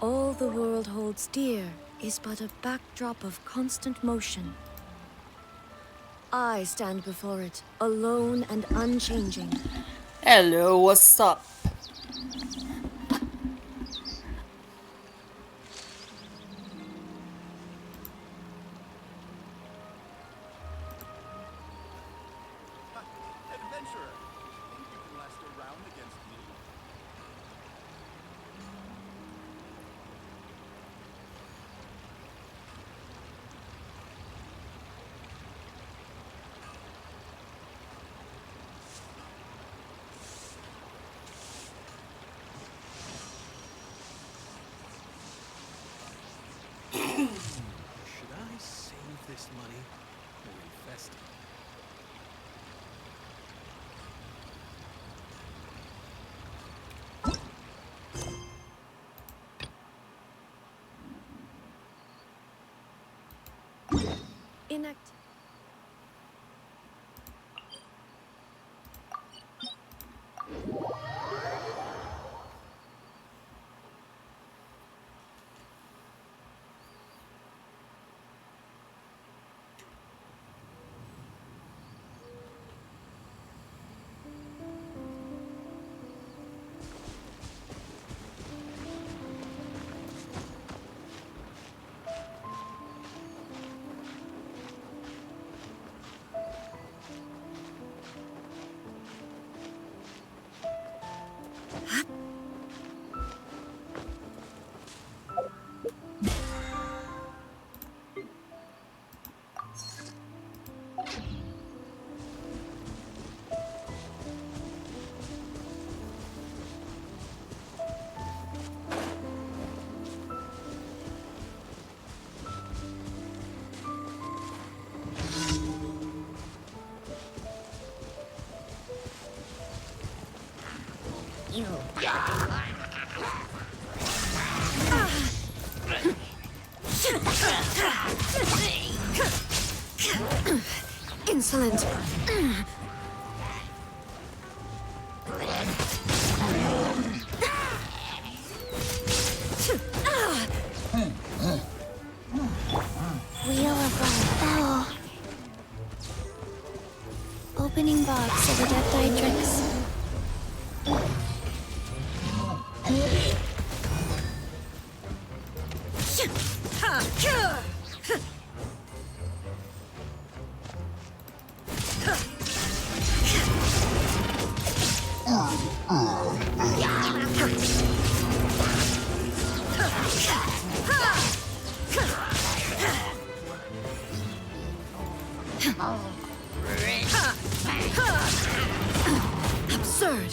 All the world holds dear is but a backdrop of constant motion. I stand before it, alone and unchanging. Hello, what's up? Adventurer, think you can last a round against me? Should I save this money or invest it? Inact. Insolent. Wheel of Life. Opening box of Adepti Absurd.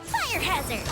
Fire hazard!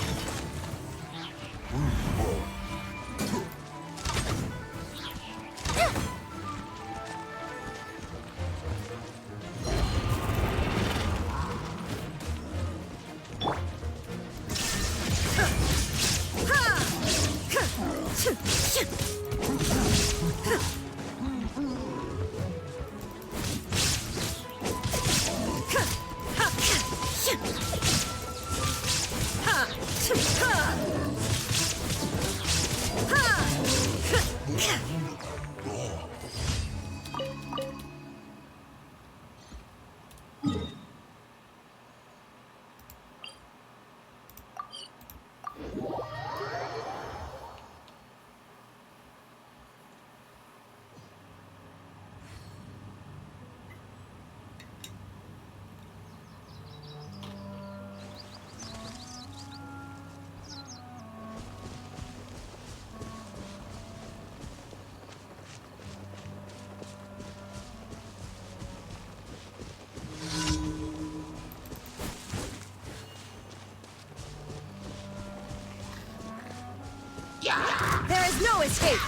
There is no escape.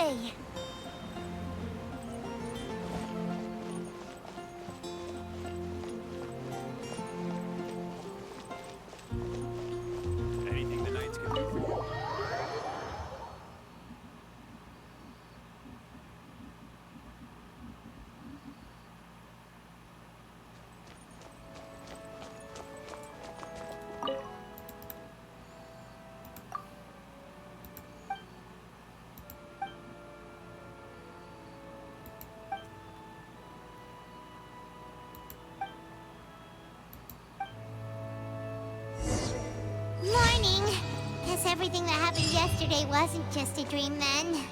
way! Anything the Knights can do for you? Morning! Guess everything that happened yesterday wasn't just a dream then.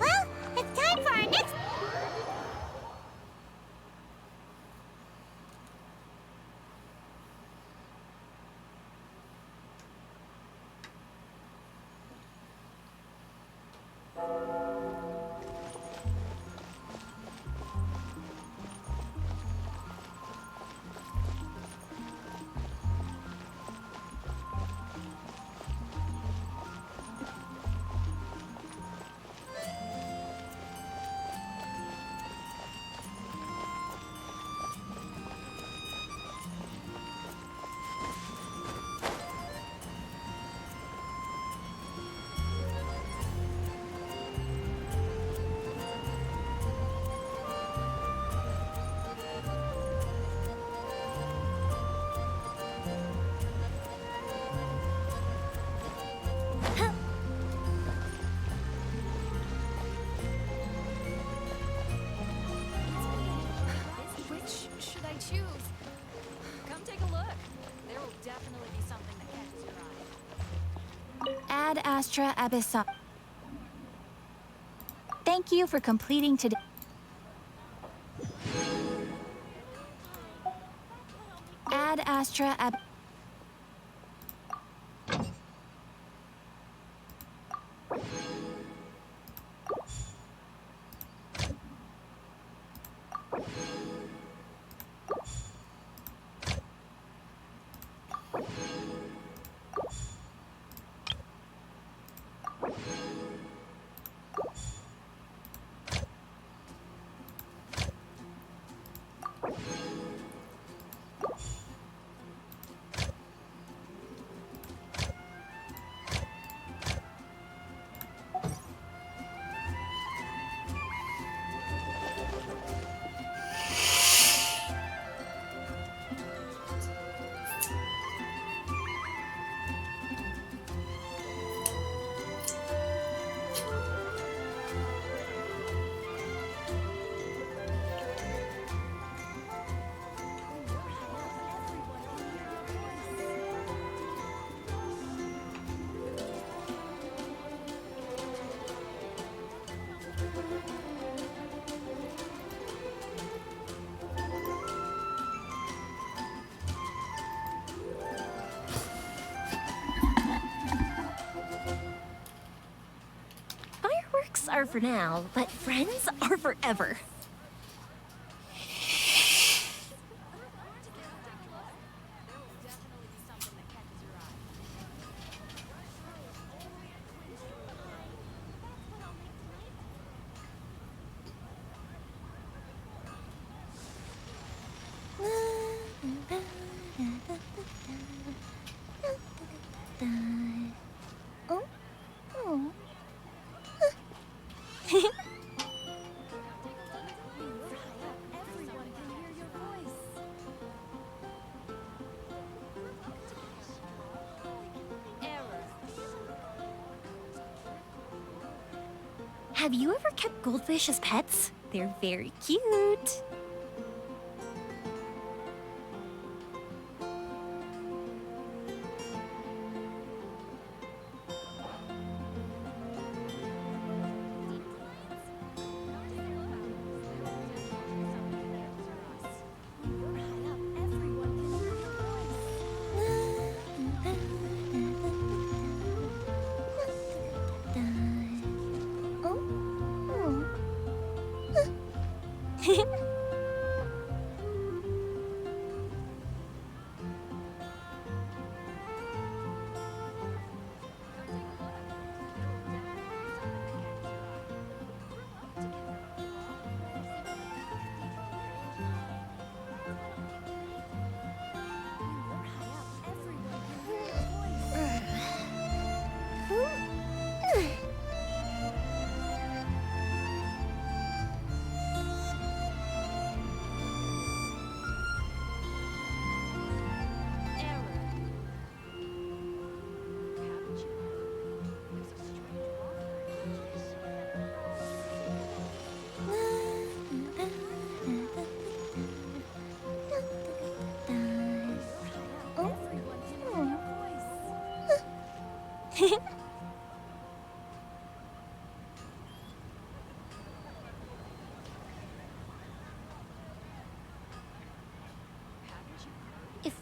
Well, it's time for our next... Which should I choose? Come take a look. There will definitely be something that catches your eye. Ad Astra Abyssa. Thank you for completing today. Ad Astra Ab. Fireworks are for now, but friends are forever. Oh? Oh. Everyone can hear your voice. Error. Have you ever kept goldfish as pets? They're very cute. Oh? Oh.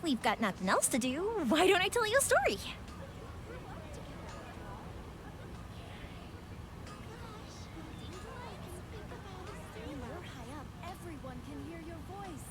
we've got nothing else to do, why don't I tell you a story? When you're high up, everyone can hear your voice.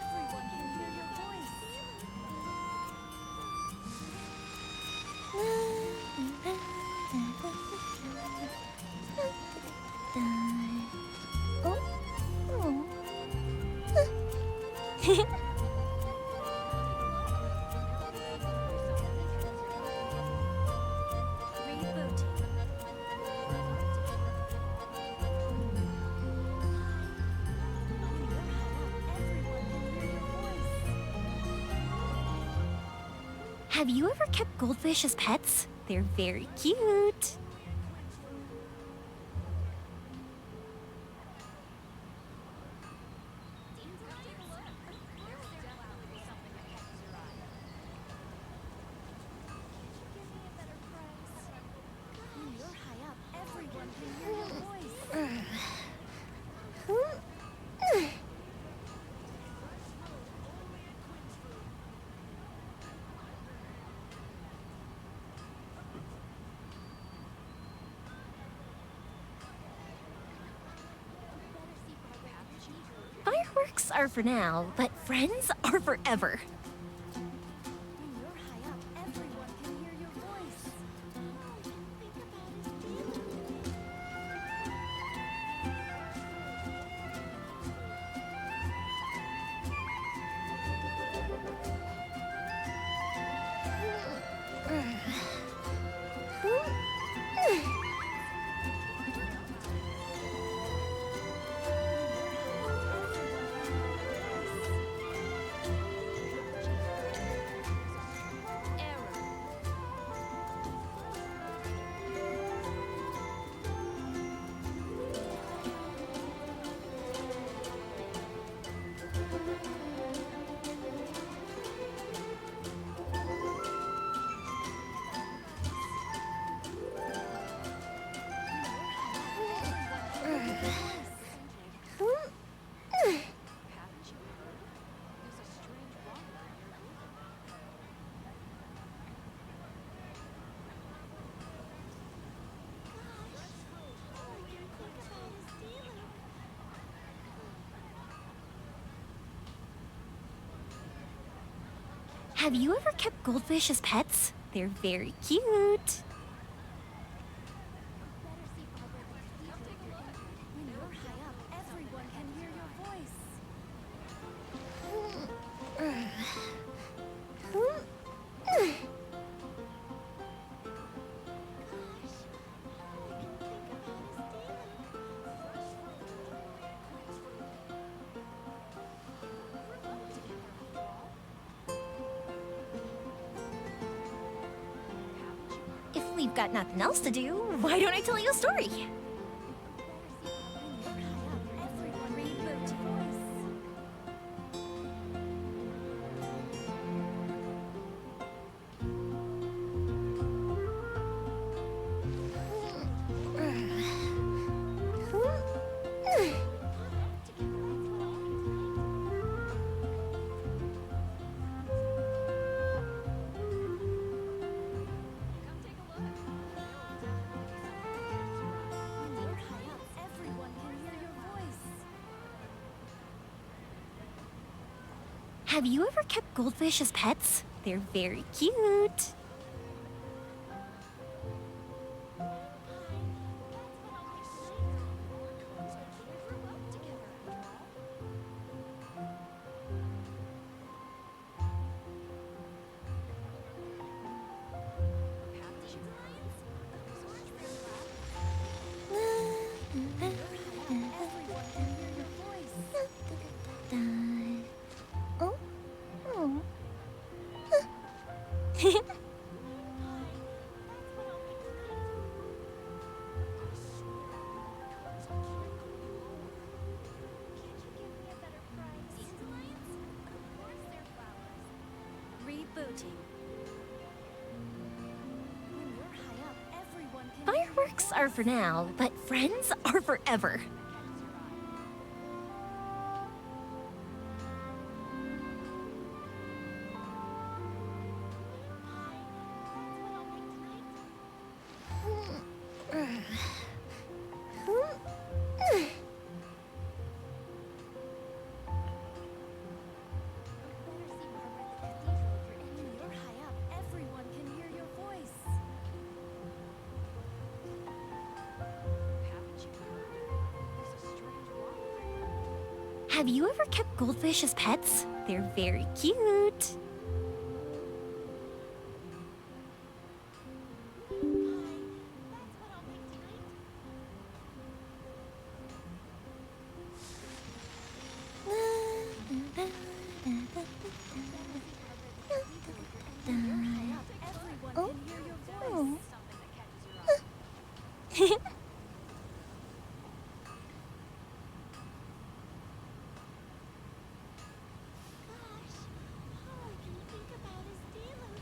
Everyone can hear your voice. Rebooting. Have you ever kept goldfish as pets? They're very cute. When you're high up, everyone can hear your voice. Fireworks are for now, but friends are forever. When you're high up, everyone can hear your voice. Have you ever kept goldfish as pets? They're very cute. When you're high up, everyone can hear your voice. If we've got nothing else to do, why don't I tell you a story? When you're high up, everyone reboot voice. When you're high up, everyone can hear your voice. Have you ever kept goldfish as pets? They're very cute. Everyone can hear your voice. Rebooting. When you're high up, everyone can Fireworks are for now, but friends are forever. When you're high up, everyone can hear your voice. Haven't you heard? There's a strange wandering. Have you ever kept goldfish as pets? They're very cute. Everyone Oh. can hear your voice. Oh. Something that catches your eye. Gosh, all I can think about is Diluc.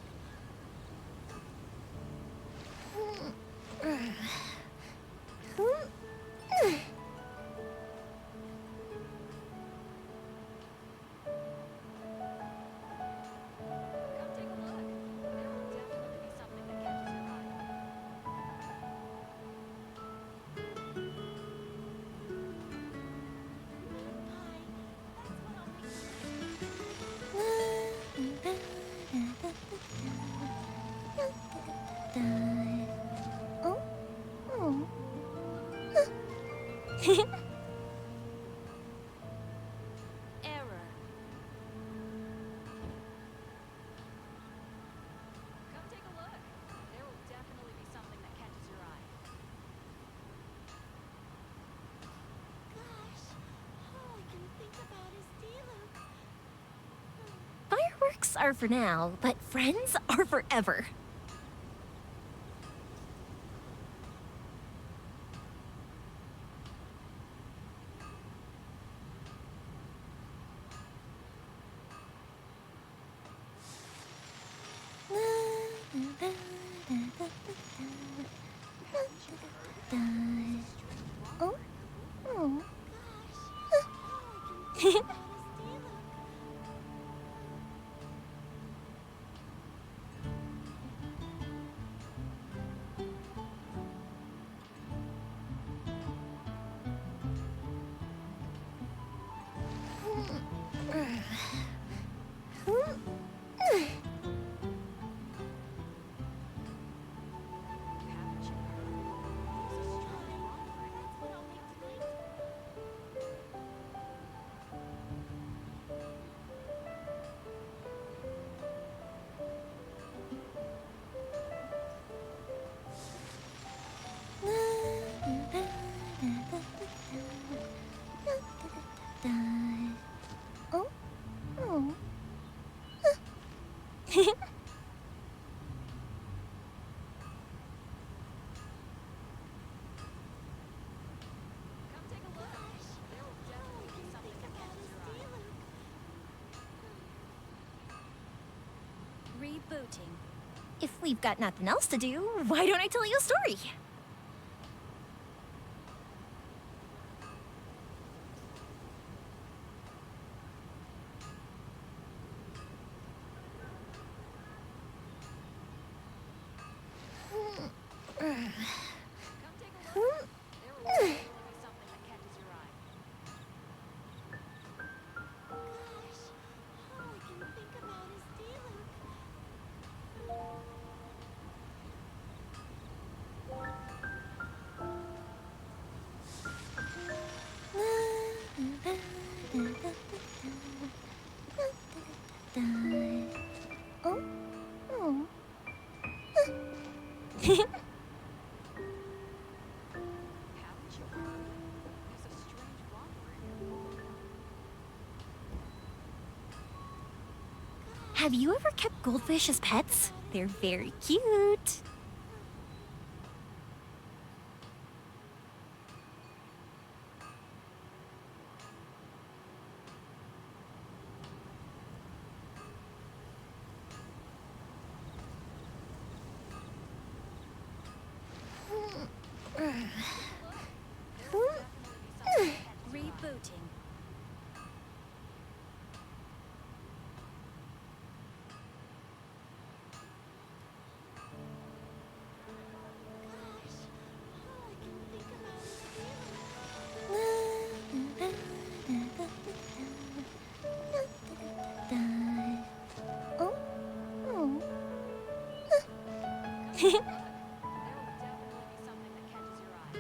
Come take a look. There will definitely be something that catches your eye. Oh. Oh. Error. Come take a look. There will definitely be something that catches your eye. Gosh, all I can think about is Diluc. Fireworks are for now, but friends are forever. Oh. Oh. Gosh, all I can think about is Diluc. Haven't you heard? There's a strange wandering. That's what I'll make tonight. Oh. Oh. Come take a look. There will definitely be something that catches your eye. Rebooting. If we've got nothing else to do, why don't I tell you a story? Come take a look. There will definitely be something that catches your eye. Gosh, all I can think about is Diluc. Oh. Oh. Haven't you heard? There's a strange wandering. Have you ever kept goldfish as pets? They're very cute. Rebooting. There will definitely be something that catches your eye.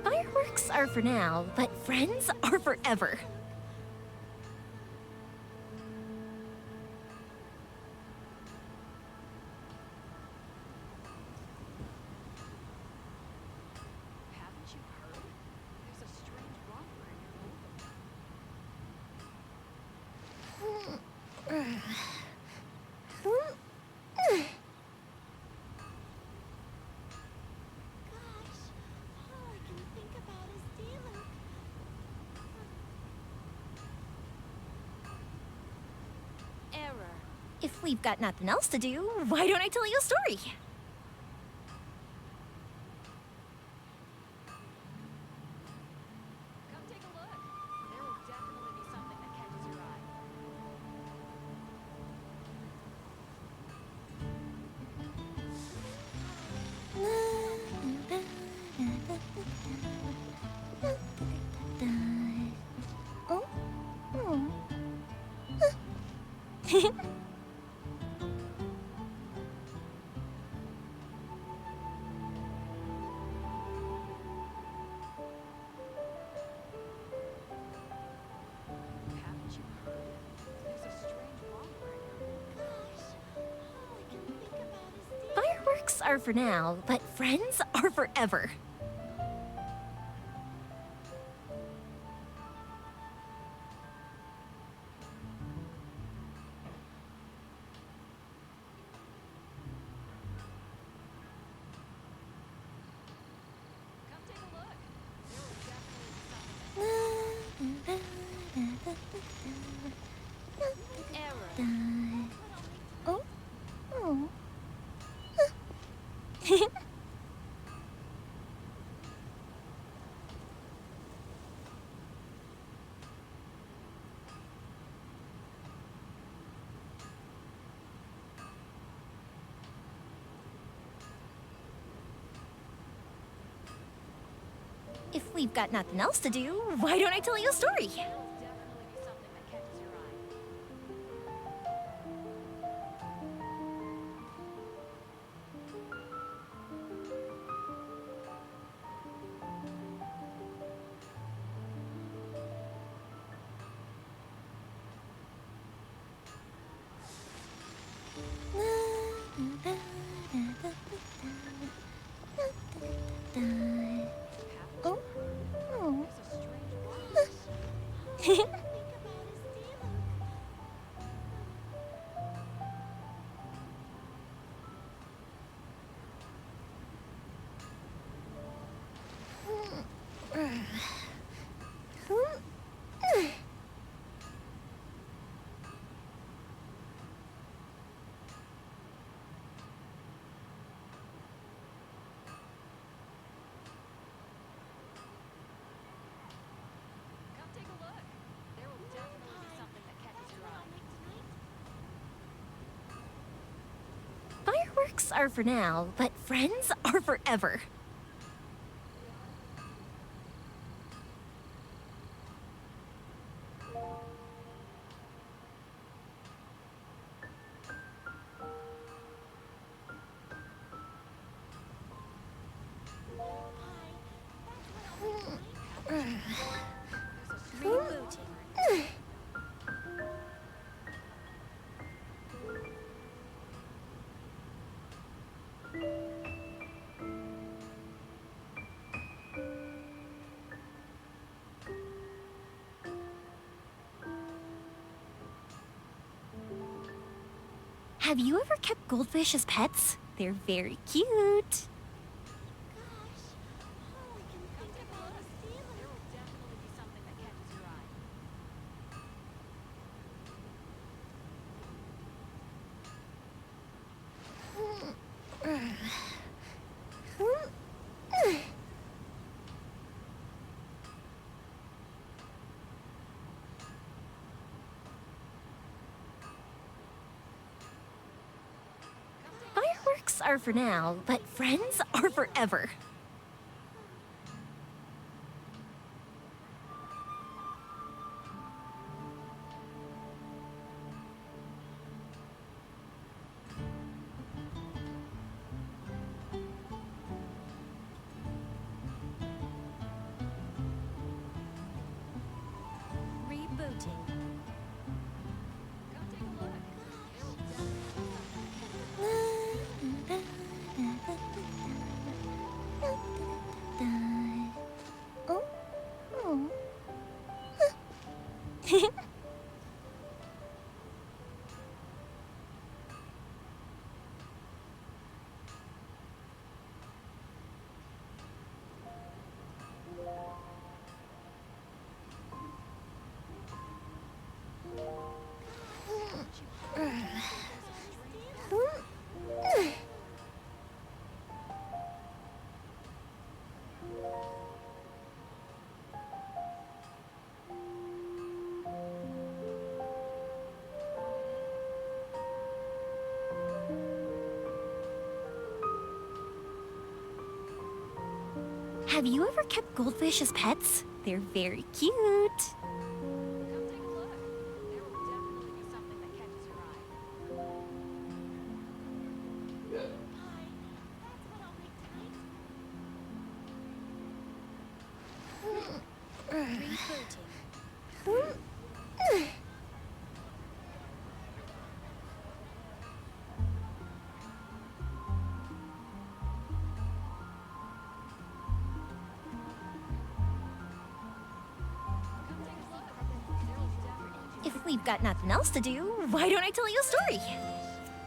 Fireworks are for now, but friends are forever. Haven't you heard? There's a strange romper in your neighborhood. Gosh, all I can think about is Diluc. Error. If we've got nothing else to do, why don't I tell you a story? Come take a look. There will definitely be something that catches your eye. Haven't you heard? There's a strange romper in your neighborhood. Gosh, all I can think about is Diluc. Fireworks are for now, but friends are forever. Come take a look. There will definitely be something that Error. If we've got nothing else to do, why don't I tell you a story? There will definitely be something that catches your eye. There's a strange romper. Think about is Diluc. Come take a look. There will definitely be something that catches your eye. Fireworks are for now, but friends are forever. Rebooting. Have you ever kept goldfish as pets? They're very cute. Gosh, all I Fireworks are for now, but friends are forever. Rebooting. Come take a look. There will definitely Oh. Oh. Have you ever kept goldfish as pets? They're very cute. come take a look. There will definitely be something that catches your eye. Rebooting. Come take a look. There will definitely If we've got nothing else to do, why don't I tell you a story?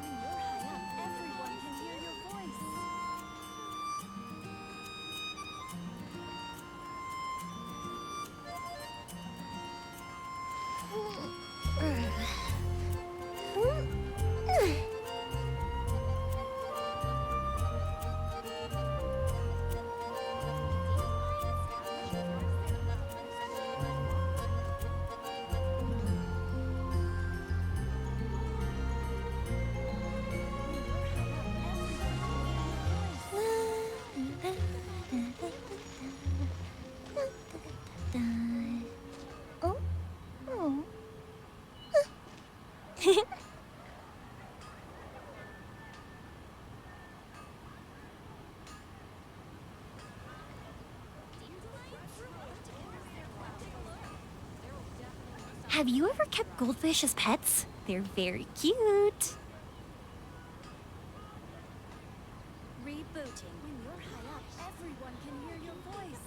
When you're high up, everyone can hear your voice. Oh. Oh. Have you ever kept goldfish as pets? They're very cute. Rebooting. When you're high up, everyone can hear your voice.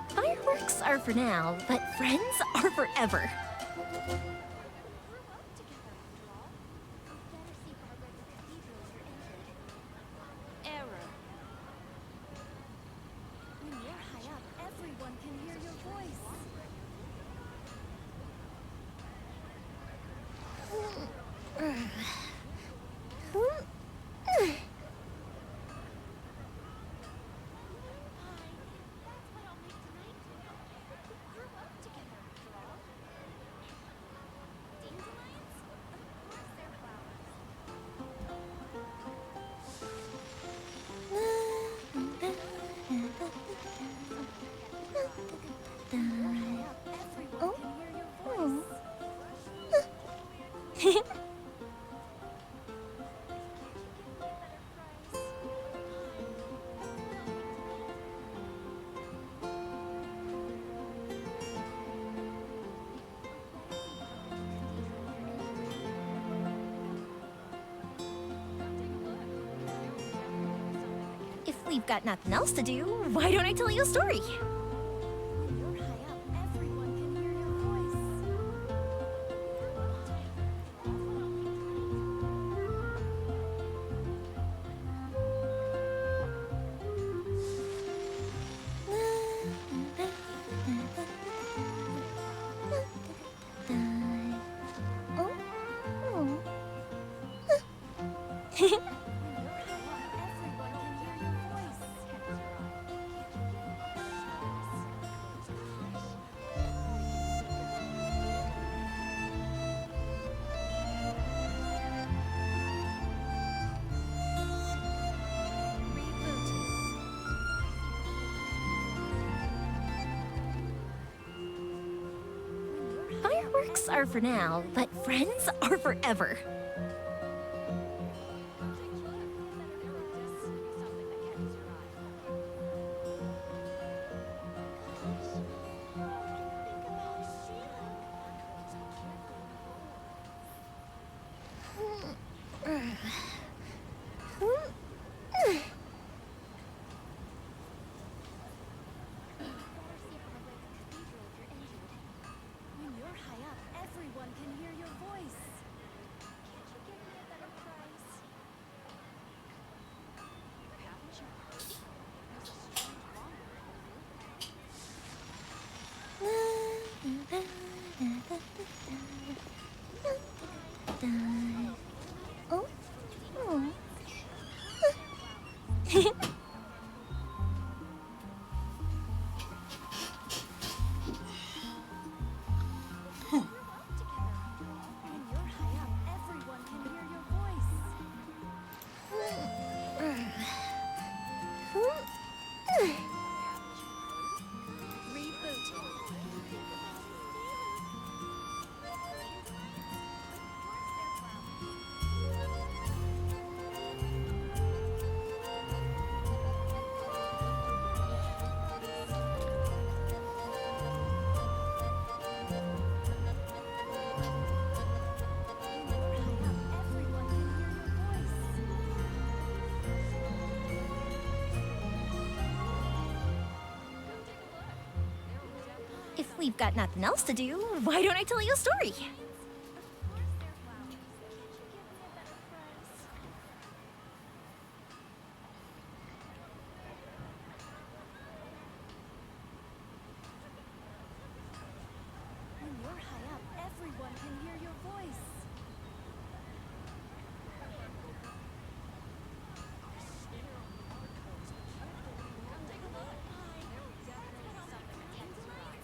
Fireworks are for now, but friends are forever. Error. When you're high up, everyone can hear your voice. If we've got nothing else to do, why don't I tell you a story? Fireworks are for now, but friends are forever. When you're high up, everyone can hear your voice. Can't you give me a better price? Haven't you heard? There's a strange wanderer. Oh. When you're high up, everyone can hear your voice. Rebooting. If we've got nothing else to do, why don't I tell you a story? When you're high up, everyone can hear your voice. Come take a look. There will definitely be something that catches your eye.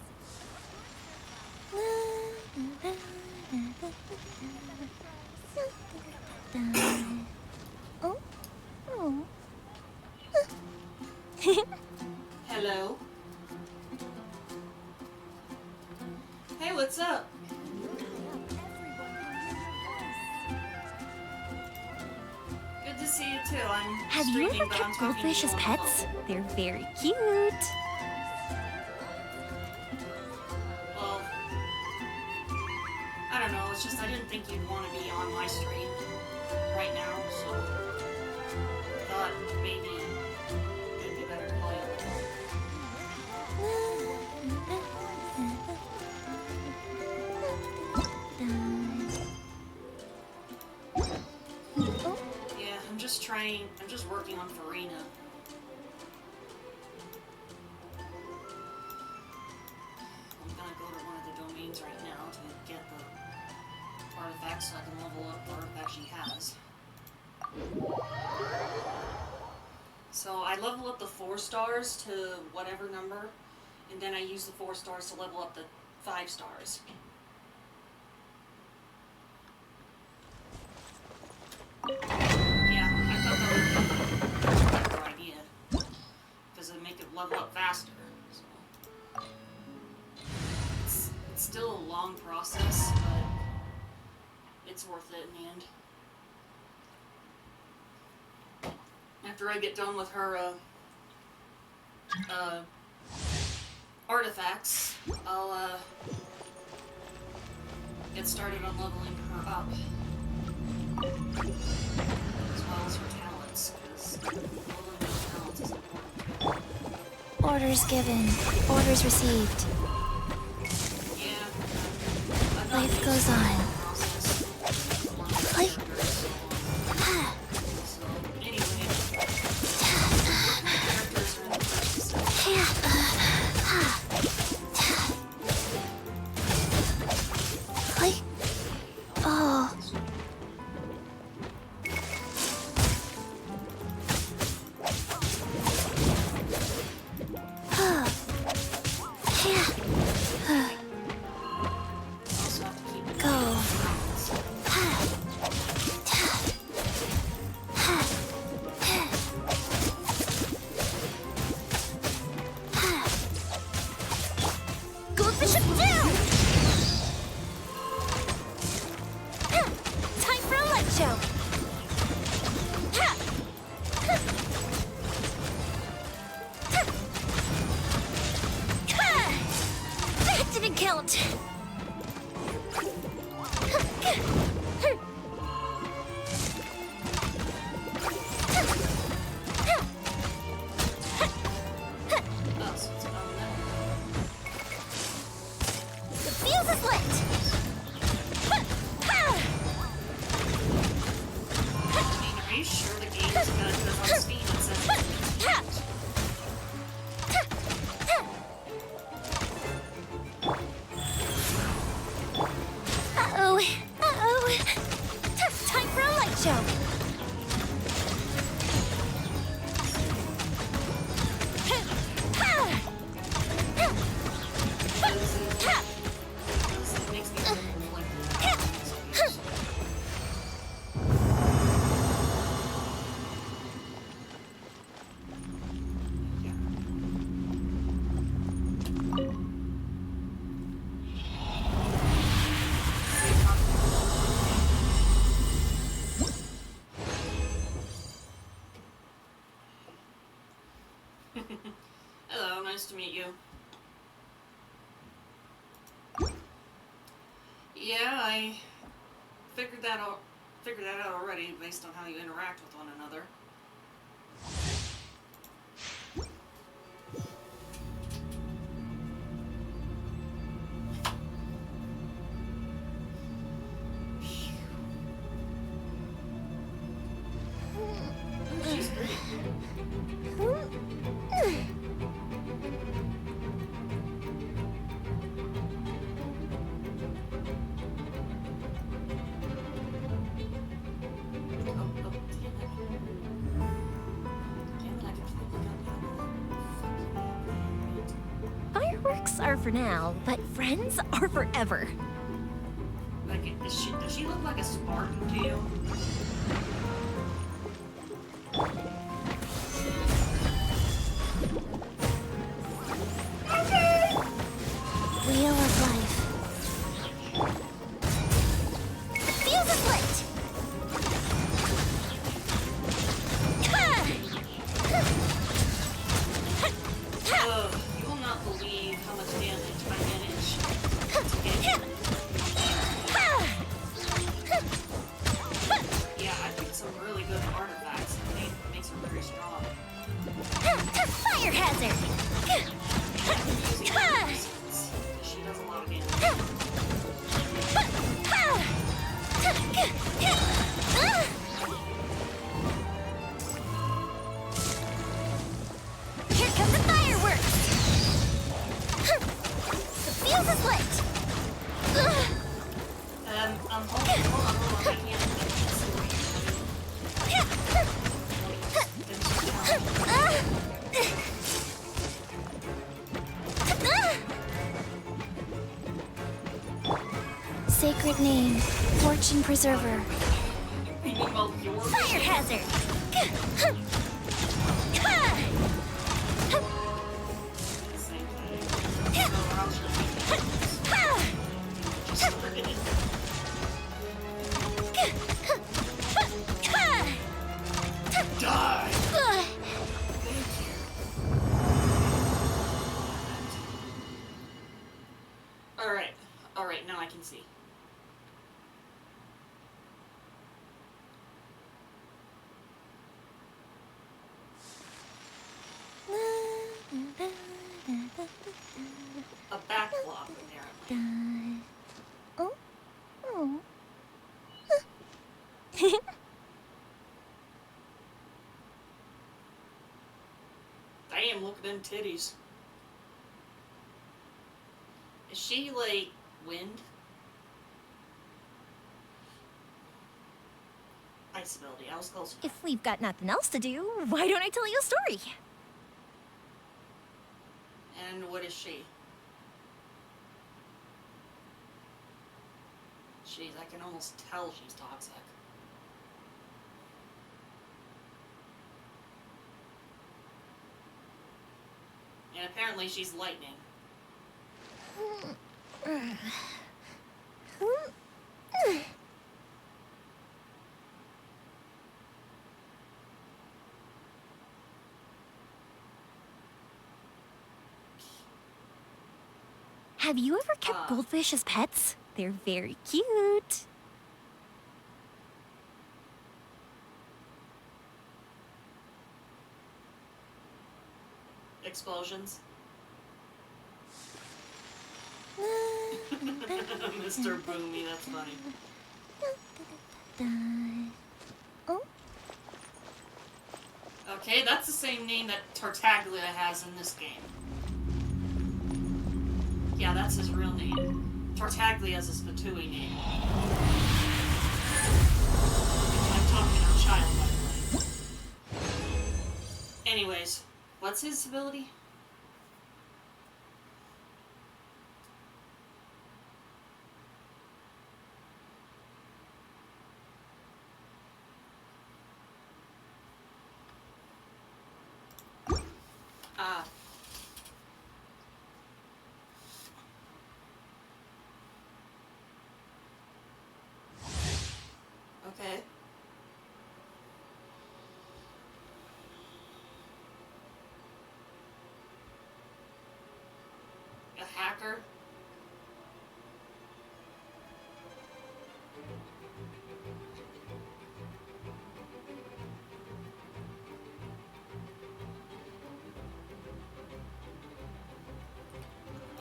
Oh. Oh. Hello? Hey, what's up? Good to see you too. I'm Have you streaming, ever but I'm kept talking to goldfish you as on the pets? phone. They're very cute. Well, I don't know. It's just I didn't think you'd want to be on my stream right now, so I thought maybe it'd be better to call you on the phone. Yeah, I'm just working on Farina. I'm gonna go to one of the domains right now to get the artifacts so I can level up the artifact she has. So I level up the 4 stars to whatever number, and then I use the 4 stars to level up the 5 stars. Yeah, I thought that would be a better idea, because it'd make it level up faster. So. It's still a long process, but it's worth it in the end. After I get done with her artifacts, I'll get started on leveling her up. As well as her talents, because leveling those talents is important. Orders given. Orders received. Yeah. I've not Life used goes the on. process for one of the Life- characters so long. So, anyway. Characters are in the process. Like, oh, Also have to keep it go. Goldfish up down! Time for a light show. That didn't count. Oh, so it's about that. The fuse is lit. I mean, are you sure the game is good? Because on Steam it says it's Uh-oh. Uh-oh. Time for a light show. it makes me feel like Hello, nice to meet you. Yeah, I figured that out already based on how you interact with one another. She's pretty. Fireworks are for now, but friends are forever. Like, does she look like a Spartan to you? Wheel of life. The fuse is lit. Ugh, you will not believe how much damage I managed to get. Yeah, I picked some really good artifacts and makes her very strong. Fire hazard. Using resistance, she does a lot of damage. Here come the fireworks. The fuse is lit. Hold on, I can't Sacred name, fortune preserver. Well, yours. Fire hazard. Same thing. So I'll show you. Just look at it. Alright. Alright, now I can see. A backlog, apparently. Oh. Oh. Damn, look at them titties. Is she, like, wind? Ice ability, I was close. If we've got nothing else to do, why don't I tell you a story? And what is she? Jeez, I can almost tell she's toxic. And apparently she's lightning. Have you ever kept goldfish as pets? They're very cute. Explosions. Mr. Boomy, that's funny. Oh. Okay, that's the same name that Tartaglia has in this game. Yeah, that's his real name. Tartaglia is his Fatui name. I'm talking about child, by the way. Anyways, what's his ability? Okay. A hacker?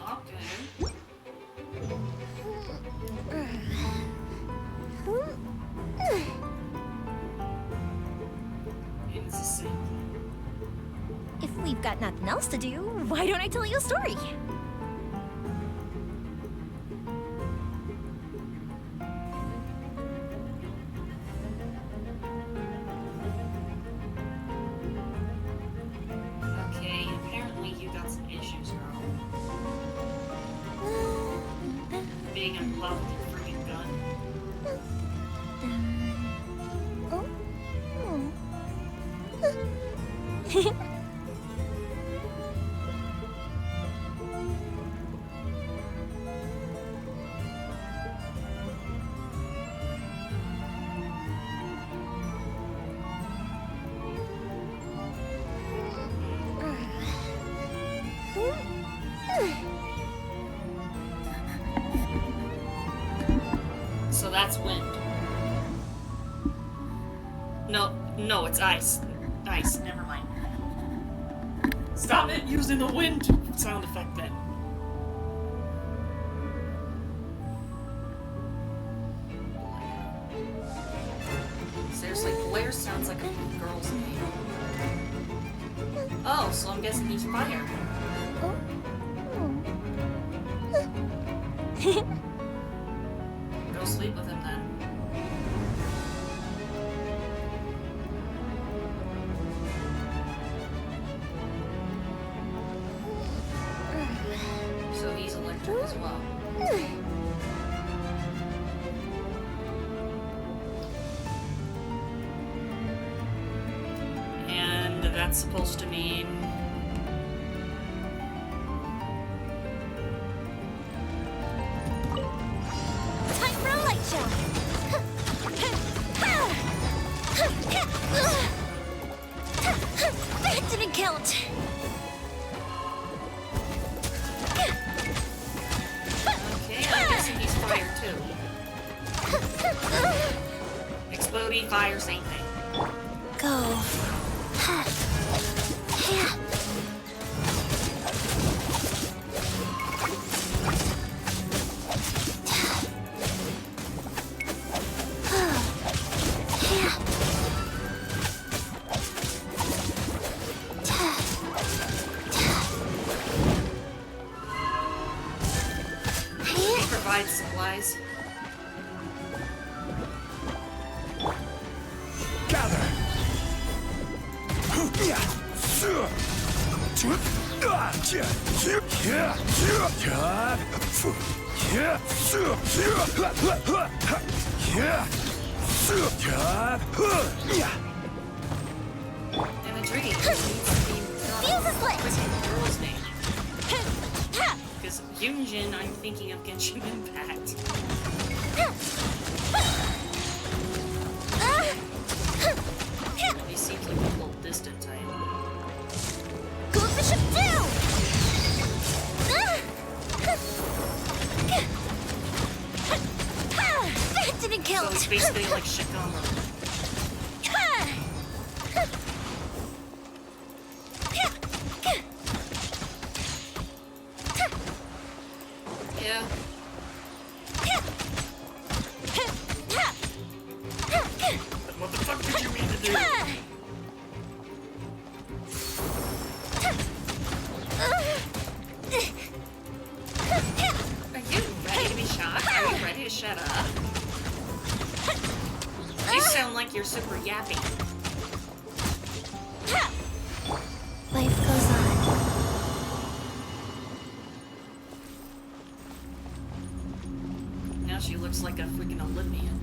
Okay. It's the same thing. If we've got nothing else to do, why don't I tell you a story? Okay, apparently you got some issues, girl. Being in love with your freaking gun. So that's wind. No, it's ice. Ice, never mind. Stop it using the wind sound effect then. Seriously, Blair sounds like a girl's name. Oh, so I'm guessing he's fire. Go sleep with him then. So he's electric as well. And that's supposed to mean... Time for a light show! That didn't count! be fire, same thing. Go. He provides supplies. Gather. And the tree needs to be Fuse is lit. the girl's name. Because Yunjin, I'm thinking of Genshin Impact. He seems like a little distant, I am. Goldfish of doom! That didn't kill So it's basically like Shikama. Yeah. But what the fuck did you mean to do? Are you ready to be shot? Are you ready to shut up? You sound like you're super yappy. Life goes on. Now she looks like a freaking Olympian.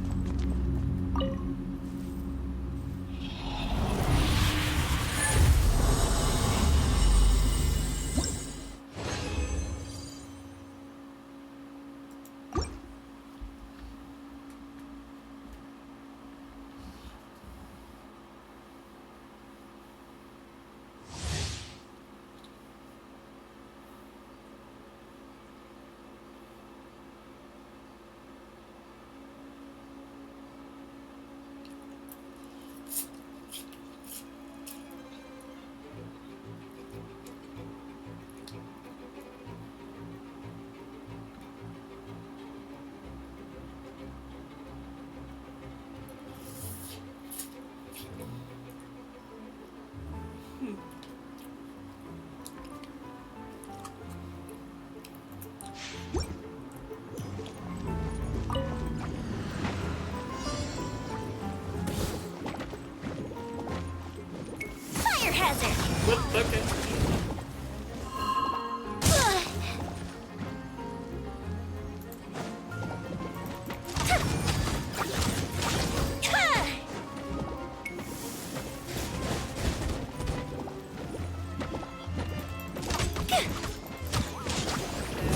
Fire hazard! Okay.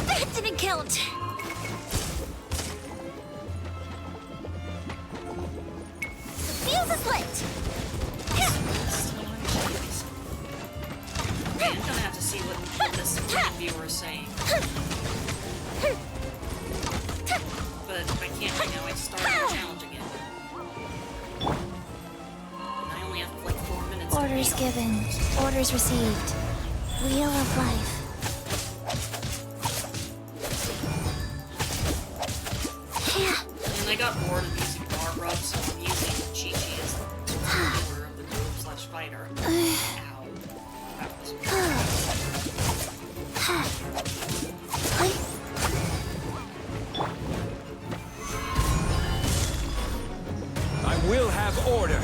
That didn't count. Fuse is lit! Okay, I'm gonna have to see what this viewer is saying. But I can't right now, I started the challenge again. And I only have like 4 minutes. Orders to beat given. Orders received. Wheel of life. And I got bored of using Barbara, so I'm using Chi-Chi as the viewer of the noob/fighter. Ow. That was I will have order.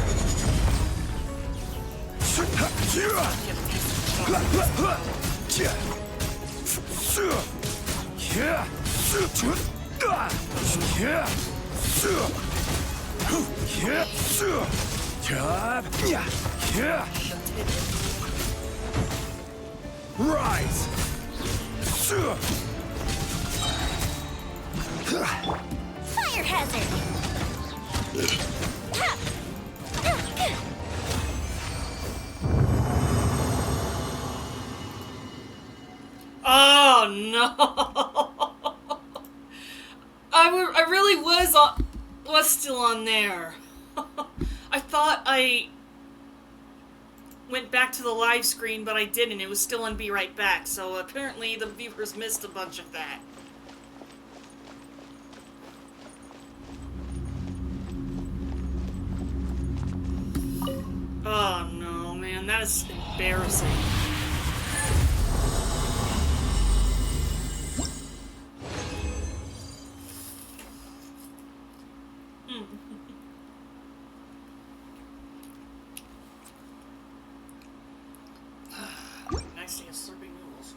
Rise. Fire hazard! Oh no! I really was still on there. I thought I went back to the live screen, but I didn't. It was still on Be Right Back, so apparently the viewers missed a bunch of that. Oh no, man, that is embarrassing. Nice to get slurping noodles.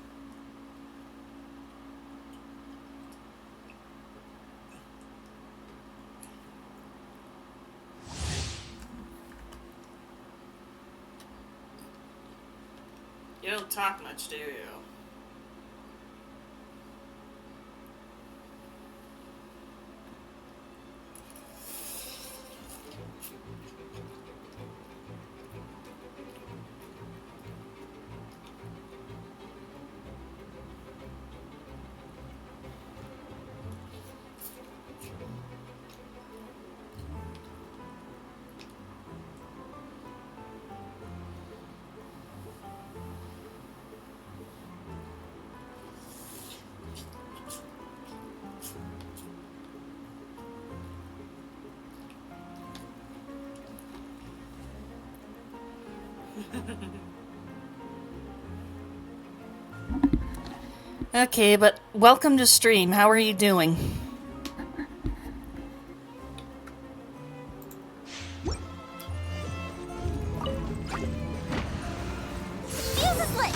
You don't talk much, do you? Okay, but welcome to stream. How are you doing? Fuse is lit!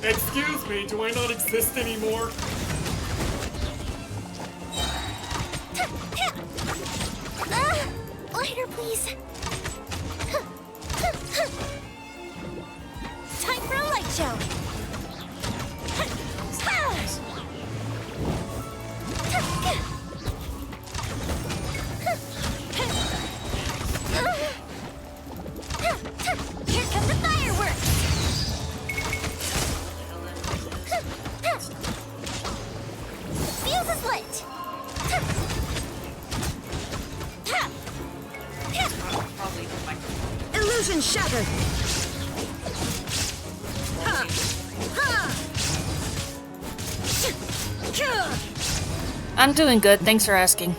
Excuse me, do I not exist anymore? Lighter, please. Time for a light show. Here come the fireworks. Fuse is lit. Probably the microphone. Illusion shattered. I'm doing good, thanks for asking.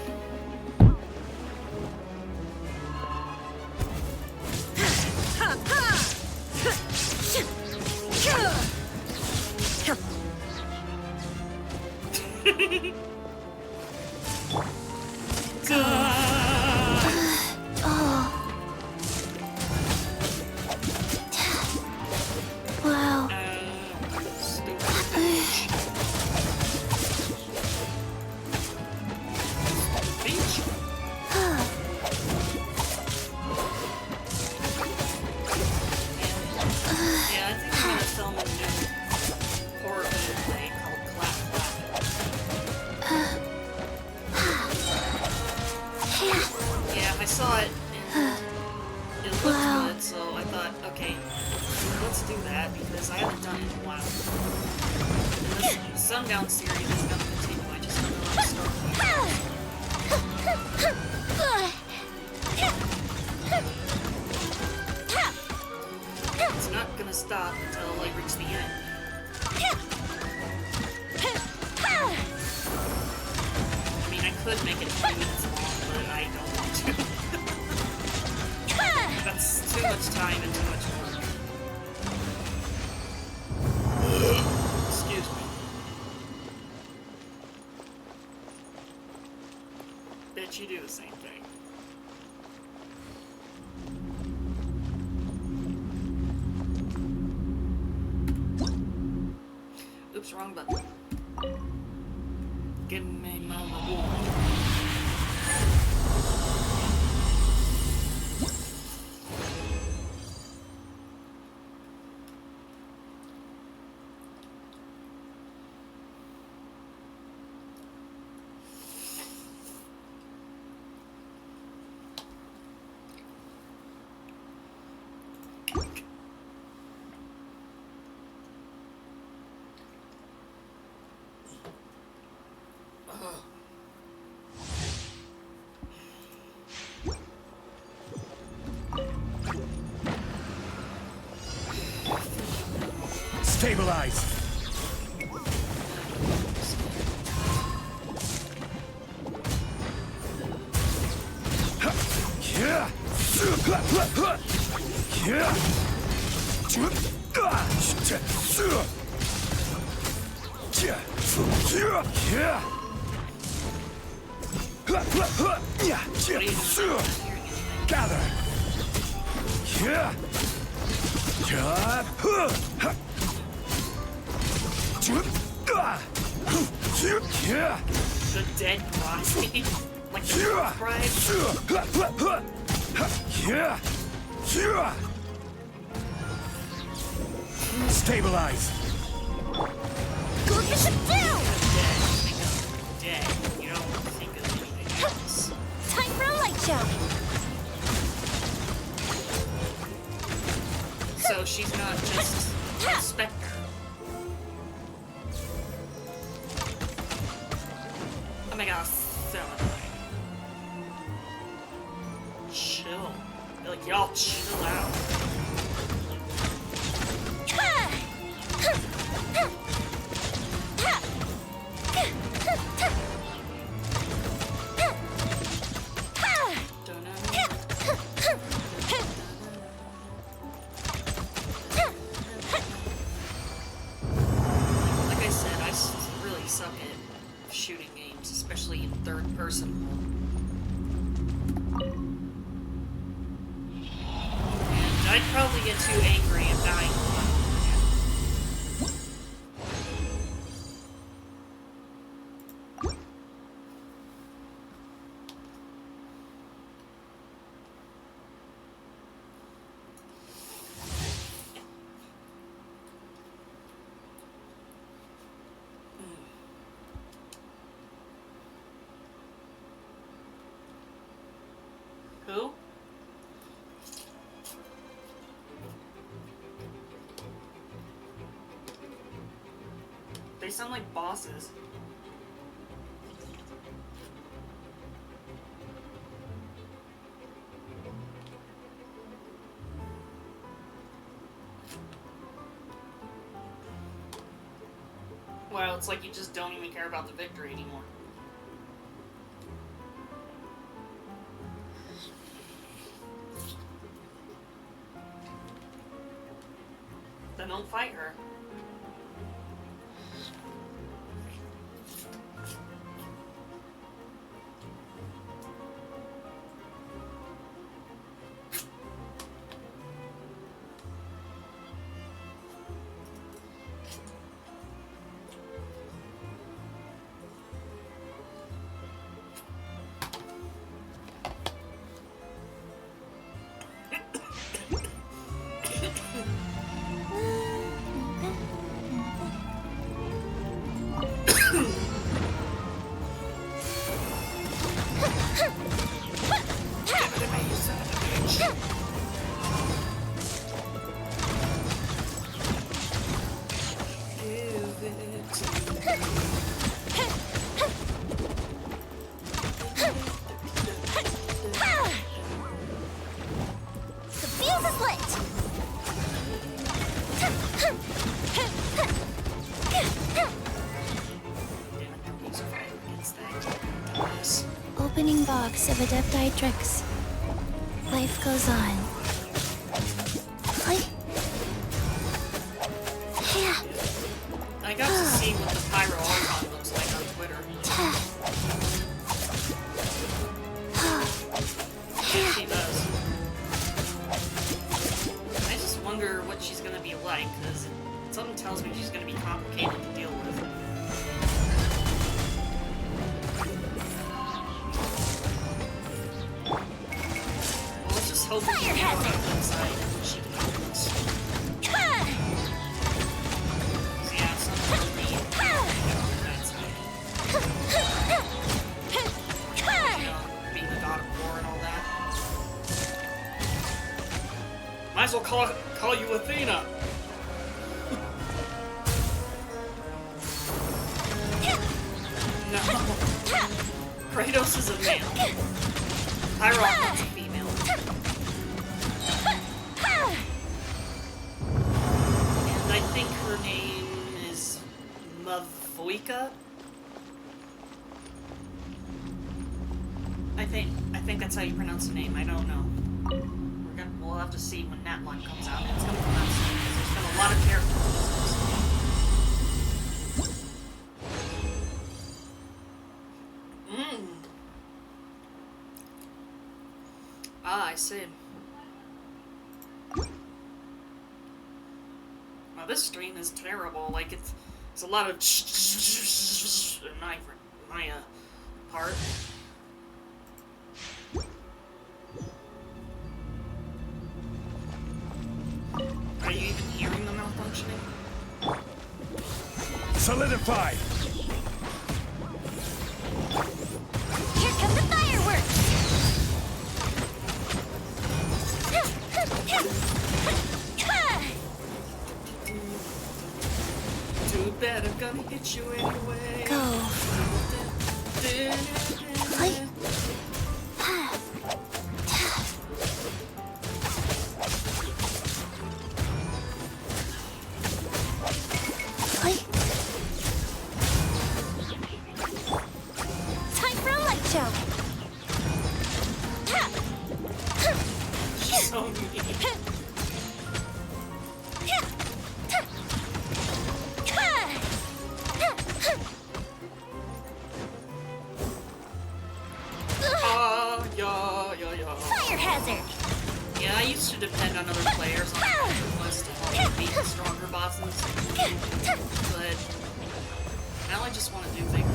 Wow. Stupid bitch. Bitch. Yeah, I think I'm gonna film a new horror gameplay called Clap Clap. Yeah, I saw it and it looked good, so I thought, okay, let's do that because I haven't done it in a while. And this Sundown series is gonna continue. I just don't know how to start. It's not gonna stop until I reach the end. I mean, I could make it 2 minutes long, but I don't want to. That's too much time and too much work. Excuse me. Bet you do the same thing. Oops, wrong button. Give me my reward. Stabilize. Gather. The dead cry. Like the cry. Stabilize. Goldfish up down! Dead. You don't think of anything else. Time for a light show. So she's not just a specter. Oh my god, so annoying. Chill. Like, y'all chill out. Like I said, I really suck at shooting games, especially in third person. And I'd probably get too angry and dying. Who? They sound like bosses. Well, it's like you just don't even care about the victory anymore. Then don't fight her. The fuse is lit! Opening box of Adepti-Trix. Life goes on. I got to see what the Pyro Archon looks like on Twitter. Yeah, she does. I just wonder what she's gonna be like, because something tells me she's gonna be complicated to deal with. Well, let's just hope that she can go on the inside and she can help us. Yeah, something to be on that side. You know, being the god of war and all that. Might as well call you Athena. No. Kratos is a male. Pyro is a female. And I think her name Voika. I think that's how you pronounce the name. I don't know. We'll have to see when that one comes out. It's gonna come out soon. There's been a lot of characters in this. Ah, I see. Wow, this stream is terrible. Like, it's a lot of my part. Are you even hearing the malfunctioning? Solidify! Here come the fireworks! Too bad I'm gonna hit you anyway. Go. Time for a light show. So mean. Fire hazard. Yeah, I used to depend on other players on the list to help me beat the stronger bosses. But now I just want to do things.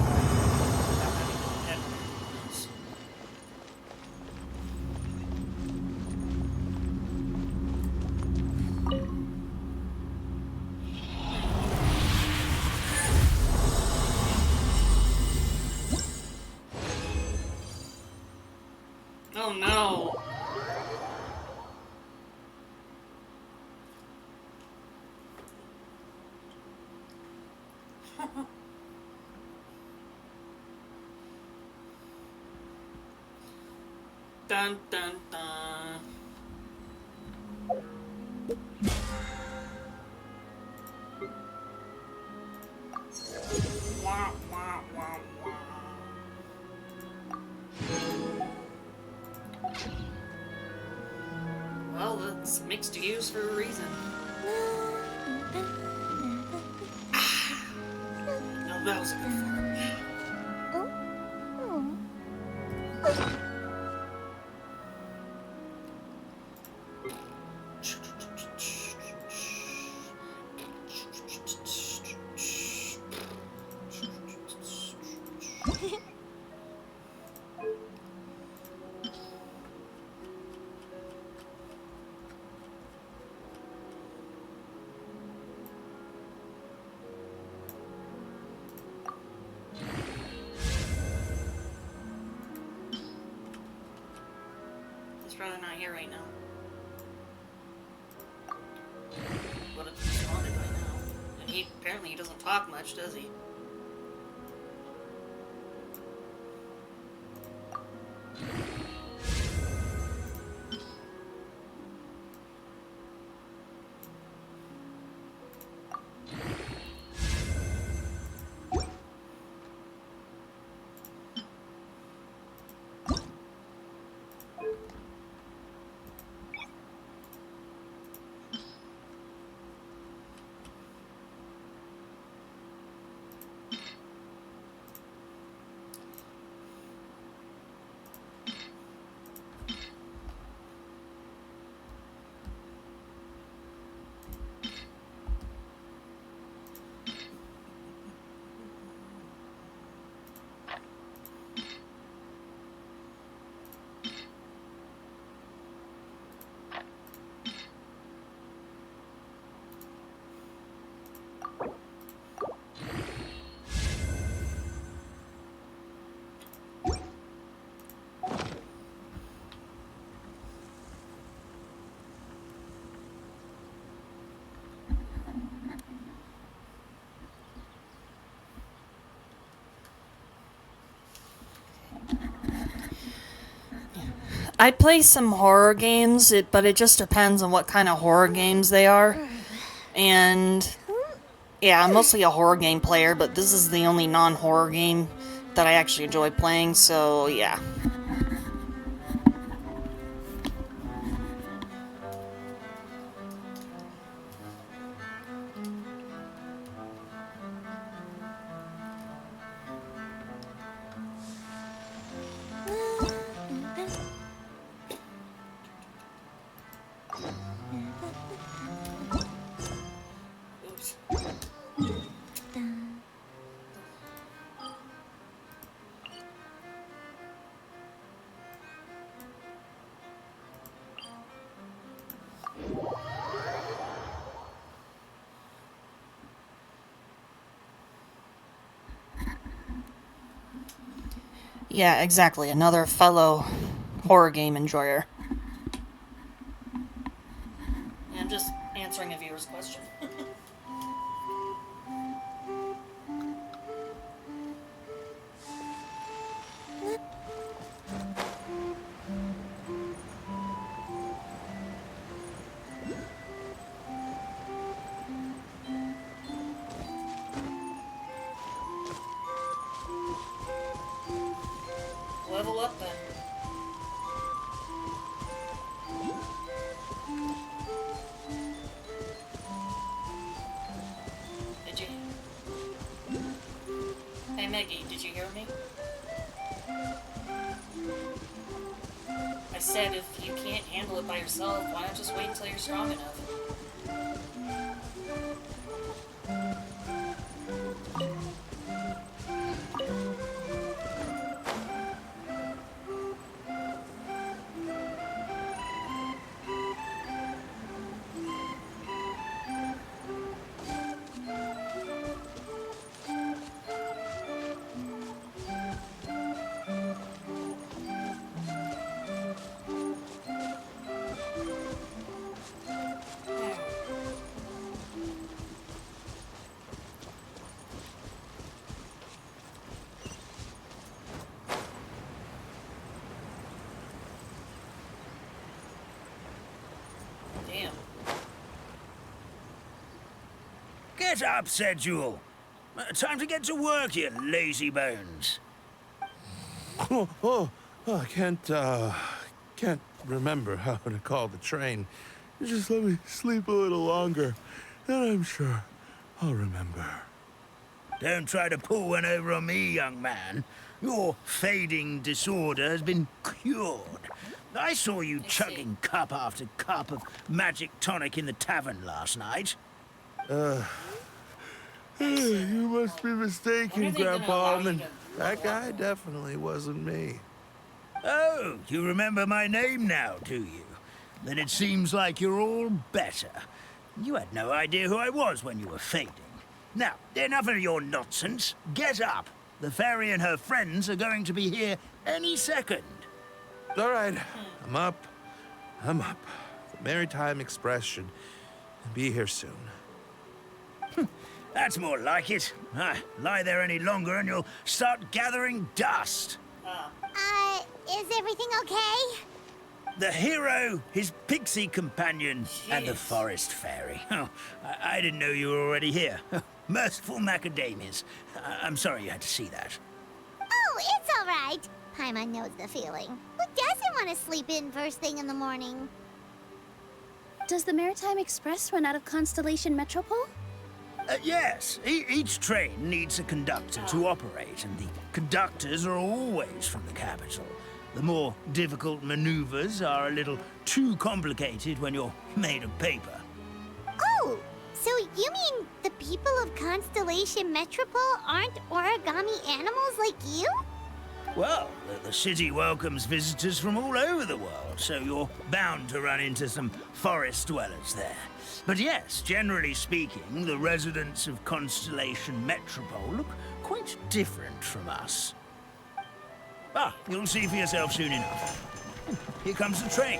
Oh no! Dun dun dun. Wah, wah, wah, wah. Well, it's mixed use for a reason. No, that was a good fart. He's rather not here right now. But it's responded right now. And apparently he doesn't talk much, does he? I play some horror games, but it just depends on what kind of horror games they are. And Yeah, I'm mostly a horror game player, but this is the only non-horror game that I actually enjoy playing, so yeah. Oops. Yeah, exactly. Another fellow horror game enjoyer. Yeah, I'm just answering a viewer's question. Level up then. Did you? Hey Maggie, did you hear me? I said if you can't handle it by yourself, why not just wait until you're strong enough? Damn. Get up, said Jewel. Time to get to work, you lazy bones. I can't remember how to call the train. Just let me sleep a little longer, and I'm sure I'll remember. Don't try to pull one over on me, young man. Your fading disorder has been cured. I saw you chugging cup after cup of magic tonic in the tavern last night. You must be mistaken, Grandpa. Allow you That guy definitely wasn't me. Oh, you remember my name now, do you? Then it seems like you're all better. You had no idea who I was when you were fading. Now, enough of your nonsense. Get up. The fairy and her friends are going to be here any second. All right, I'm up. The Maritime Express should be here soon. That's more like it. Lie there any longer and you'll start gathering dust. Is everything okay? The hero, his pixie companion, and the Jeez. forest fairy. Oh, I didn't know you were already here. Merciful macadamias. I'm sorry you had to see that. Oh, it's all right. Paimon knows the feeling. Who doesn't want to sleep in first thing in the morning? Does the Maritime Express run out of Constellation Metropole? Yes, each train needs a conductor to operate, and the conductors are always from the capital. The more difficult maneuvers are a little too complicated when you're made of paper. Oh, so you mean the people of Constellation Metropole aren't origami animals like you? Well, the city welcomes visitors from all over the world, so you're bound to run into some forest dwellers there. But yes, generally speaking, the residents of Constellation Metropole look quite different from us. You'll see for yourself soon enough. Here comes the train.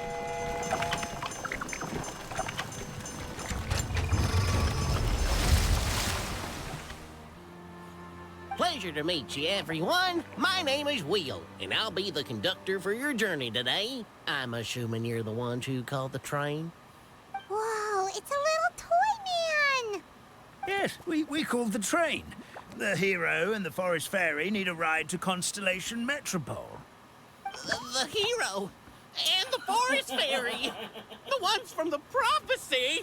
Pleasure to meet you, everyone. My name is Will, and I'll be the conductor for your journey today. I'm assuming you're the ones who called the train. Whoa, it's a little toy man! Yes, we called the train. The hero and the forest fairy need a ride to Constellation Metropole. The hero and the forest fairy, the ones from the prophecy.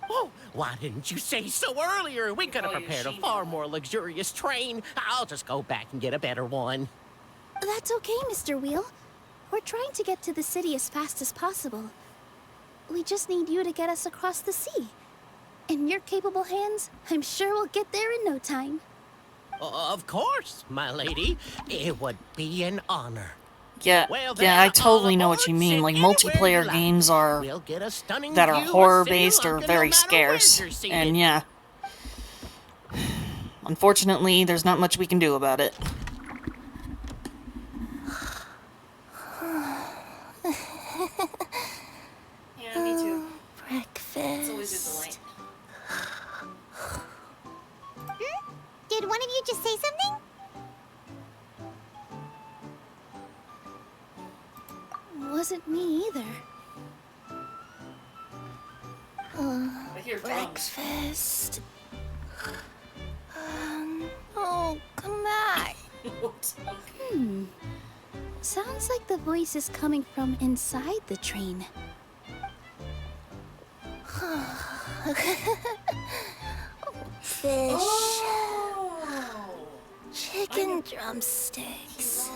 Oh, why didn't you say so earlier? We could have Oh, you're prepared a cheating. far more luxurious train. I'll just go back and get a better one. That's okay, Mr. Wheel. We're trying to get to the city as fast as possible. We just need you to get us across the sea. In your capable hands, I'm sure we'll get there in no time. Of course, my lady. It would be an honor. Yeah, Well, yeah, I then, totally all know what you aboard, mean. sit Like, anywhere multiplayer you like. games are We'll get a stunning that are view of horror-based Simulacra are no very matter where scarce. you're seated. And yeah. Unfortunately, there's not much we can do about it. Yeah, me too. Breakfast. It's always a delight. Did one of you just say something? Wasn't me either. I hear drums. Breakfast. Oh, come back. Sounds like the voice is coming from inside the train. Fish. Chicken drumsticks.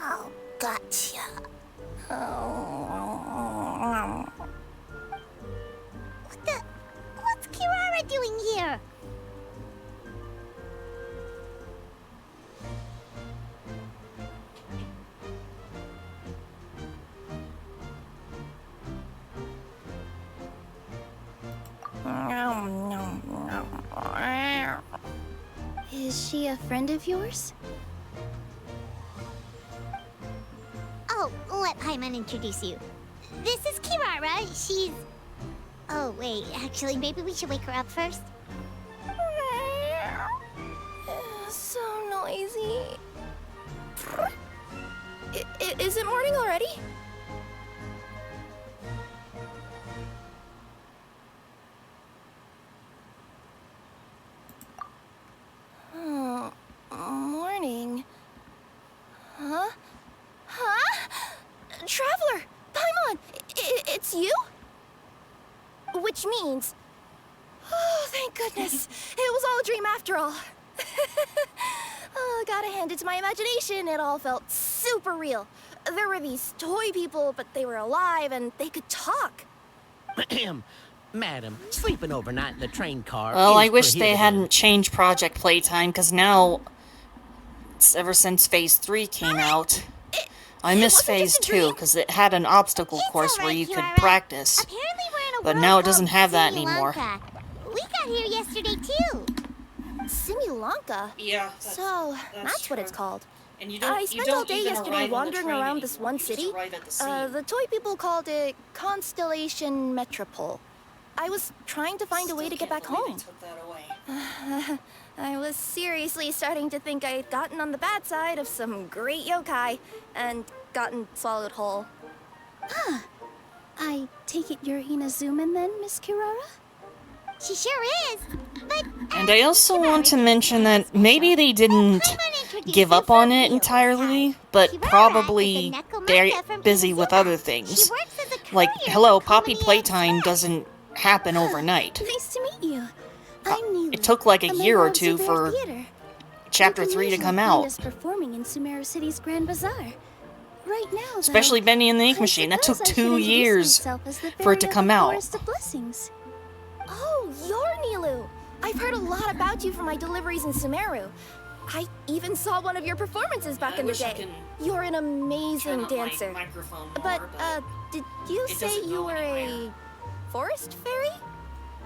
Oh, gotcha. What's Kirara doing here? Is she a friend of yours? Oh, let Paimon introduce you. This is Kirara. She's... Oh, wait. Actually, maybe we should wake her up first. So noisy. Is it morning already? Oh, morning. Huh? Huh? Traveler! Paimon! It's you? Which means... Oh, thank goodness. It was all a dream after all. Oh, gotta hand it to my imagination. It all felt super real. There were these toy people, but they were alive and they could talk. Madam, sleeping overnight in the train car Well, is I wish they prohibited. hadn't changed Project Playtime, because now, ever since Phase 3 came out, I miss wasn't Phase just a 2, dream. because it had an obstacle It's course where alright, you could Kirara. practice. Apparently we're in a But world now it called doesn't have that Sri anymore. Lanka. We got here yesterday, too. Simulanka? Yeah, So, that's what it's called. And you I spent all day yesterday wandering around this one city. The toy people called it Constellation Metropole. I was trying to find a way to get back home. I was seriously starting to think I'd gotten on the bad side of some great yokai and gotten swallowed whole. I take it you're Inazuman then, Miss Kirara? She sure is. But... And I also want to mention that maybe they didn't give up on it entirely, but probably they're busy with other things. Like, hello, Poppy Playtime doesn't happen overnight. Nice to meet you. I'm Neelu. It took like a year or member of two Zubair for Theater. Chapter You can 3 to usually come find out. us performing in Sumeru City's Grand Bazaar. Right now, though, Especially Bendy and the Ink I Machine. That took suppose I should 2 introduce years myself as the for it to fairy of come the out. Forest of Blessings. Oh, you're Neelu. I've heard a lot about you from my deliveries in Sumeru. I even saw one of your performances back in the day. You're an amazing dancer. But, did you say you were a forest fairy?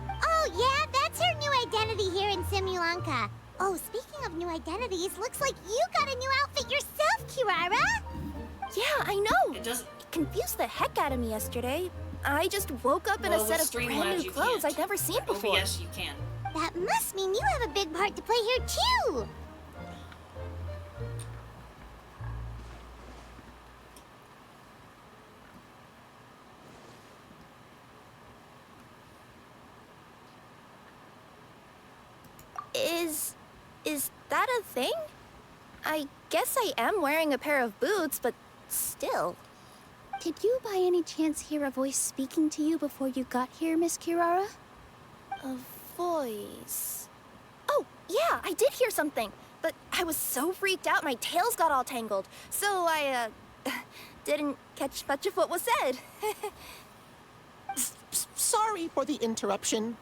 Oh, yeah, that's her new identity here in Simulanka. Oh, speaking of new identities, looks like you got a new outfit yourself, Kirara. Yeah, I know. It doesn't. It confused the heck out of me yesterday. I just woke up in a set of brand new clothes I'd never seen before. Yes, you can. That must mean you have a big part to play here, too. Is that a thing? I guess I am wearing a pair of boots, but still. Did you by any chance hear a voice speaking to you before you got here, Miss Kirara? A voice... Oh, yeah, I did hear something. But I was so freaked out, my tails got all tangled. So I, didn't catch much of what was said. Sorry for the interruption.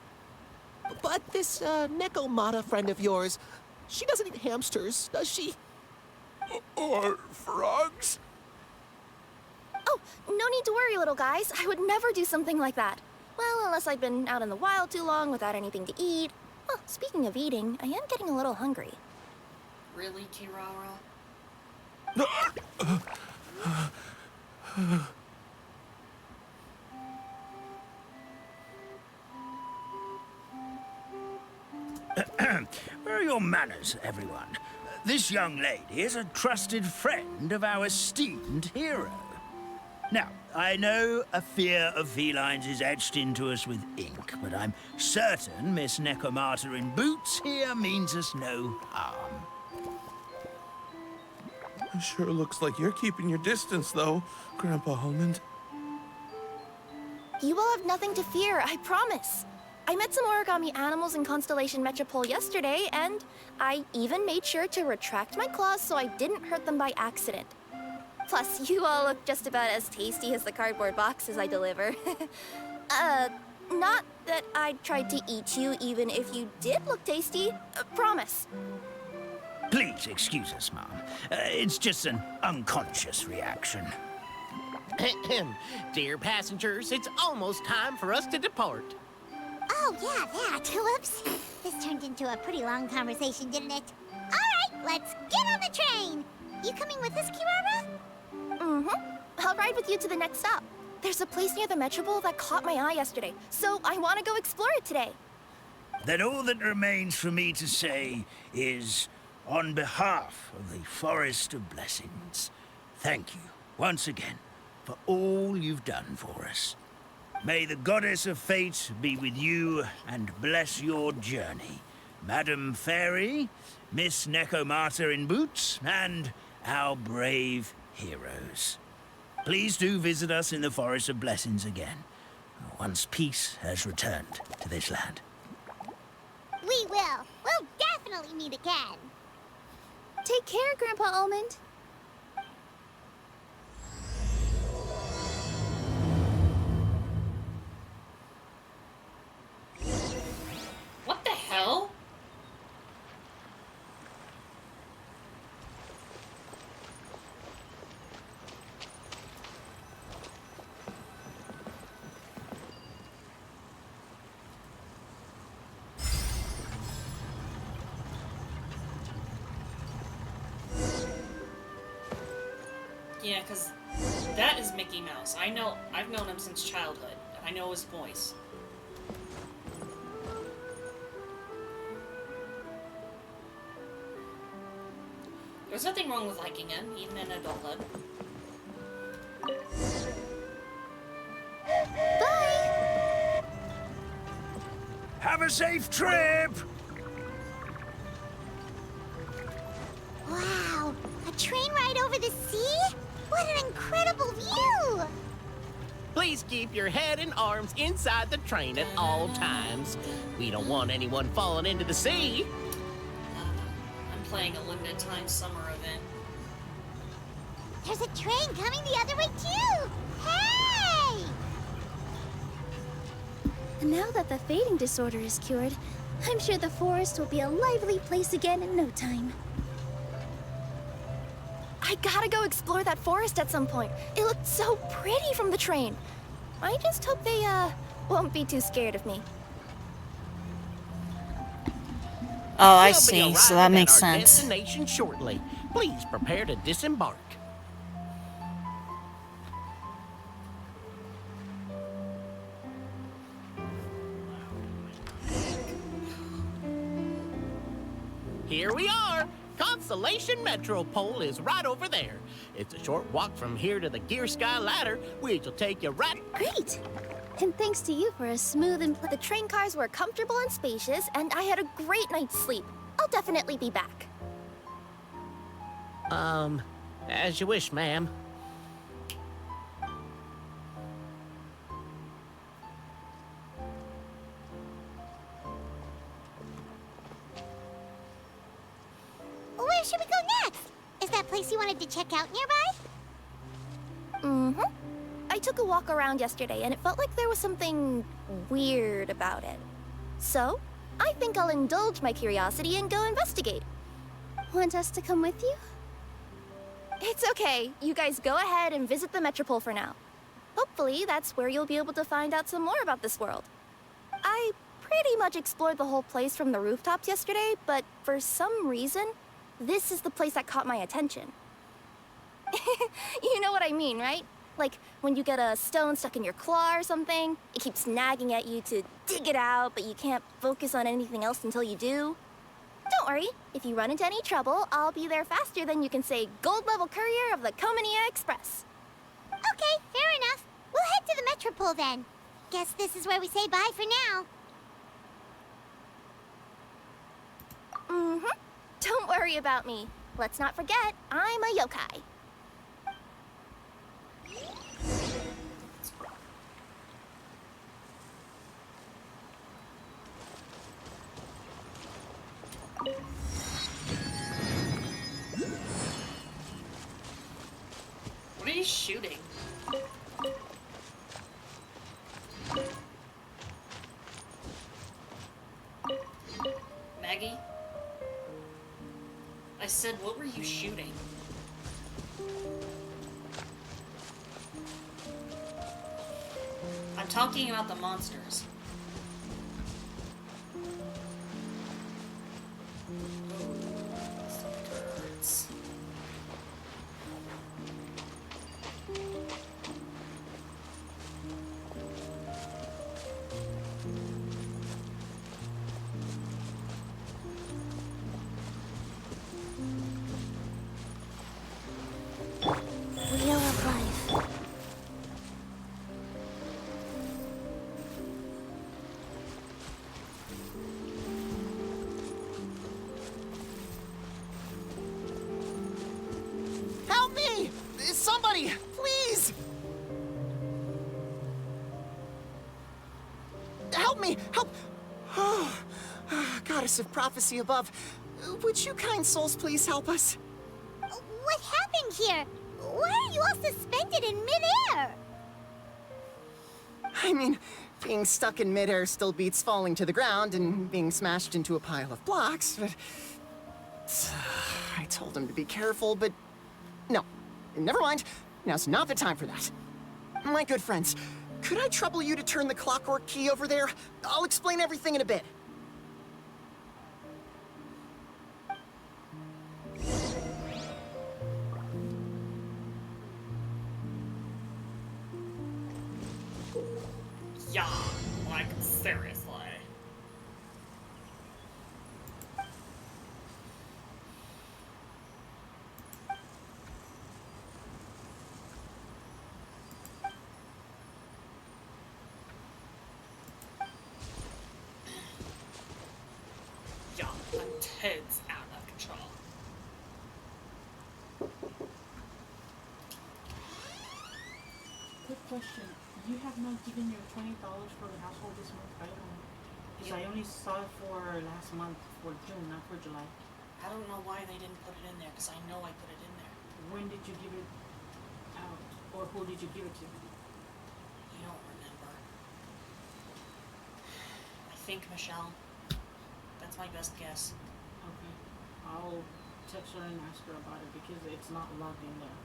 But this, Nekomata friend of yours, she doesn't eat hamsters, does she? Or frogs? Oh, no need to worry, little guys. I would never do something like that. Well, unless I'd been out in the wild too long without anything to eat. Well, speaking of eating, I am getting a little hungry. Really, Kirara? Where are your manners, everyone? This young lady is a trusted friend of our esteemed hero. Now, I know a fear of felines is etched into us with ink, but I'm certain Miss Nekomata in boots here means us no harm. It sure looks like you're keeping your distance, though, Grandpa Almond. You will have nothing to fear, I promise. I met some origami animals in Constellation Metropole yesterday, and I even made sure to retract my claws so I didn't hurt them by accident. Plus, you all look just about as tasty as the cardboard boxes I deliver. Not that I tried to eat you, even if you did look tasty. Promise. Please excuse us, Mom. It's just an unconscious reaction. Dear passengers, it's almost time for us to depart. Oh, yeah, that. Whoops. This turned into a pretty long conversation, didn't it? All right, let's get on the train. You coming with us, Kirara? Mm-hmm. I'll ride with you to the next stop. There's a place near the Metropole that caught my eye yesterday, so I want to go explore it today. Then all that remains for me to say is, on behalf of the Forest of Blessings, thank you once again for all you've done for us. May the Goddess of Fate be with you and bless your journey. Madam Fairy, Miss Nekomata in boots, and our brave heroes. Please do visit us in the Forest of Blessings again, once peace has returned to this land. We will. We'll definitely meet again. Take care, Grandpa Almond. What the hell? Yeah, because that is Mickey Mouse. I've known him since childhood. I know his voice. There's nothing wrong with liking him, even in adulthood. Bye! Have a safe trip! Wow, a train ride over the sea? What an incredible view! Please keep your head and arms inside the train at all times. We don't want anyone falling into the sea. I'm playing a limited time summer event. There's a train coming the other way too! Hey! Now that the fading disorder is cured, I'm sure the forest will be a lively place again in no time. I gotta go explore that forest at some point. It looked so pretty from the train. I just hope they, won't be too scared of me. Oh, I We'll be see. So arriving that makes at our sense. Destination shortly. Please prepare to disembark. Here we are. Constellation Metropole is right over there. It's a short walk from here to the Gear Sky Ladder, which will take you right... Great! And thanks to you for a smooth and The train cars were comfortable and spacious, and I had a great night's sleep. I'll definitely be back. As you wish, ma'am. Where should we go next? Is that place you wanted to check out nearby? Mm-hmm. I took a walk around yesterday, and it felt like there was something weird about it. So, I think I'll indulge my curiosity and go investigate. Want us to come with you? It's okay. You guys go ahead and visit the Metropole for now. Hopefully, that's where you'll be able to find out some more about this world. I pretty much explored the whole place from the rooftops yesterday, but for some reason, this is the place that caught my attention. You know what I mean, right? Like, when you get a stone stuck in your claw or something, it keeps nagging at you to dig it out, but you can't focus on anything else until you do. Don't worry, if you run into any trouble, I'll be there faster than you can say gold-level courier of the Comania Express. Okay, fair enough. We'll head to the Metropole then. Guess this is where we say bye for now. Mm-hmm. Don't worry about me. Let's not forget, I'm a yokai. What are you shooting? Maggie? I said, what were you shooting? I'm talking about the monsters. Hurts. Wheel of Life. Help me! Somebody, please! Help me! Help! Oh, goddess of prophecy above, would you kind souls please help us? What happened here? Why are you all suspended in midair? I mean, being stuck in midair still beats falling to the ground and being smashed into a pile of blocks, but... I told him to be careful, but... No, never mind. Now's not the time for that. My good friends, could I trouble you to turn the clockwork key over there? I'll explain everything in a bit. Yeah, like, seriously. Yeah, I'm Ted's out of control. Quick question. You have not given your $20 for the household this month, right? Because I only saw it for last month, for June, not for July. I don't know why they didn't put it in there, because I know I put it in there. When did you give it out? Or who did you give it to? You don't remember. I think Michelle. That's my best guess. Okay. I'll text her and ask her about it because it's not logged in there.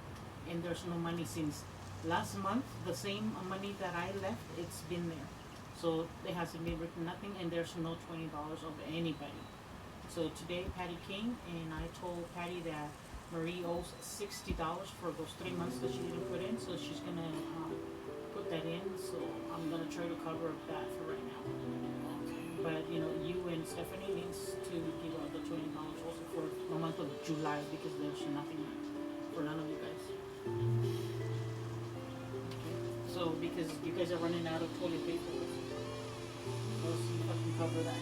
And there's no money since last month. The same money that I left, it's been there. So it hasn't been written nothing, and there's no $20 of anybody. So today Patty came and I told Patty that Marie owes $60 for those 3 months that she didn't put in, so she's gonna put that in. So I'm gonna try to cover up that for right now. But you know, you and Stephanie needs to give out the $20 also for the month of July because there's nothing for none of you guys. Okay. So So, because you guys are running out of toilet paper. Let's see if I can cover that.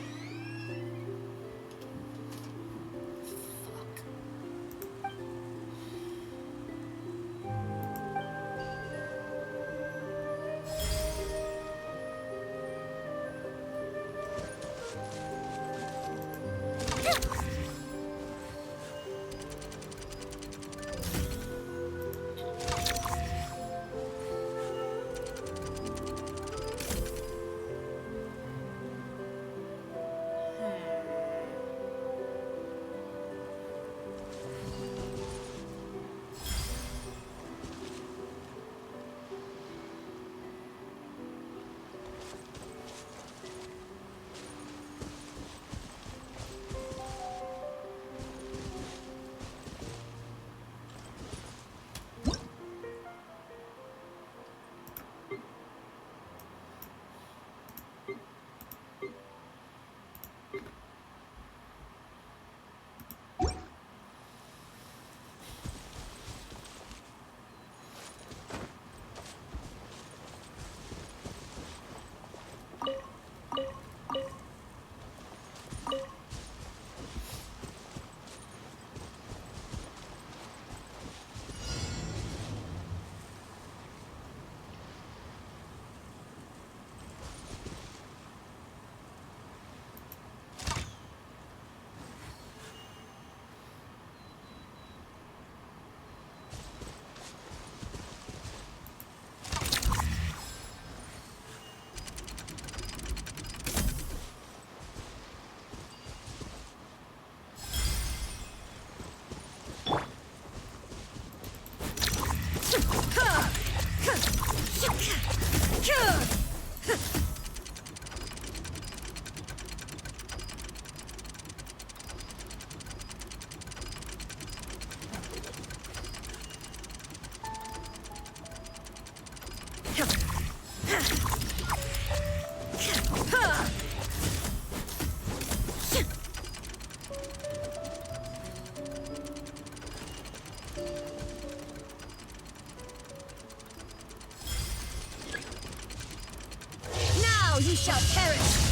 Now you shall perish!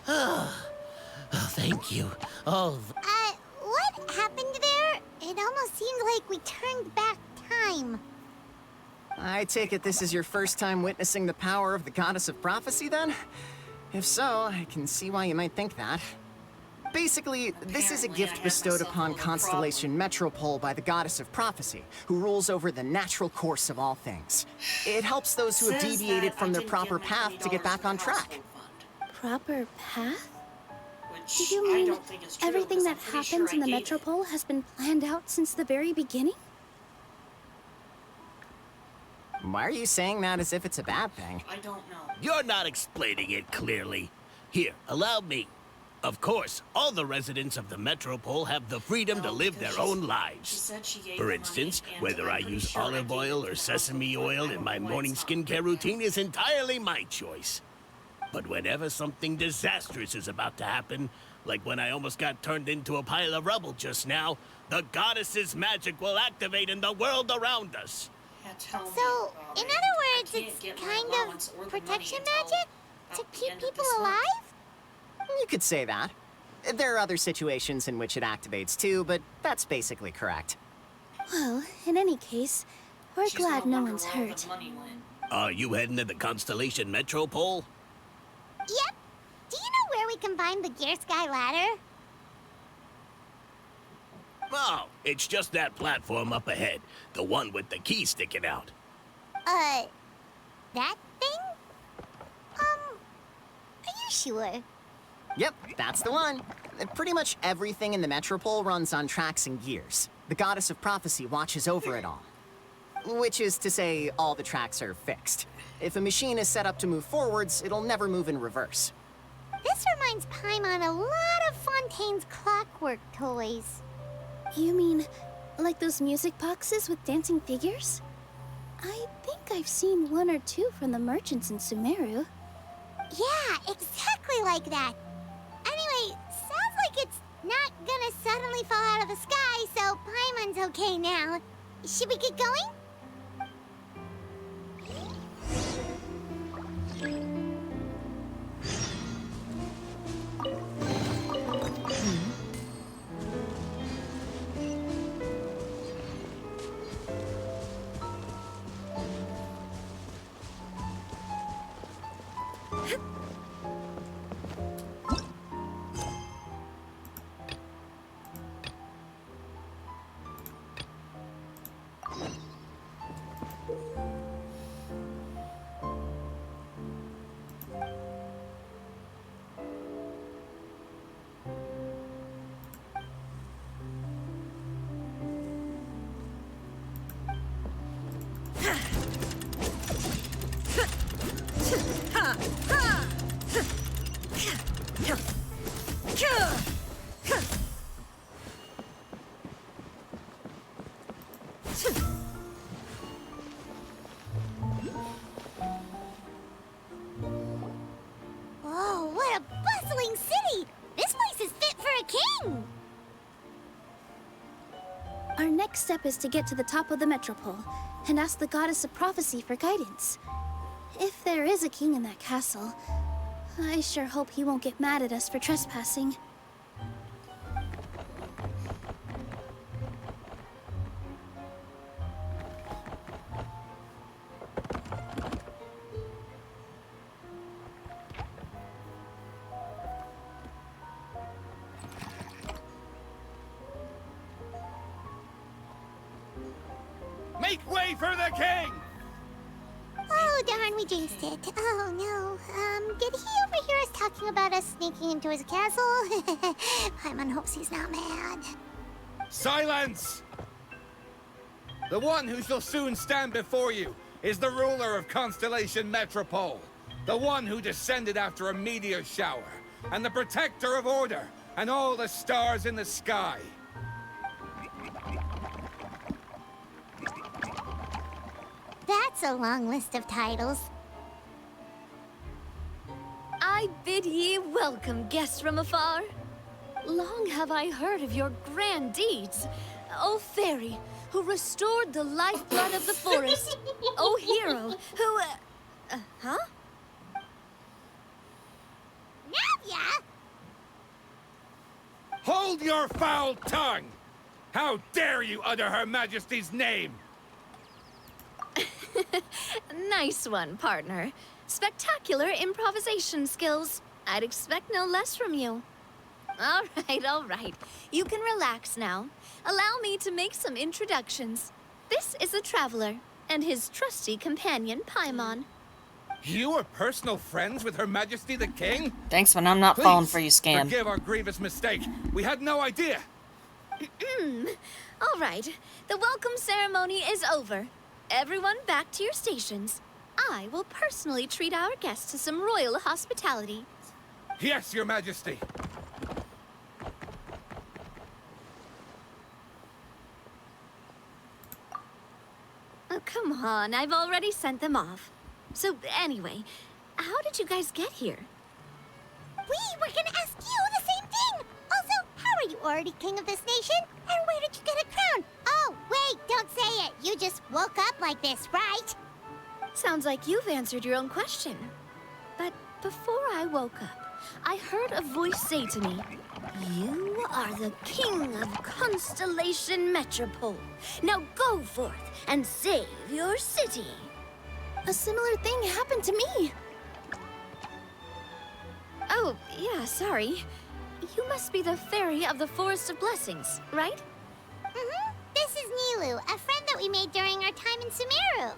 Thank you. Oh, What happened there? It almost seemed like we turned back time. I take it this is your first time witnessing the power of the Goddess of Prophecy, then? If so, I can see why you might think that. Basically, this is a gift bestowed upon Constellation Metropole by the Goddess of Prophecy, who rules over the natural course of all things. It helps those who have deviated from their proper path to get back on track. Proper path? Which Do you mean I don't think is true, everything 'cause that I'm pretty happens sure in I the gave Metropole has been planned out since the very beginning? Why are you saying that as if it's a bad thing? I don't know. you're not explaining it clearly. Here, allow me. Of course, all the residents of the Metropole have the freedom to live their own She lives. said she gave For the instance, money, and whether I'm I pretty use sure I olive gave oil the or money. sesame I oil don't in know my why morning it's not skincare okay. routine is entirely my choice. But whenever something disastrous is about to happen, like when I almost got turned into a pile of rubble just now, the goddess's magic will activate in the world around us. Yeah, tell me So, about in it. other I words, can't it's get my kind allowance or of the money protection until magic? To about the keep end of people this month. alive? You could say that. There are other situations in which it activates too, but that's basically correct. Well, in any case, we're She's glad gonna no wonder one's where all the hurt. money went. Are you heading to the Constellation Metropole? Yep. Do you know where we can find the Gear Sky ladder? Oh, it's just that platform up ahead. The one with the key sticking out. That thing? Are you sure? Yep, that's the one. Pretty much everything in the Metropole runs on tracks and gears. The Goddess of Prophecy watches over it all. Which is to say, all the tracks are fixed. If a machine is set up to move forwards, it'll never move in reverse. This reminds Paimon a lot of Fontaine's clockwork toys. You mean, like those music boxes with dancing figures? I think I've seen one or two from the merchants in Sumeru. Yeah, exactly like that. Anyway, sounds like not gonna suddenly fall out of the sky, so Paimon's okay now. Should we get going? Whoa, what a bustling city! This place is fit for a king! Our next step is to get to the top of the Metropole and ask the Goddess of Prophecy for guidance. If there is a king in that castle, I sure hope he won't get mad at us for trespassing. Make way for the king! Oh, darn, we jinxed it. Oh, no. Did he overhear us talking about us sneaking into his castle? Paimon hopes he's not mad. Silence! The one who shall soon stand before you is the ruler of Constellation Metropole. The one who descended after a meteor shower, and the protector of order, and all the stars in the sky. That's a long list of titles. I bid ye welcome, guests from afar. Long have I heard of your grand deeds. O fairy, who restored the lifeblood of the forest. O hero, who... huh? Navia! Hold your foul tongue! How dare you utter Her Majesty's name? Nice one, partner. Spectacular improvisation skills. I'd expect no less from you. All right. You can relax now. Allow me to make some introductions. This is the Traveler, and his trusty companion, Paimon. You are personal friends with Her Majesty the King? Thanks, but I'm not falling for you, Scam. Forgive our grievous mistake. We had no idea. All right. The welcome ceremony is over. Everyone back to your stations. I will personally treat our guests to some royal hospitality. Yes, Your Majesty. Oh, come on. I've already sent them off. So, anyway, how did you guys get here? We were gonna ask you the same thing! Also, how are you already king of this nation? And where did you get a crown? Oh, wait, don't say it. You just woke up like this, right? Sounds like you've answered your own question. But before I woke up, I heard a voice say to me, "You are the king of Constellation Metropole. Now go forth and save your city." A similar thing happened to me. Oh, yeah, sorry. You must be the Fairy of the Forest of Blessings, right? Mm-hmm. This is Nilou, a friend that we made during our time in Sumeru.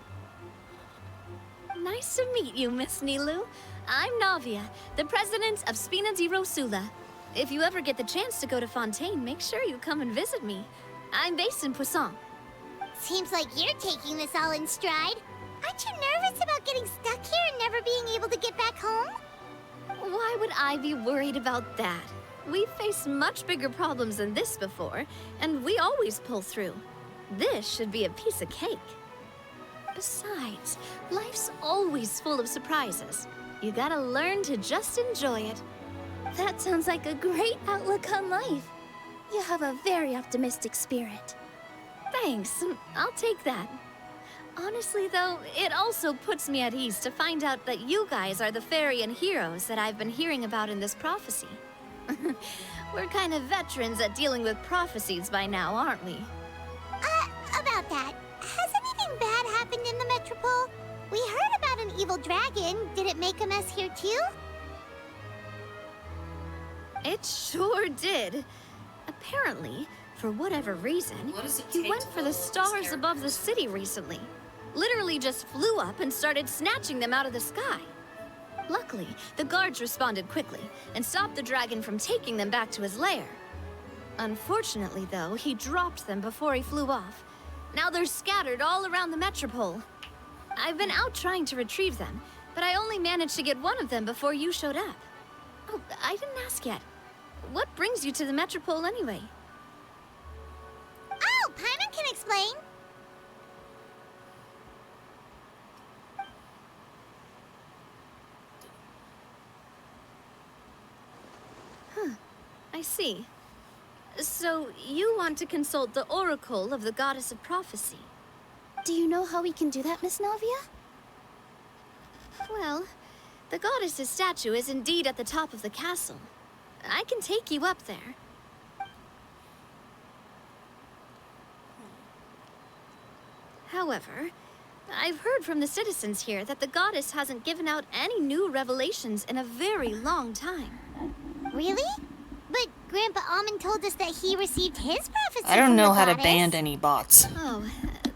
Nice to meet you, Miss Nilou. I'm Navia, the president of Spina di Rosula. If you ever get the chance to go to Fontaine, make sure you come and visit me. I'm based in Poisson. Seems like you're taking this all in stride. Aren't you nervous about getting stuck here and never being able to get back home? Why would I be worried about that? We've faced much bigger problems than this before, and we always pull through. This should be a piece of cake. Besides, life's always full of surprises. You gotta learn to just enjoy it. That sounds like a great outlook on life. You have a very optimistic spirit. Thanks, I'll take that. Honestly, though, it also puts me at ease to find out that you guys are the Fairy heroes that I've been hearing about in this prophecy. We're kind of veterans at dealing with prophecies by now, aren't we? About that, has anything bad happened in the Metropole? We heard about an evil dragon. Did it make a mess here too? It sure did. Apparently, for whatever reason, he went for the stars above the city recently. Literally just flew up and started snatching them out of the sky. Luckily, the guards responded quickly and stopped the dragon from taking them back to his lair. Unfortunately, though, he dropped them before he flew off. Now they're scattered all around the Metropole. I've been out trying to retrieve them, but I only managed to get one of them before you showed up. Oh, I didn't ask yet. What brings you to the Metropole anyway? Oh, Paimon can explain. I see. So, you want to consult the Oracle of the Goddess of Prophecy? Do you know how we can do that, Miss Navia? Well, the goddess's statue is indeed at the top of the castle. I can take you up there. However, I've heard from the citizens here that the goddess hasn't given out any new revelations in a very long time. Really? But Grandpa Almond told us that he received his prophecy. I don't know how to goddess. ban any bots. Oh,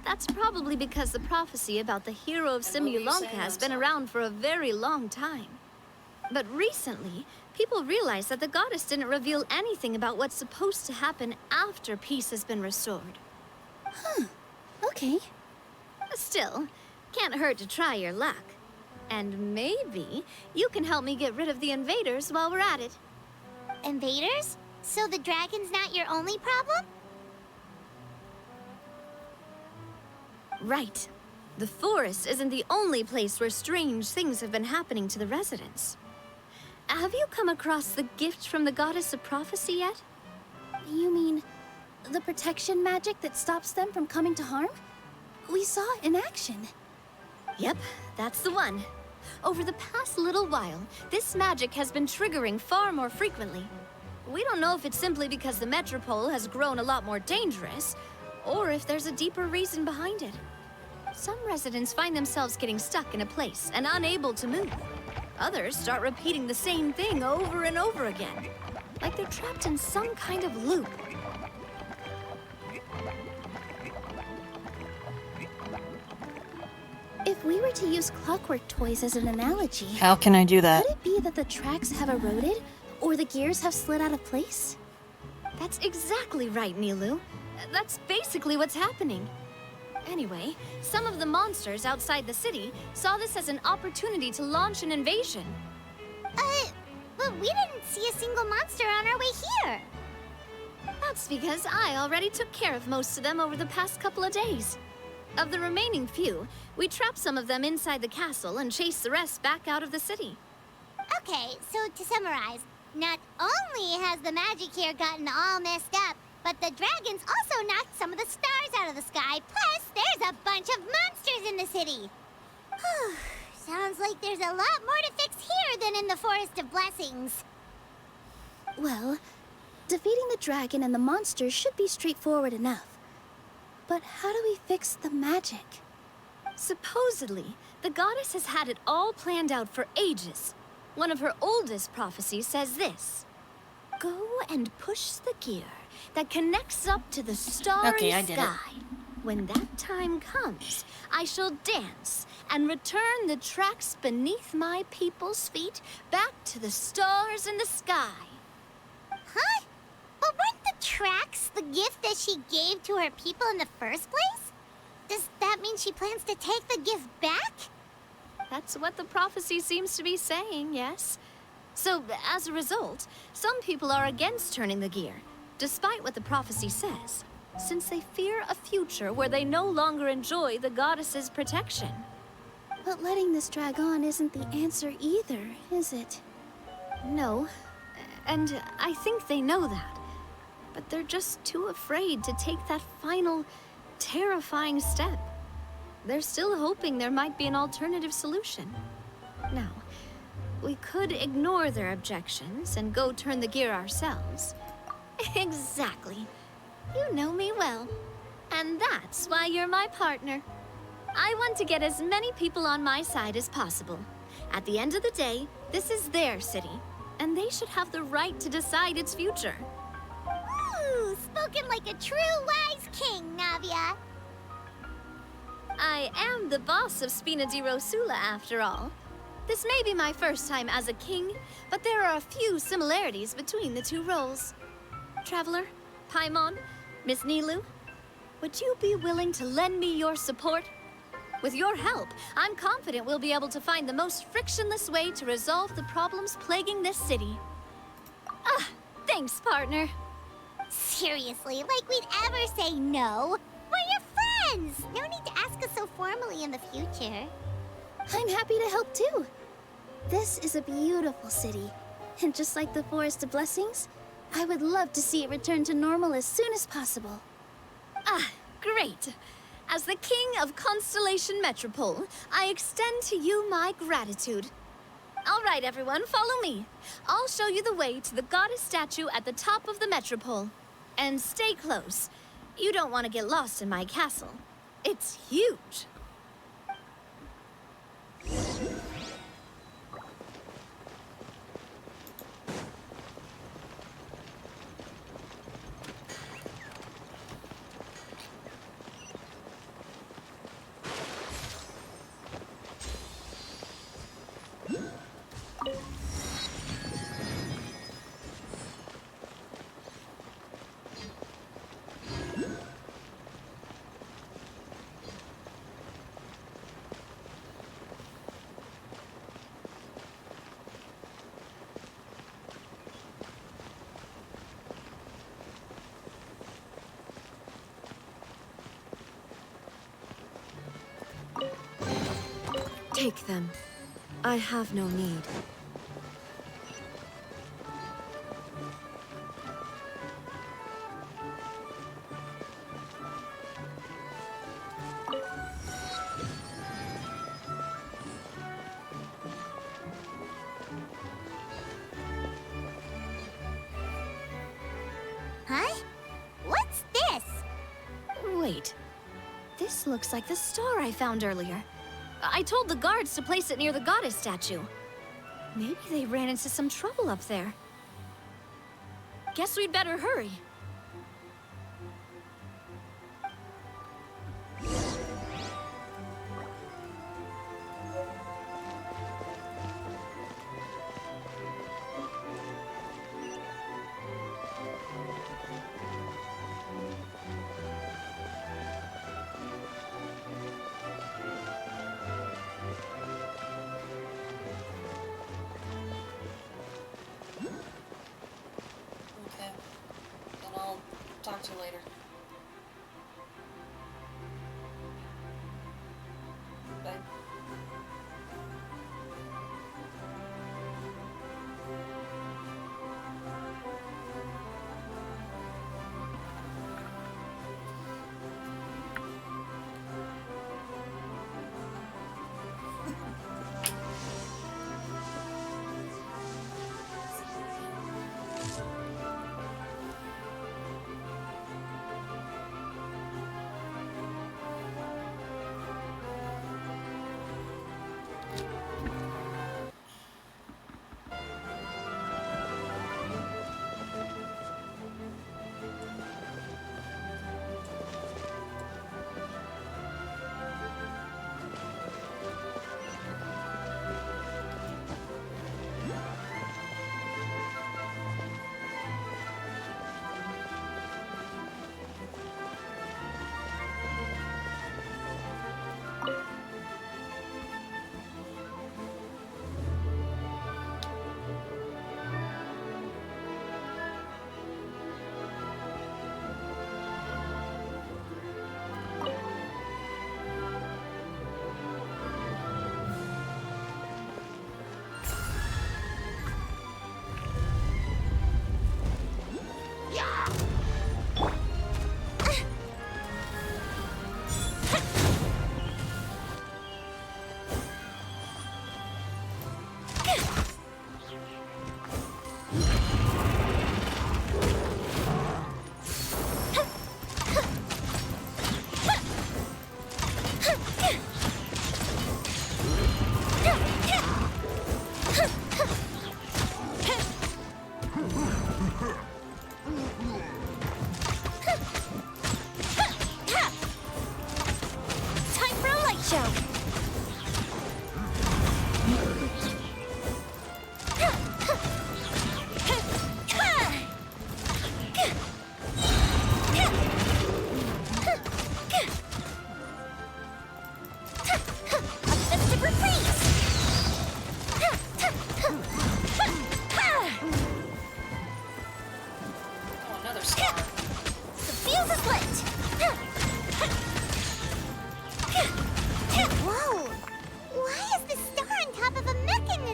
that's probably because the prophecy about the hero of Simulanka has been around for a very long time. But recently, people realized that the goddess didn't reveal anything about what's supposed to happen after peace has been restored. Huh. Okay. Still, can't hurt to try your luck. And maybe you can help me get rid of the invaders while we're at it. Invaders? So the dragon's not your only problem? Right. The forest isn't the only place where strange things have been happening to the residents. Have you come across the gift from the Goddess of Prophecy yet? You mean the protection magic that stops them from coming to harm? We saw it in action. Yep, that's the one. Over the past little while, this magic has been triggering far more frequently. We don't know if it's simply because the Metropole has grown a lot more dangerous, or if there's a deeper reason behind it. Some residents find themselves getting stuck in a place and unable to move. Others start repeating the same thing over and over again, like they're trapped in some kind of loop. If we were to use clockwork toys as an analogy... How can I do that? Could it be that the tracks have eroded, or the gears have slid out of place? That's exactly right, Nilou. That's basically what's happening. Anyway, some of the monsters outside the city saw this as an opportunity to launch an invasion. But we didn't see a single monster on our way here. That's because I already took care of most of them over the past couple of days. Of the remaining few, we trapped some of them inside the castle and chased the rest back out of the city. Okay, so to summarize, not only has the magic here gotten all messed up, but the dragons also knocked some of the stars out of the sky, plus there's a bunch of monsters in the city. Sounds like there's a lot more to fix here than in the Forest of Blessings. Well, defeating the dragon and the monsters should be straightforward enough. But how do we fix the magic? Supposedly, the goddess has had it all planned out for ages. One of her oldest prophecies says this: go and push the gear that connects up to the starry sky. When that time comes, I shall dance and return the tracks beneath my people's feet back to the stars in the sky. Huh? But weren't the tracks the gift that she gave to her people in the first place? Does that mean she plans to take the gift back? That's what the prophecy seems to be saying, yes. So, as a result, some people are against turning the gear, despite what the prophecy says, since they fear a future where they no longer enjoy the goddess's protection. But letting this drag on isn't the answer either, is it? No, and I think they know that. but they're just too afraid to take that final, terrifying step. They're still hoping there might be an alternative solution. Now, we could ignore their objections and go turn the gear ourselves. Exactly. You know me well. And that's why you're my partner. I want to get as many people on my side as possible. At the end of the day, this is their city, and they should have the right to decide its future. Ooh, spoken like a true wise king, Navia. I am the boss of Spina di Rosula, after all. This may be my first time as a king, but there are a few similarities between the two roles. Traveler, Paimon, Miss Nilou, would you be willing to lend me your support? With your help, I'm confident we'll be able to find the most frictionless way to resolve the problems plaguing this city. Ah, thanks, partner. Seriously, like we'd ever say no. We're your friends! No need to ask us so formally in the future. I'm happy to help too. This is a beautiful city, and just like the Forest of Blessings, I would love to see it return to normal as soon as possible. Ah, great. As the King of Constellation Metropole, I extend to you my gratitude. All right, everyone, follow me. I'll show you the way to the goddess statue at the top of the Metropole. And stay close. You don't want to get lost in my castle. It's huge. Take them. I have no need. Huh? What's this? Wait. This looks like the star I found earlier. I told the guards to place it near the goddess statue. Maybe they ran into some trouble up there. Guess we'd better hurry. Okay. Then I'll talk to you later. Bye.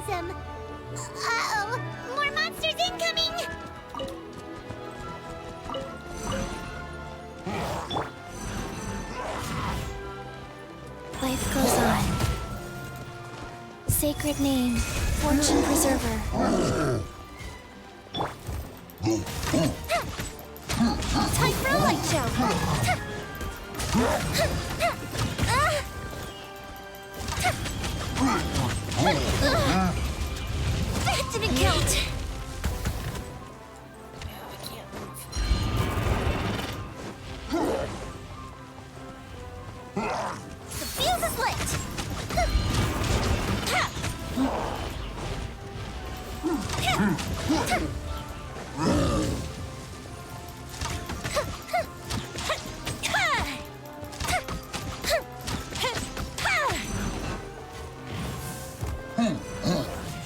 awesome! Uh-oh! More monsters incoming! Life goes on. Sacred name, fortune preserver. Time for a light show! That didn't count! The fuse is lit!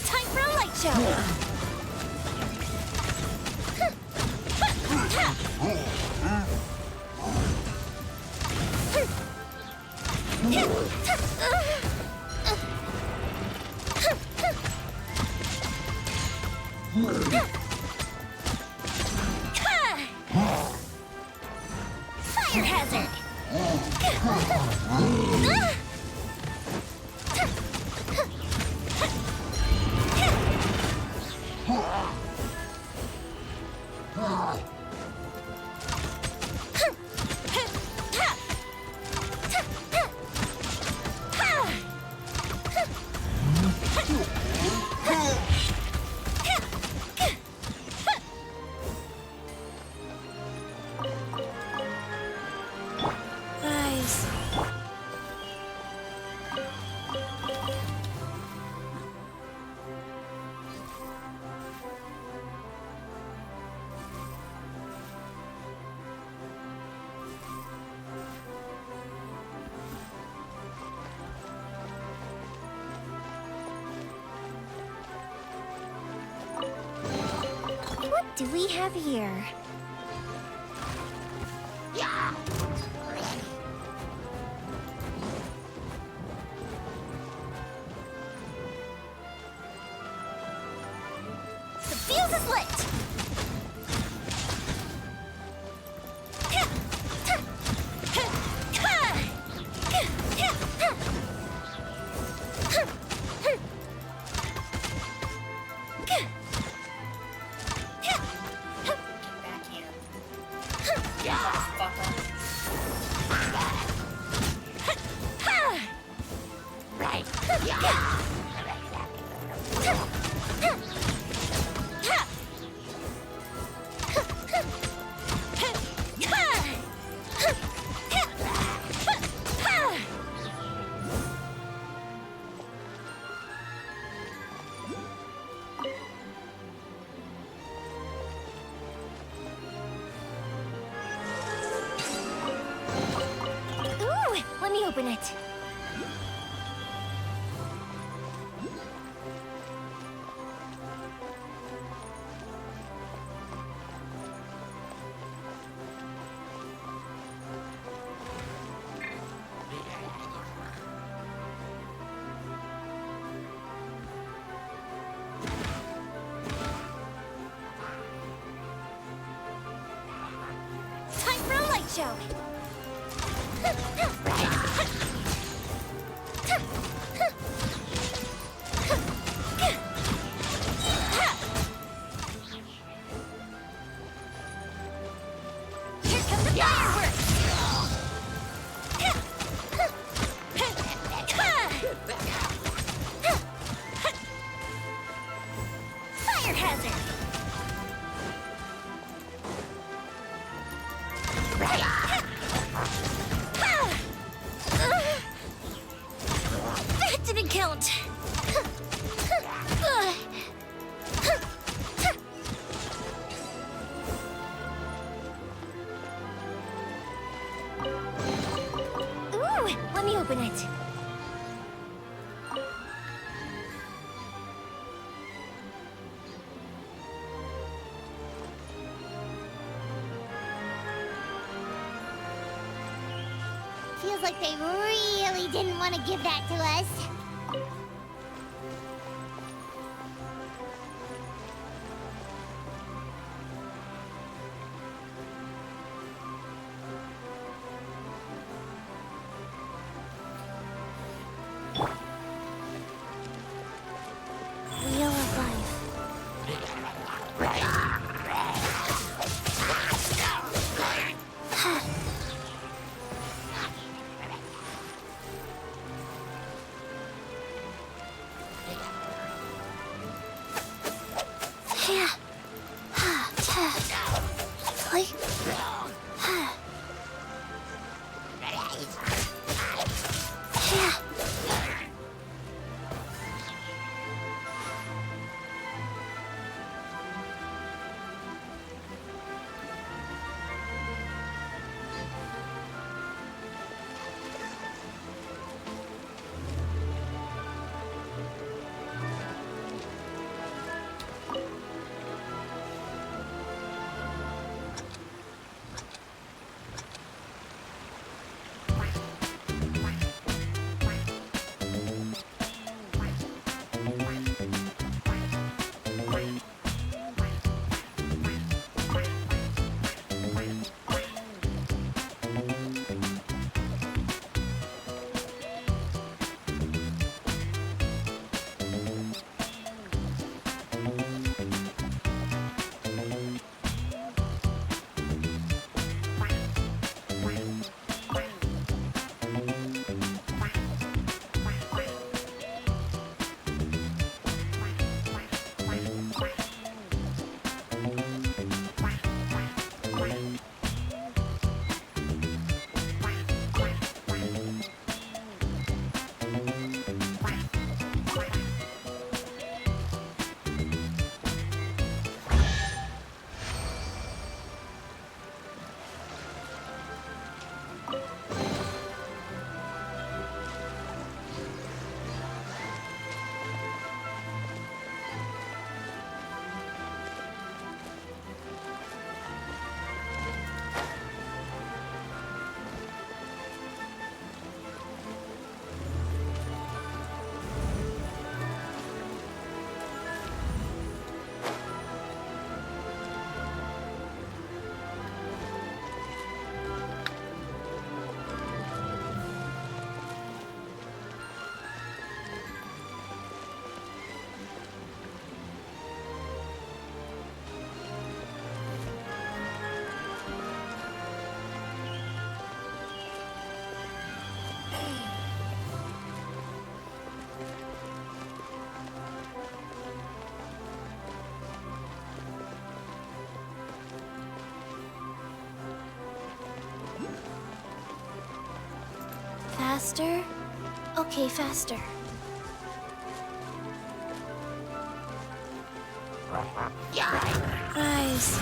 Time for a light show! Fire hazard! Guys. What do we have here? The fuse is lit! Ooh, let me open it. Time for a light show. Here comes the fireworks! Fire hazard! That didn't count. Ooh, let me open it. Feels like they really didn't want to give that to us. Faster? Okay, faster. Rise.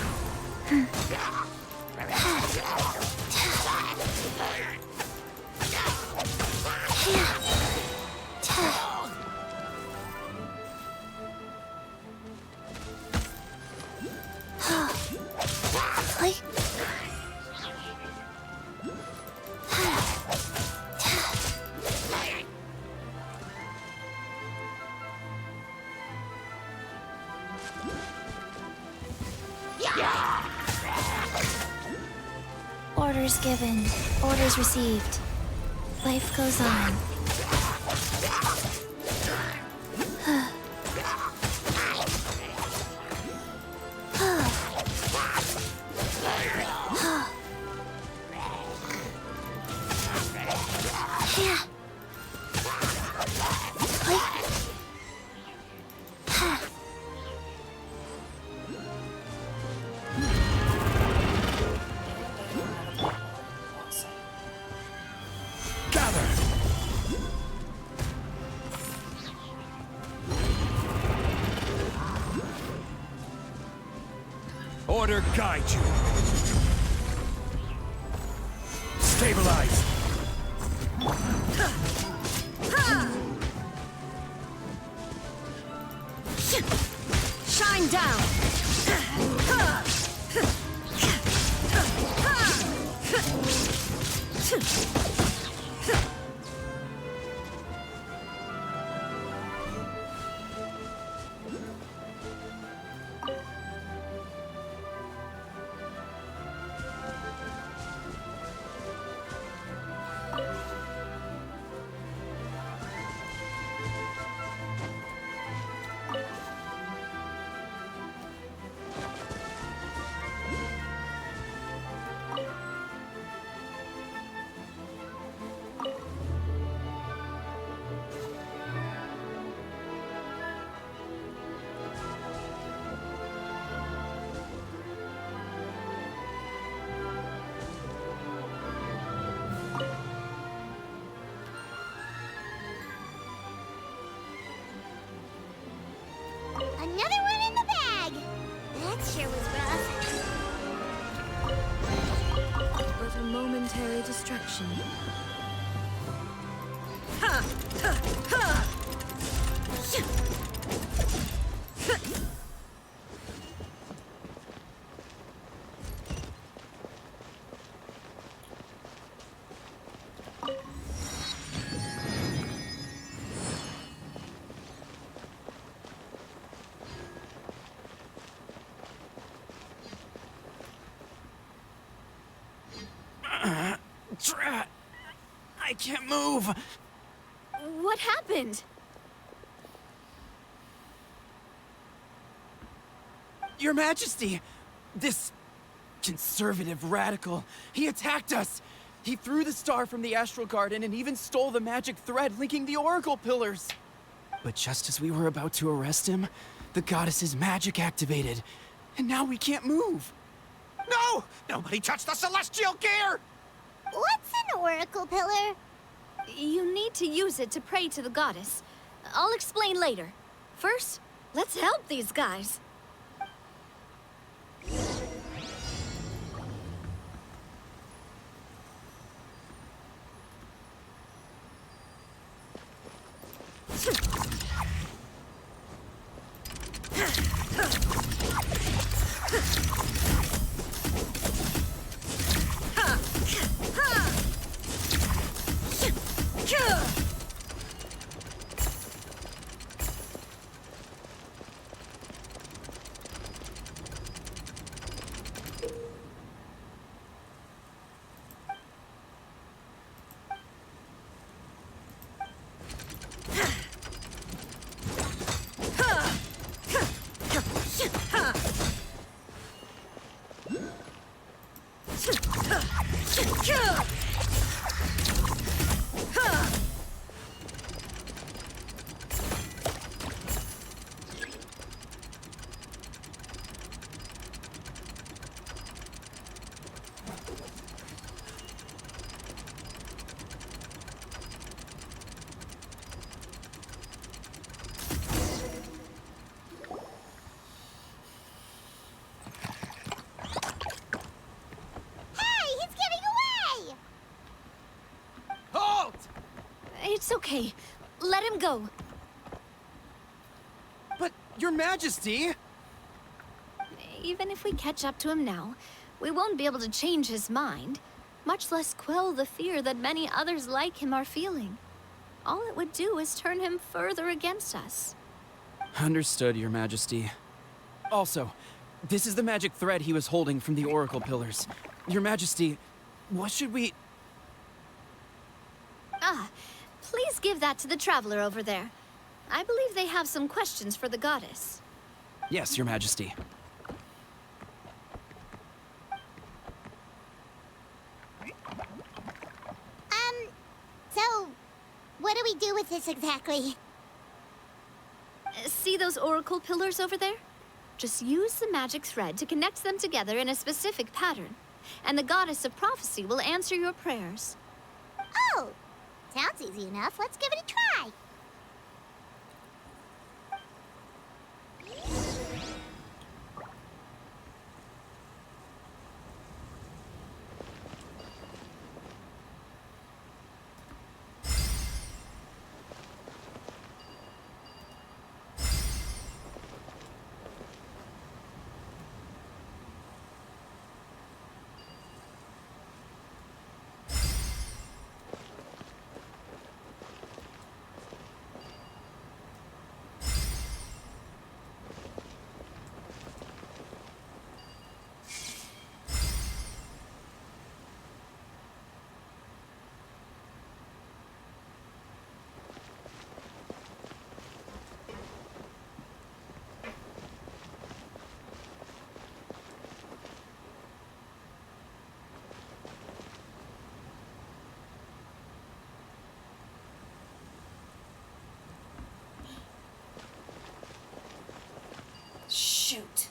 Orders given, orders received. Life goes on. Order guide you. Stabilize. Shine down. Another one in the bag! That sure was rough. But a momentary distraction. Drat! I can't move! What happened? Your Majesty! This conservative radical, he attacked us! He threw the star from the Astral Garden and even stole the magic thread linking the Oracle Pillars! But just as we were about to arrest him, the goddess's magic activated, and now we can't move! No! Nobody touched the celestial gear! What's an Oracle Pillar? You need to use it to pray to the goddess. I'll explain later. First, let's help these guys. It's okay. Let him go. But, Your Majesty! Even if we catch up to him now, we won't be able to change his mind, much less quell the fear that many others like him are feeling. All it would do is turn him further against us. Understood, Your Majesty. Also, this is the magic thread he was holding from the Oracle Pillars. Your Majesty, what should we... Ah, please give that to the traveler over there. I believe they have some questions for the goddess. Yes, Your Majesty. So, what do we do with this exactly? See those oracle pillars over there? Just use the magic thread to connect them together in a specific pattern, and the goddess of prophecy will answer your prayers. Oh, sounds easy enough. Let's give it a try. Shoot.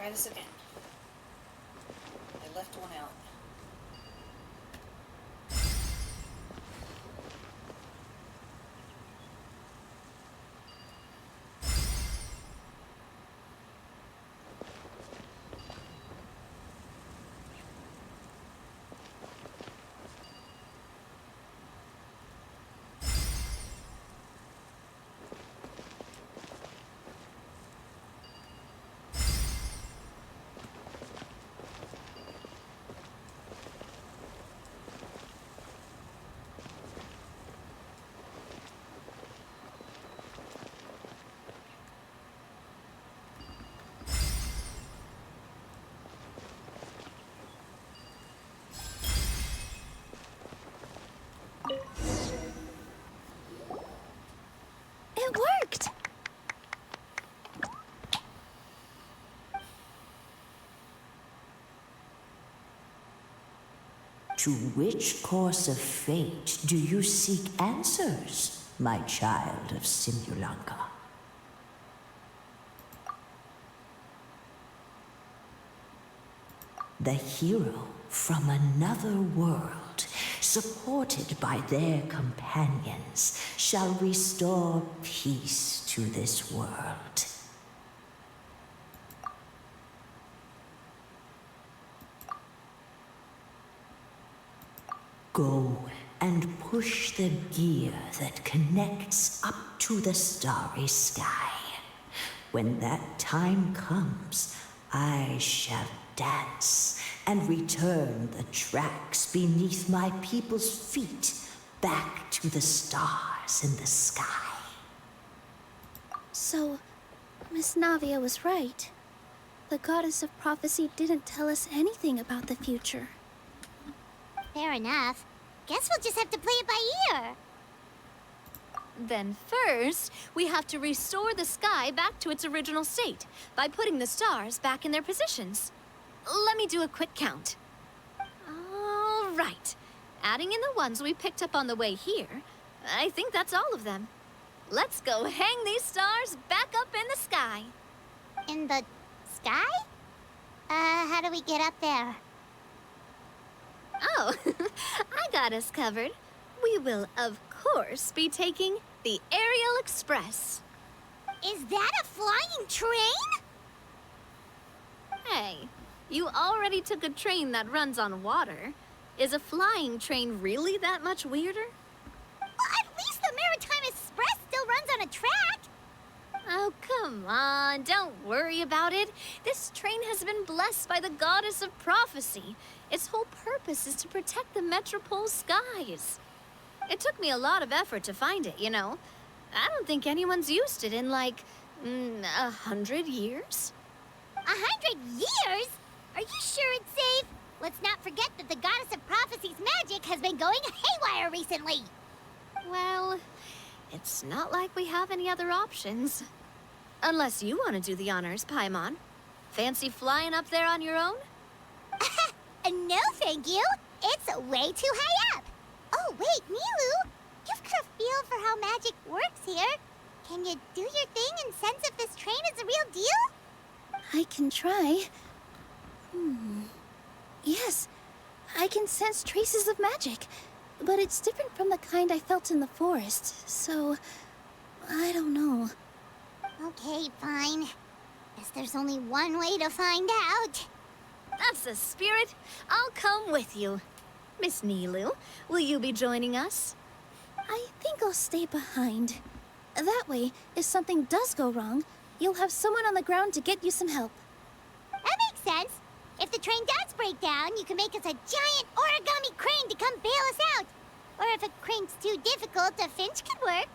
try this again. I left one out. It worked! To which course of fate do you seek answers, my child of Simulanka? The hero from another world, supported by their companions, shall restore peace to this world. Go and push the gear that connects up to the starry sky. When that time comes, I shall dance and return the tracks beneath my people's feet back to the stars in the sky. So, Miss Navia was right. The goddess of prophecy didn't tell us anything about the future. Fair enough. Guess we'll just have to play it by ear. Then first, we have to restore the sky back to its original state by putting the stars back in their positions. Let me do a quick count. All right. Adding in the ones we picked up on the way here, I think that's all of them. Let's go hang these stars back up in the sky. In the sky? How do we get up there? Oh, I got us covered. We will, of course, be taking the Aerial Express. Is that a flying train? Hey, you already took a train that runs on water. Is a flying train really that much weirder? Well, at least the Maritime Express still runs on a track. Oh, come on, don't worry about it. This train has been blessed by the goddess of prophecy. Its whole purpose is to protect the Metropole skies. It took me a lot of effort to find it, you know. I don't think anyone's used it in, like, 100 years. 100 years? Are you sure it's safe? Let's not forget that the goddess of prophecy's magic has been going haywire recently. Well, it's not like we have any other options. Unless you want to do the honors, Paimon. Fancy flying up there on your own? No, thank you. It's way too high up. Oh, wait, Nilou. You've got a feel for how magic works here. Can you do your thing and sense if this train is the real deal? I can try. Yes, I can sense traces of magic, but it's different from the kind I felt in the forest, so I don't know. Okay, fine. Guess there's only one way to find out. That's the spirit. I'll come with you. Miss Nilou, will you be joining us? I think I'll stay behind. That way, if something does go wrong, you'll have someone on the ground to get you some help. That makes sense. If the train does break down, you can make us a giant origami crane to come bail us out. Or if a crane's too difficult, a finch could work.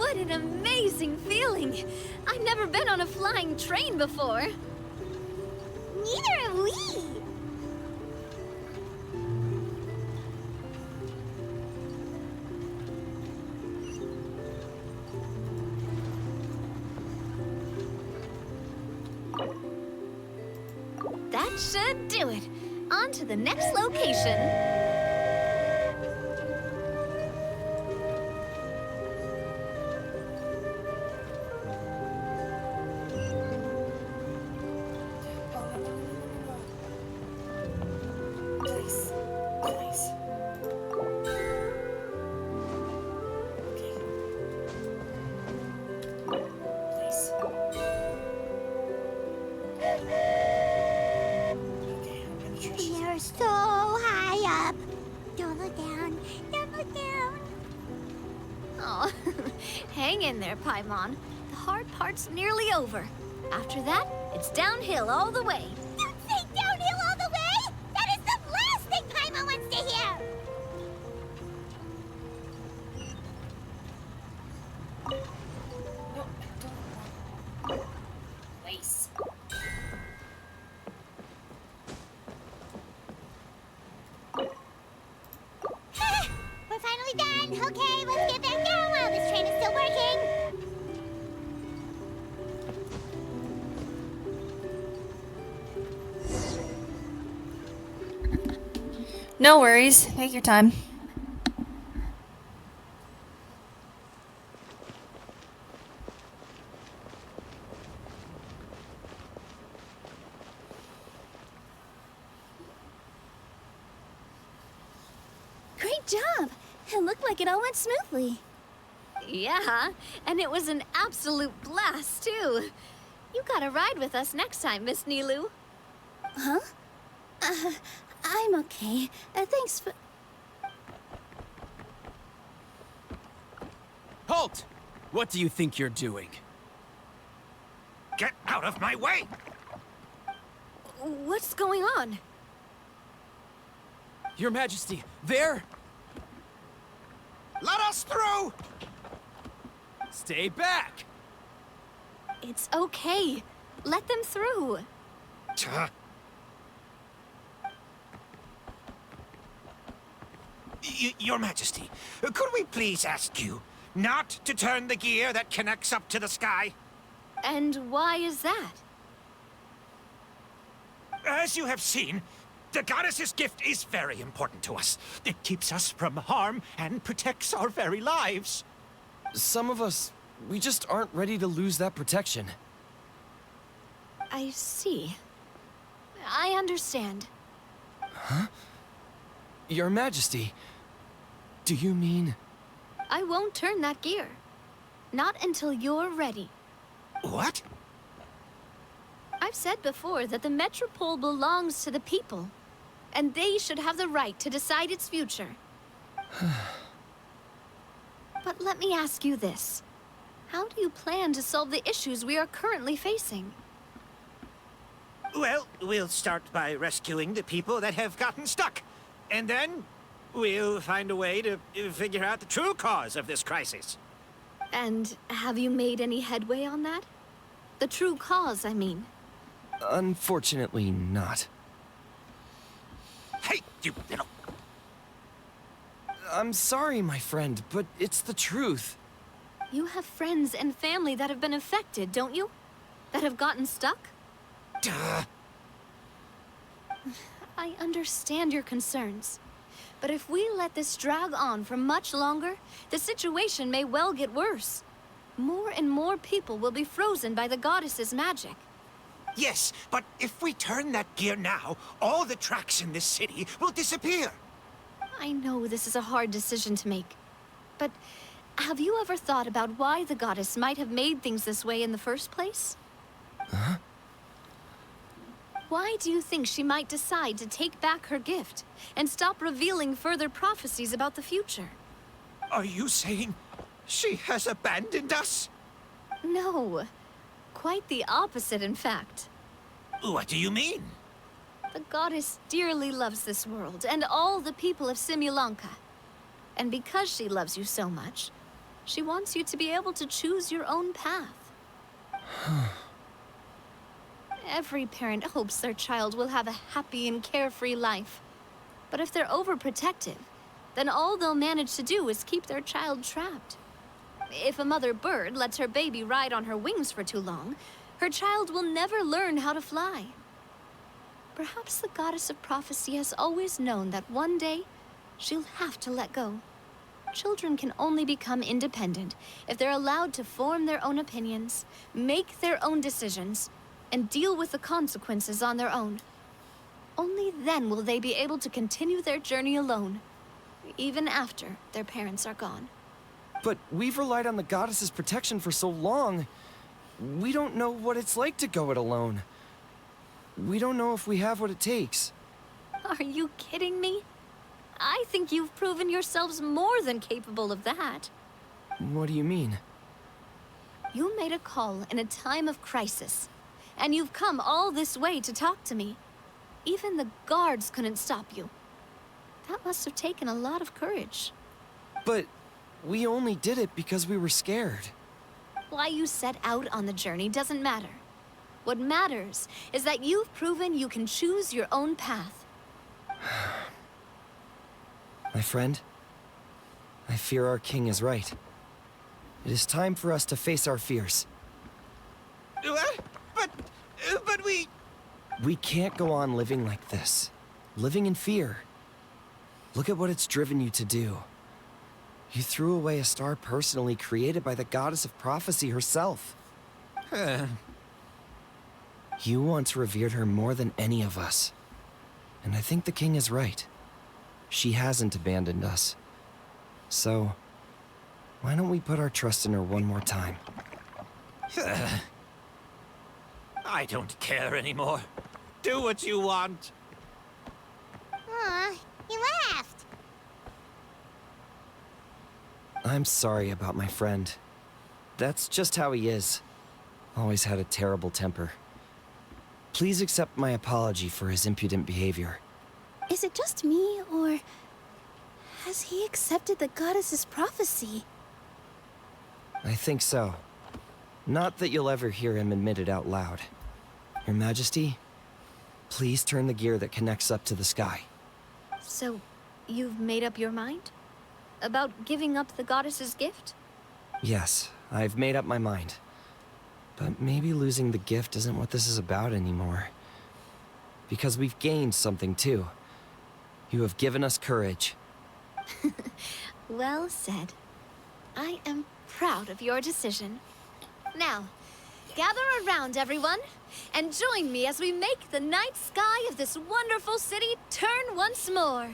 What an amazing feeling! I've never been on a flying train before. Neither have we. That should do it. On to the next location. Nice. Nice. Okay. Nice. You're so high up. Don't look down. Don't look down. Oh, hang in there, Paimon. The hard part's nearly over. After that, it's downhill all the way. Don't say downhill all the way. That is the last thing Paimon wants to hear. Nice. We're finally done. Okay, let's get back down while this train is still working. No worries. Take your time. Great job! It looked like it all went smoothly. Yeah, and it was an absolute blast, too. You gotta ride with us next time, Miss Nilou. Huh? I'm okay. Thanks for... Halt! What do you think you're doing? Get out of my way! What's going on? Your Majesty, there! Let us through! Stay back! It's okay. Let them through. Your Majesty, could we please ask you not to turn the gear that connects up to the sky? And why is that? As you have seen, the goddess's gift is very important to us. It keeps us from harm and protects our very lives. Some of us, we just aren't ready to lose that protection. I see. I understand. Huh? Your Majesty, do you mean... I won't turn that gear. Not until you're ready. What? I've said before that the Metropole belongs to the people, and they should have the right to decide its future. But let me ask you this. How do you plan to solve the issues we are currently facing? Well, we'll start by rescuing the people that have gotten stuck. And then, we'll find a way to figure out the true cause of this crisis. And have you made any headway on that? The true cause, I mean. Unfortunately not. Hey, you little... I'm sorry, my friend, but it's the truth. You have friends and family that have been affected, don't you? That have gotten stuck? Duh. I understand your concerns. But if we let this drag on for much longer, the situation may well get worse. More and more people will be frozen by the goddess's magic. Yes, but if we turn that gear now, all the tracks in this city will disappear. I know this is a hard decision to make. But have you ever thought about why the goddess might have made things this way in the first place? Huh? Why do you think she might decide to take back her gift and stop revealing further prophecies about the future? Are you saying she has abandoned us? No. Quite the opposite, in fact. What do you mean? The goddess dearly loves this world and all the people of Simulanka. And because she loves you so much, She wants you to be able to choose your own path. Every parent hopes their child will have a happy and carefree life. But if they're overprotective, then all they'll manage to do is keep their child trapped. If a mother bird lets her baby ride on her wings for too long, her child will never learn how to fly. Perhaps the goddess of prophecy has always known that one day, she'll have to let go. Children can only become independent if they're allowed to form their own opinions, make their own decisions, and deal with the consequences on their own. Only then will they be able to continue their journey alone, even after their parents are gone. But we've relied on the goddess's protection for so long. We don't know what it's like to go it alone. We don't know if we have what it takes. Are you kidding me? I think you've proven yourselves more than capable of that. What do you mean? You made a call in a time of crisis, and you've come all this way to talk to me. Even the guards couldn't stop you. That must have taken a lot of courage. But we only did it because we were scared. Why you set out on the journey doesn't matter. What matters is that you've proven you can choose your own path. My friend, I fear our king is right. It is time for us to face our fears. What? But we... We can't go on living like this. Living in fear. Look at what it's driven you to do. You threw away a star personally created by the goddess of prophecy herself. You once revered her more than any of us. And I think the king is right. She hasn't abandoned us. So, why don't we put our trust in her one more time? I don't care anymore. Do what you want. Aw, he laughed. I'm sorry about my friend. That's just how he is. Always had a terrible temper. Please accept my apology for his impudent behavior. Is it just me, or has he accepted the goddess's prophecy? I think so. Not that you'll ever hear him admit it out loud. Your Majesty, please turn the gear that connects up to the sky. So, you've made up your mind? About giving up the goddess's gift? Yes, I've made up my mind. But maybe losing the gift isn't what this is about anymore. Because we've gained something too. You have given us courage. Well said. I am proud of your decision. Now, gather around, everyone, and join me as we make the night sky of this wonderful city turn once more.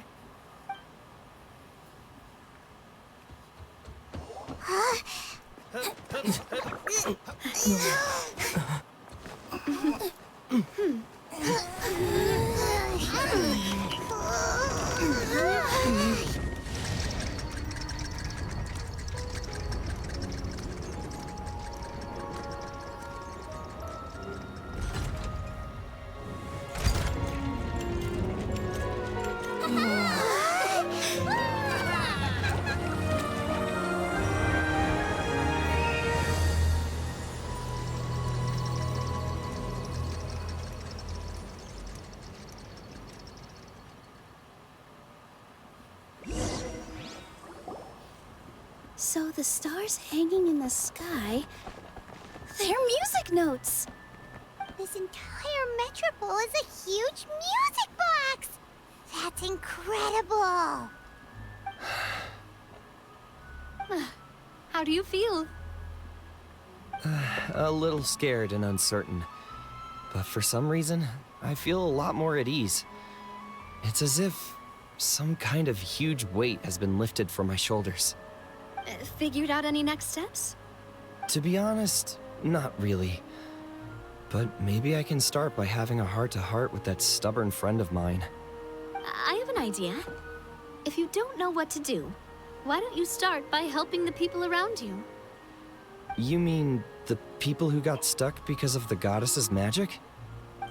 So the stars hanging in the sky, they're music notes! This entire metropole is a huge music box! That's incredible! How do you feel? A little scared and uncertain. But for some reason, I feel a lot more at ease. It's as if some kind of huge weight has been lifted from my shoulders. Figured out any next steps? To be honest, not really. But maybe I can start by having a heart-to-heart with that stubborn friend of mine. I have an idea. If you don't know what to do, why don't you start by helping the people around you? You mean the people who got stuck because of the goddess's magic?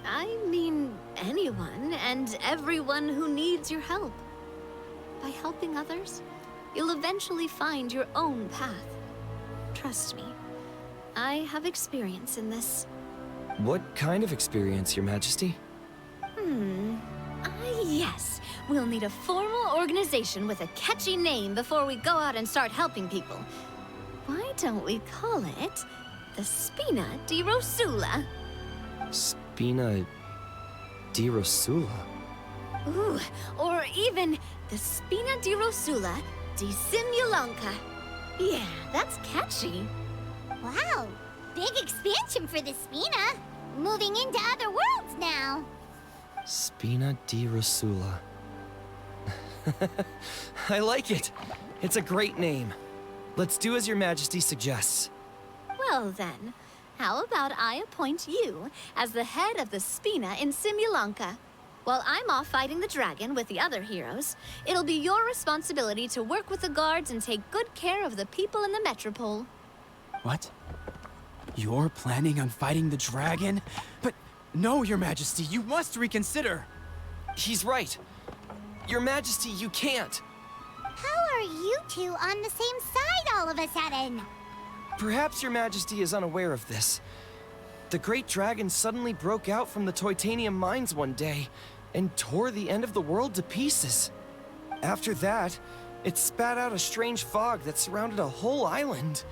I mean anyone and everyone who needs your help. By helping others, you'll eventually find your own path. Trust me, I have experience in this. What kind of experience, Your Majesty? Yes. We'll need a formal organization with a catchy name before we go out and start helping people. Why don't we call it the Spina di Rosula? Spina di Rosula? Ooh, or even the Spina di Rosula di Simulanka. Yeah, that's catchy. Wow, big expansion for the Spina. Moving into other worlds now. Spina di Rosula. I like it. It's a great name. Let's do as Your Majesty suggests. Well then, how about I appoint you as the head of the Spina in Simulanka? While I'm off fighting the dragon with the other heroes, it'll be your responsibility to work with the guards and take good care of the people in the Metropole. What? You're planning on fighting the dragon? But no, Your Majesty, you must reconsider. He's right. Your Majesty, you can't. How are you two on the same side all of a sudden? Perhaps Your Majesty is unaware of this. The Great Dragon suddenly broke out from the Titanium mines one day and tore the end of the world to pieces. After that, it spat out a strange fog that surrounded a whole island.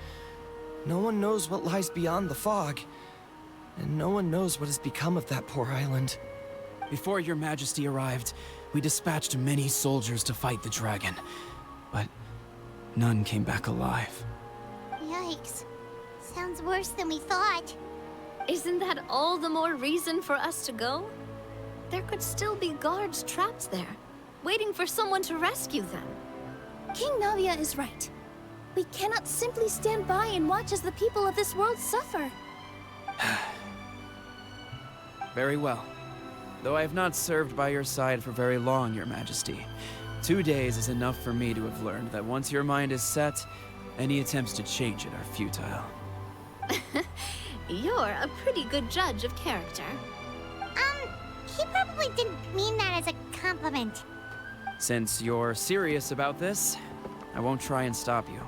No one knows what lies beyond the fog, and no one knows what has become of that poor island. Before Your Majesty arrived, we dispatched many soldiers to fight the dragon, but none came back alive. Yikes. Sounds worse than we thought. Isn't that all the more reason for us to go? There could still be guards trapped there, waiting for someone to rescue them. King Navia is right. We cannot simply stand by and watch as the people of this world suffer. Very well. Though I have not served by your side for very long, Your Majesty. 2 days is enough for me to have learned that once your mind is set, any attempts to change it are futile. You're a pretty good judge of character. He probably didn't mean that as a compliment. Since you're serious about this, I won't try and stop you.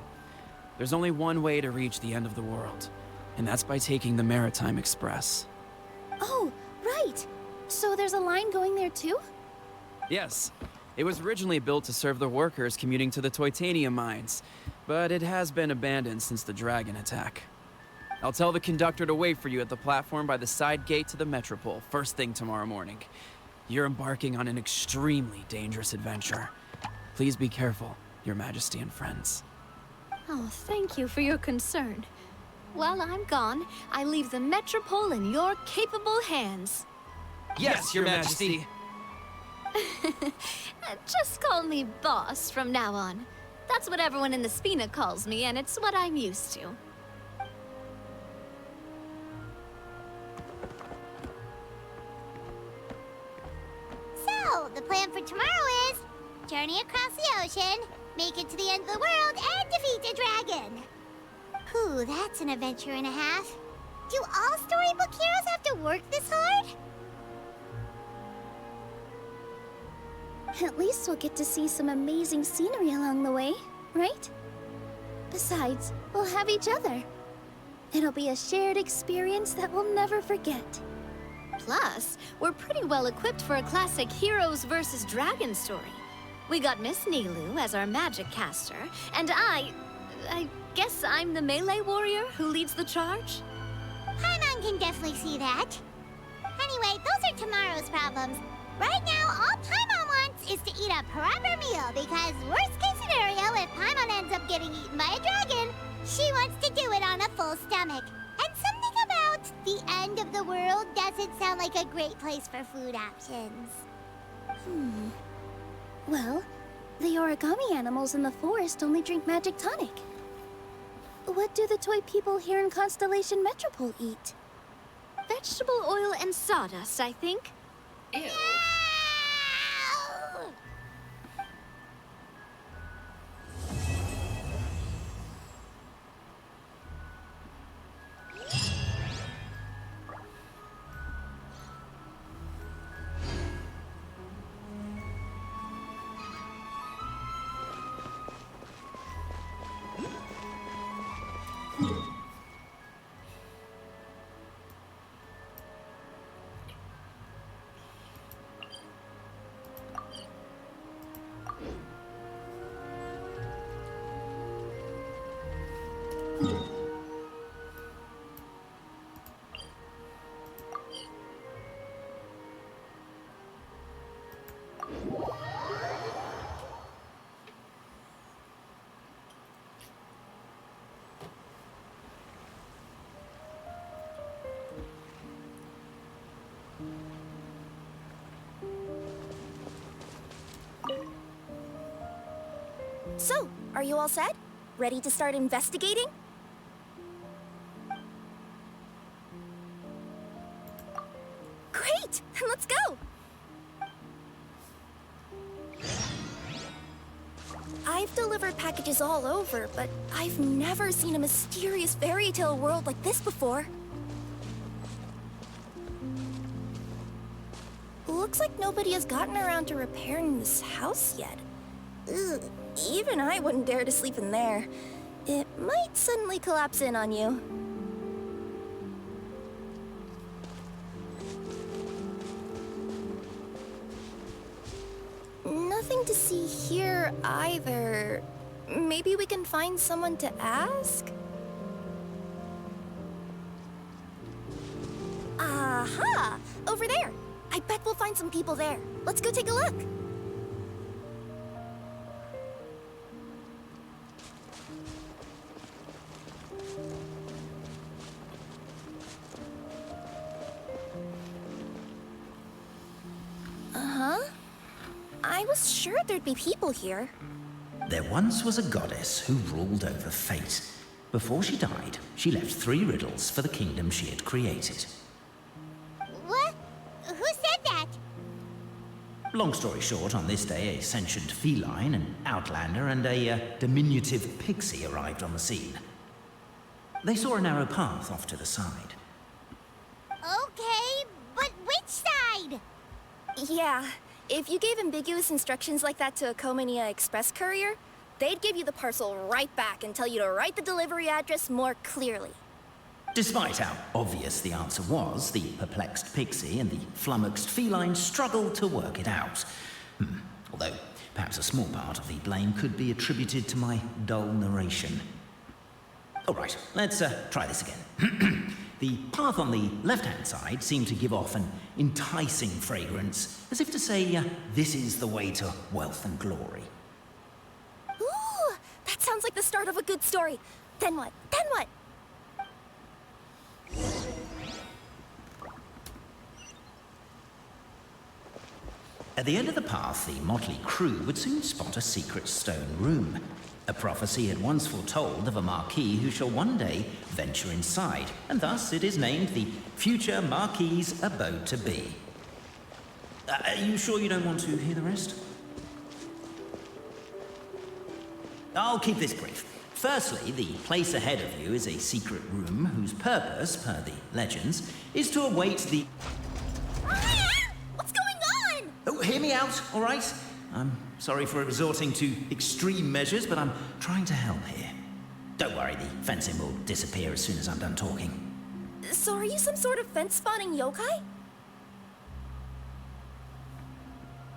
There's only one way to reach the end of the world, and that's by taking the Maritime Express. Oh, right! So there's a line going there too? Yes. It was originally built to serve the workers commuting to the Titanium mines, but it has been abandoned since the dragon attack. I'll tell the conductor to wait for you at the platform by the side gate to the Metropole, first thing tomorrow morning. You're embarking on an extremely dangerous adventure. Please be careful, Your Majesty and friends. Oh, thank you for your concern. While I'm gone, I leave the Metropole in your capable hands. Yes, Your Majesty. Just call me boss from now on. That's what everyone in the Spina calls me, and it's what I'm used to. So, the plan for tomorrow is journey across the ocean, make it to the end of the world, and defeat a dragon. Whew, that's an adventure and a half. Do all storybook heroes have to work this hard? At least we'll get to see some amazing scenery along the way, right? Besides, we'll have each other. It'll be a shared experience that we'll never forget. Plus, we're pretty well equipped for a classic heroes versus dragons story. We got Miss Nilou as our magic caster, and I guess I'm the melee warrior who leads the charge? Paimon can definitely see that. Anyway, those are tomorrow's problems. Right now, all Paimon wants is to eat a proper meal, because worst case scenario, if Paimon ends up getting eaten by a dragon, she wants to do it on a full stomach. And something about the end of the world doesn't sound like a great place for food options. Well, the origami animals in the forest only drink magic tonic. What do the toy people here in Constellation Metropole eat? Vegetable oil and sawdust, I think. Ew. So, are you all set? Ready to start investigating? Great! Then let's go! I've delivered packages all over, but I've never seen a mysterious fairy tale world like this before. Looks like nobody has gotten around to repairing this house yet. Ugh, even I wouldn't dare to sleep in there. It might suddenly collapse in on you. Nothing to see here either. Maybe we can find someone to ask? Aha! Over there! I bet we'll find some people there. Let's go take a look. Uh-huh. I was sure there'd be people here. There once was a goddess who ruled over fate. Before she died, she left 3 riddles for the kingdom she had created. What? Who said that? Long story short, on this day, a sentient feline, an outlander, and a diminutive pixie arrived on the scene. They saw a narrow path off to the side. Okay, but which side? Yeah, if you gave ambiguous instructions like that to a Comania Express courier, they'd give you the parcel right back and tell you to write the delivery address more clearly. Despite how obvious the answer was, the perplexed pixie and the flummoxed feline struggled to work it out. Although, perhaps a small part of the blame could be attributed to my dull narration. All right, let's try this again. The path on the left-hand side seemed to give off an enticing fragrance, as if to say, this is the way to wealth and glory. Ooh, that sounds like the start of a good story. Then what? Then what? At the end of the path, the motley crew would soon spot a secret stone room. A prophecy had once foretold of a Marquis who shall one day venture inside, and thus it is named the future Marquis's abode to be. Are you sure you don't want to hear the rest? I'll keep this brief. Firstly, the place ahead of you is a secret room whose purpose, per the legends, is to await the... What's going on? Oh, hear me out, all right? I'm sorry for resorting to extreme measures, but I'm trying to help here. Don't worry, the fencing will disappear as soon as I'm done talking. So are you some sort of fence-spawning yokai?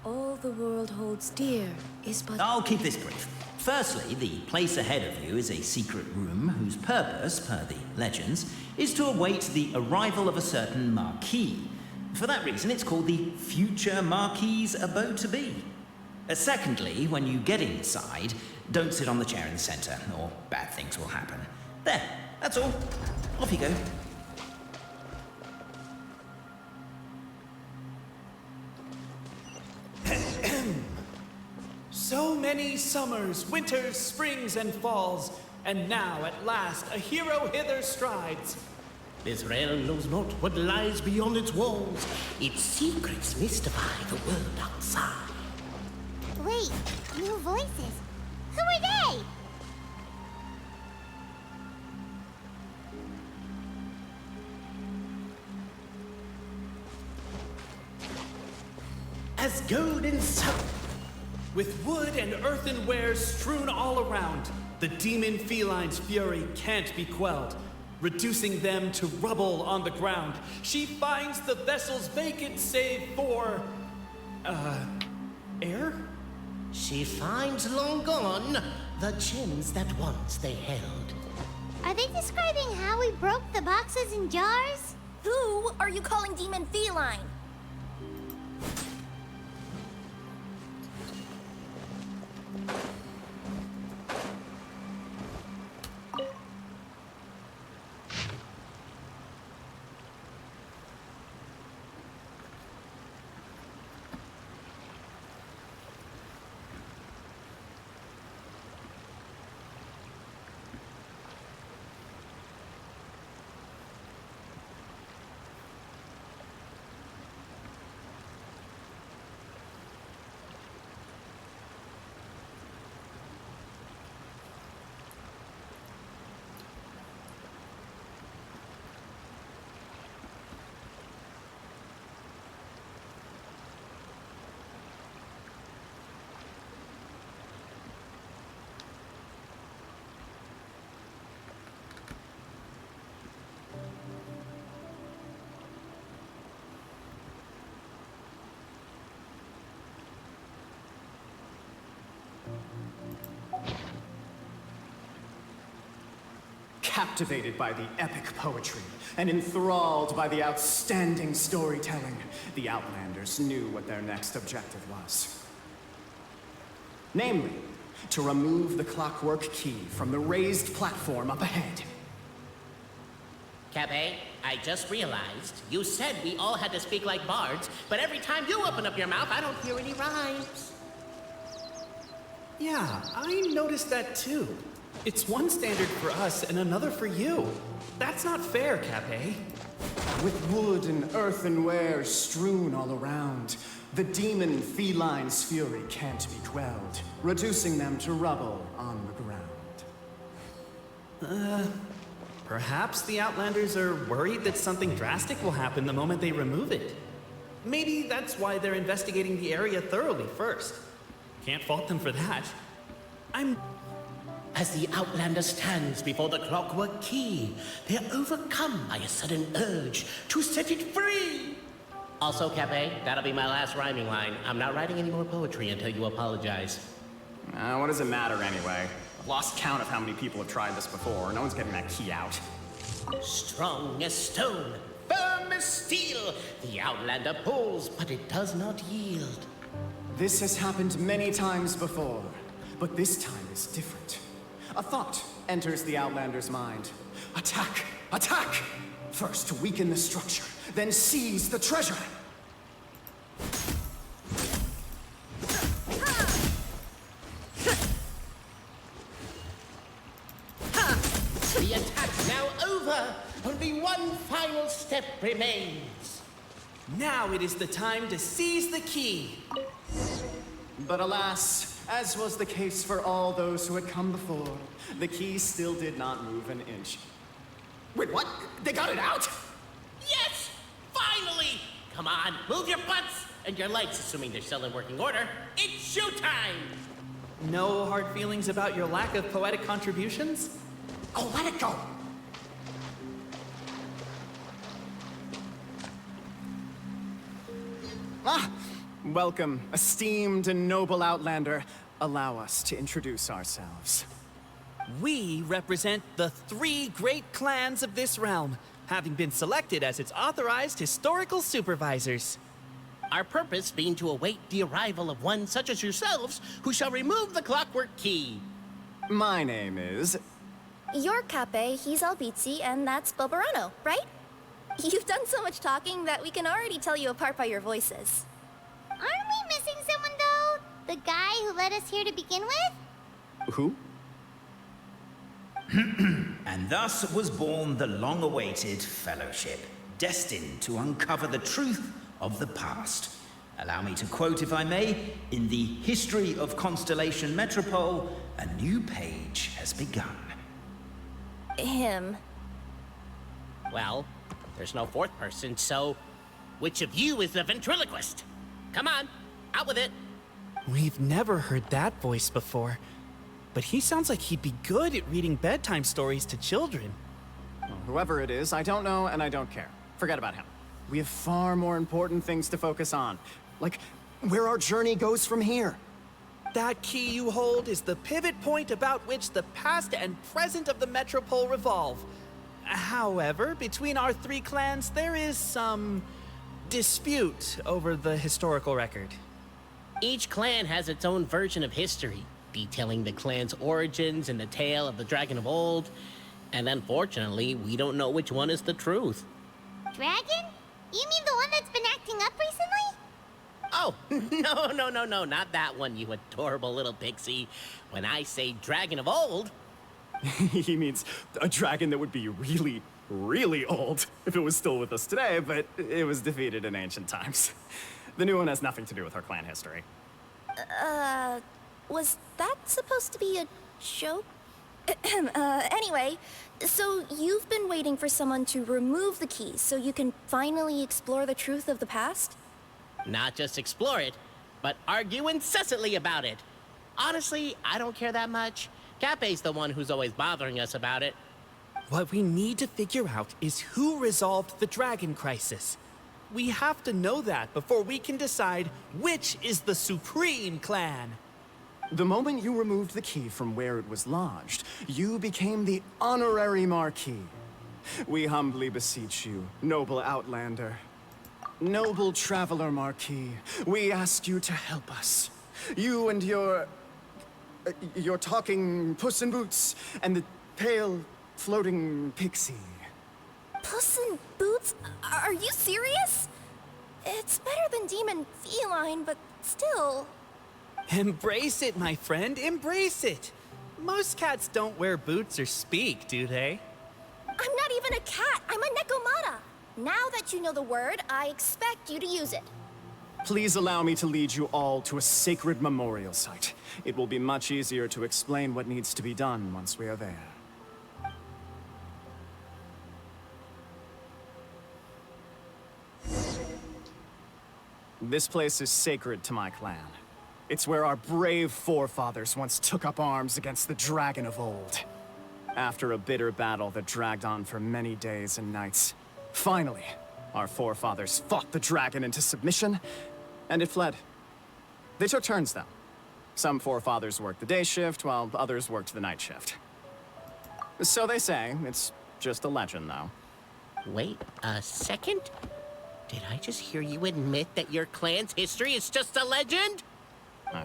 All the world holds dear is but... I'll keep this brief. Firstly, the place ahead of you is a secret room whose purpose, per the legends, is to await the arrival of a certain Marquis. For that reason, it's called the future Marquis's abode to be. Secondly, when you get inside, don't sit on the chair in the center, or bad things will happen. There, that's all. Off you go. So many summers, winters, springs, and falls, and now at last a hero hither strides. This realm knows not what lies beyond its walls. Its secrets mystify the world outside. Wait, new voices. Who are they? Asgode and South. With wood and earthenware strewn all around, the demon feline's fury can't be quelled. Reducing them to rubble on the ground, she finds the vessels vacant save for... air? She finds long gone the gems that once they held. Are they describing how we broke the boxes and jars? Who are you calling Demon Feline? Captivated by the epic poetry and enthralled by the outstanding storytelling, the Outlanders knew what their next objective was. Namely, to remove the clockwork key from the raised platform up ahead. Cappy, I just realized you said we all had to speak like bards, but every time you open up your mouth, I don't hear any rhymes. Yeah, I noticed that too. It's one standard for us and another for you. That's not fair, Cappy. With wood and earthenware strewn all around, the demon feline's fury can't be quelled, reducing them to rubble on the ground. Perhaps the Outlanders are worried that something drastic will happen the moment they remove it. Maybe that's why they're investigating the area thoroughly first. Can't fault them for that. As the Outlander stands before the clockwork key, they're overcome by a sudden urge to set it free. Also, Cappy, that'll be my last rhyming line. I'm not writing any more poetry until you apologize. What does it matter anyway? I've lost count of how many people have tried this before. No one's getting that key out. Strong as stone, firm as steel, the Outlander pulls, but it does not yield. This has happened many times before, but this time is different. A thought enters the Outlander's mind. Attack! Attack! First weaken the structure, then seize the treasure! The attack's now over! Only one final step remains. Now it is the time to seize the key. But alas, as was the case for all those who had come before, the key still did not move an inch. Wait, what? They got it out? Yes! Finally! Come on, move your butts! And your legs, assuming they're still in working order. It's showtime! No hard feelings about your lack of poetic contributions? Oh, let it go! Welcome, esteemed and noble Outlander. Allow us to introduce ourselves. We represent the 3 great clans of this realm, having been selected as its authorized historical supervisors. Our purpose being to await the arrival of one such as yourselves, who shall remove the clockwork key. My name is... You're Cappy, he's Albizzi, and that's Bobarano, right? You've done so much talking that we can already tell you apart by your voices. Aren't we missing someone, though? The guy who led us here to begin with? Who? And thus was born the long-awaited Fellowship, destined to uncover the truth of the past. Allow me to quote, if I may, in the history of Constellation Metropole, a new page has begun. Him. Well, there's no 4th person, so which of you is the ventriloquist? Come on, out with it. We've never heard that voice before, but he sounds like he'd be good at reading bedtime stories to children. Well, whoever it is, I don't know and I don't care. Forget about him. We have far more important things to focus on, like where our journey goes from here. That key you hold is the pivot point about which the past and present of the Metropole revolve. However, between our three clans, there is some dispute over the historical record. Each clan has its own version of history, detailing the clan's origins and the tale of the Dragon of Old. And unfortunately, we don't know which one is the truth. Dragon? You mean the one that's been acting up recently? Oh, no, not that one, you adorable little pixie. When I say Dragon of Old... He means a dragon that would be really, really old if it was still with us today, but it was defeated in ancient times. The new one has nothing to do with our clan history. Was that supposed to be a joke? Anyway, so you've been waiting for someone to remove the keys so you can finally explore the truth of the past? Not just explore it, but argue incessantly about it. Honestly, I don't care that much. Cape's the one who's always bothering us about it. What we need to figure out is who resolved the dragon crisis. We have to know that before we can decide which is the supreme clan. The moment you removed the key from where it was lodged, you became the honorary Marquis. We humbly beseech you, noble Outlander. Noble Traveler Marquis, we ask you to help us. You and your talking Puss in Boots and the pale, floating pixie. Puss in Boots? Are you serious? It's better than Demon Feline, but still... Embrace it, my friend, embrace it. Most cats don't wear boots or speak, do they? I'm not even a cat, I'm a Nekomata. Now that you know the word, I expect you to use it. Please allow me to lead you all to a sacred memorial site. It will be much easier to explain what needs to be done once we are there. This place is sacred to my clan. It's where our brave forefathers once took up arms against the Dragon of Old. After a bitter battle that dragged on for many days and nights, finally, our forefathers fought the dragon into submission, and it fled. They took turns, though. Some forefathers worked the day shift, while others worked the night shift. So they say. It's just a legend, though. Wait a second? Did I just hear you admit that your clan's history is just a legend?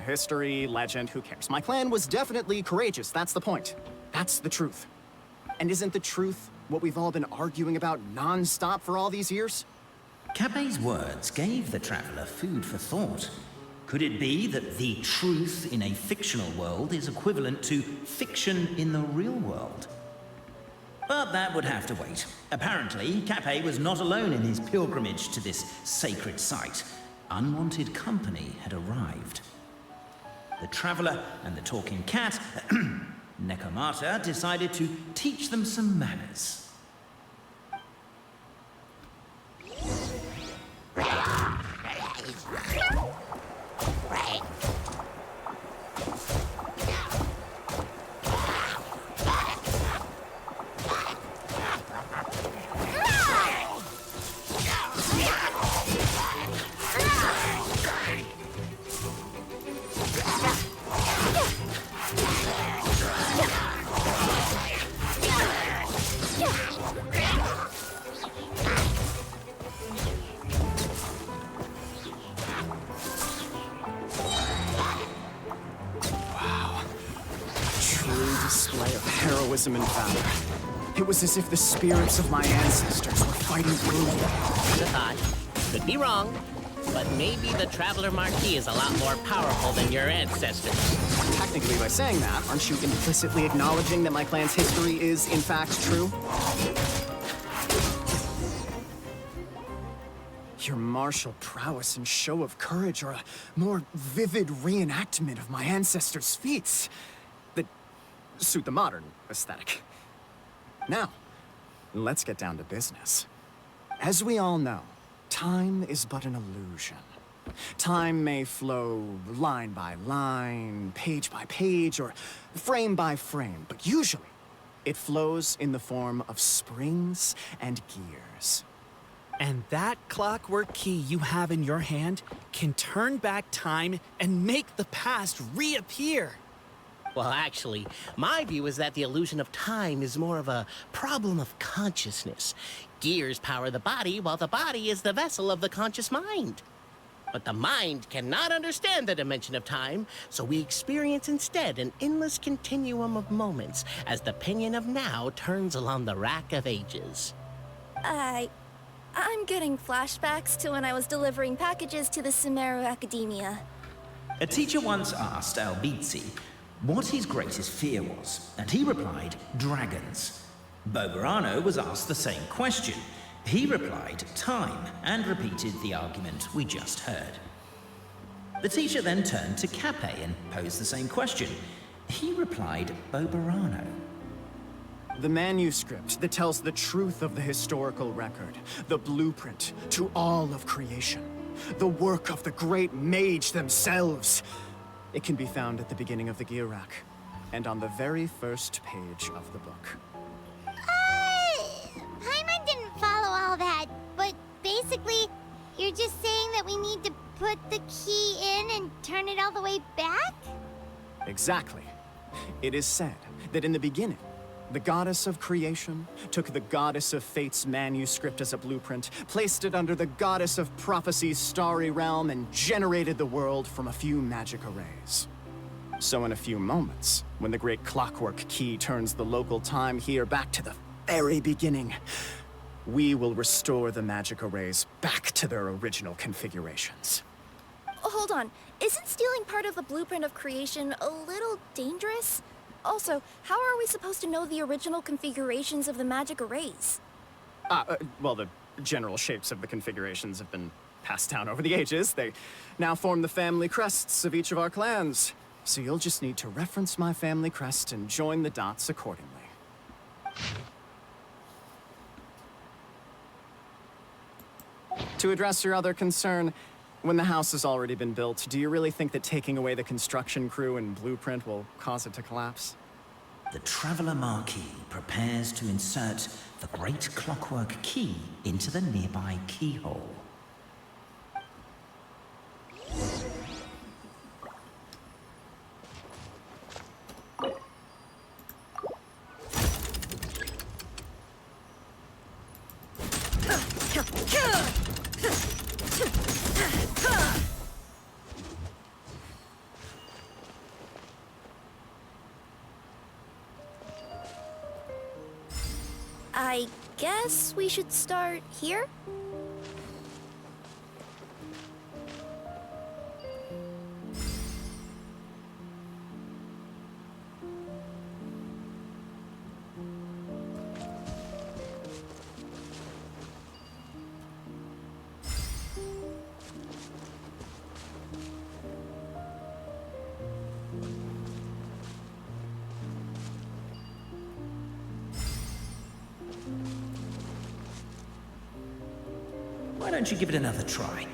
History, legend, who cares? My clan was definitely courageous, that's the point. That's the truth. And isn't the truth what we've all been arguing about non-stop for all these years? Cape's words gave the traveler food for thought. Could it be that the truth in a fictional world is equivalent to fiction in the real world? But that would have to wait. Apparently, Cape was not alone in his pilgrimage to this sacred site. Unwanted company had arrived. The traveler and the talking cat, Nekomata, decided to teach them some manners. Heroism and valor. It was as if the spirits of my ancestors were fighting through me. Just a thought. Could be wrong, but maybe the Traveler Marquis is a lot more powerful than your ancestors. Technically, by saying that, aren't you implicitly acknowledging that my clan's history is, in fact, true? Your martial prowess and show of courage are a more vivid reenactment of my ancestors' feats that suit the modern aesthetic. Now, let's get down to business. As we all know, time is but an illusion. Time may flow line by line, page by page, or frame by frame, but usually it flows in the form of springs and gears. And that clockwork key you have in your hand can turn back time and make the past reappear. Well, actually, my view is that the illusion of time is more of a problem of consciousness. Gears power the body, while the body is the vessel of the conscious mind. But the mind cannot understand the dimension of time, so we experience instead an endless continuum of moments as the pinion of now turns along the rack of ages. I'm getting flashbacks to when I was delivering packages to the Sumeru Academia. A teacher once asked Albizzi what his greatest fear was, and he replied, dragons. Bobarano was asked the same question. He replied, time, and repeated the argument we just heard. The teacher then turned to Cape and posed the same question. He replied, Bobarano. The manuscript that tells the truth of the historical record, the blueprint to all of creation, the work of the great mage themselves. It can be found at the beginning of the Girac, and on the very first page of the book. Paimon didn't follow all that, but basically, you're just saying that we need to put the key in and turn it all the way back? Exactly. It is said that in the beginning, the goddess of creation took the goddess of fate's manuscript as a blueprint, placed it under the goddess of prophecy's starry realm, and generated the world from a few magic arrays. So in a few moments, when the great clockwork key turns the local time here back to the very beginning, we will restore the magic arrays back to their original configurations. Hold on, isn't stealing part of the blueprint of creation a little dangerous? Also, how are we supposed to know the original configurations of the magic arrays? Well, the general shapes of the configurations have been passed down over the ages. They now form the family crests of each of our clans. So you'll just need to reference my family crest and join the dots accordingly. To address your other concern, when the house has already been built, do you really think that taking away the construction crew and blueprint will cause it to collapse? The Traveler Marquis prepares to insert the great clockwork key into the nearby keyhole. I guess we should start here? Why don't you give it another try?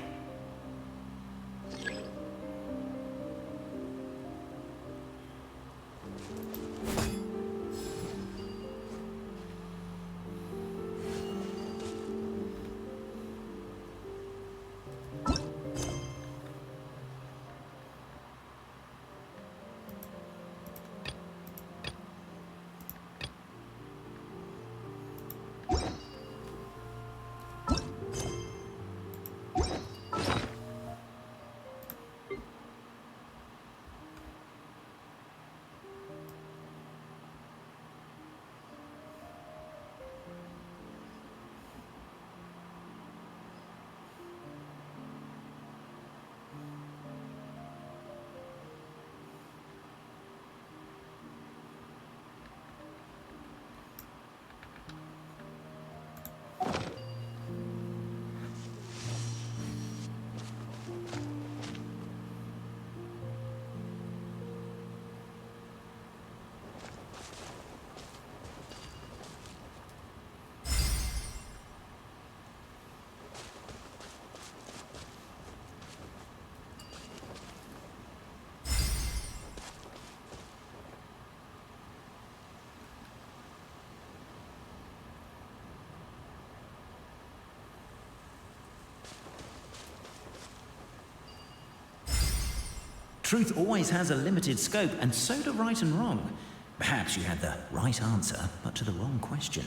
Truth always has a limited scope, and so do right and wrong. Perhaps you had the right answer, but to the wrong question.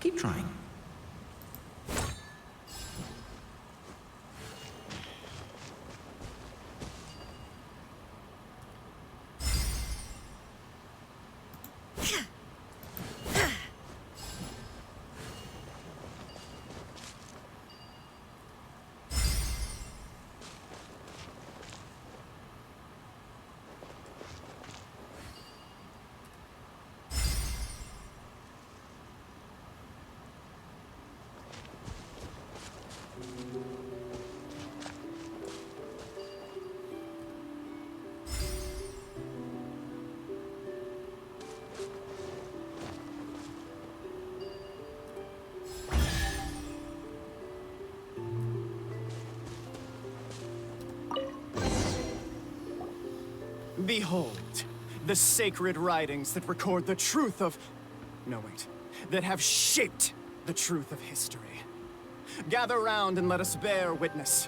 Keep trying. Behold, the sacred writings that record the truth of... No, wait. That have shaped the truth of history. Gather round and let us bear witness.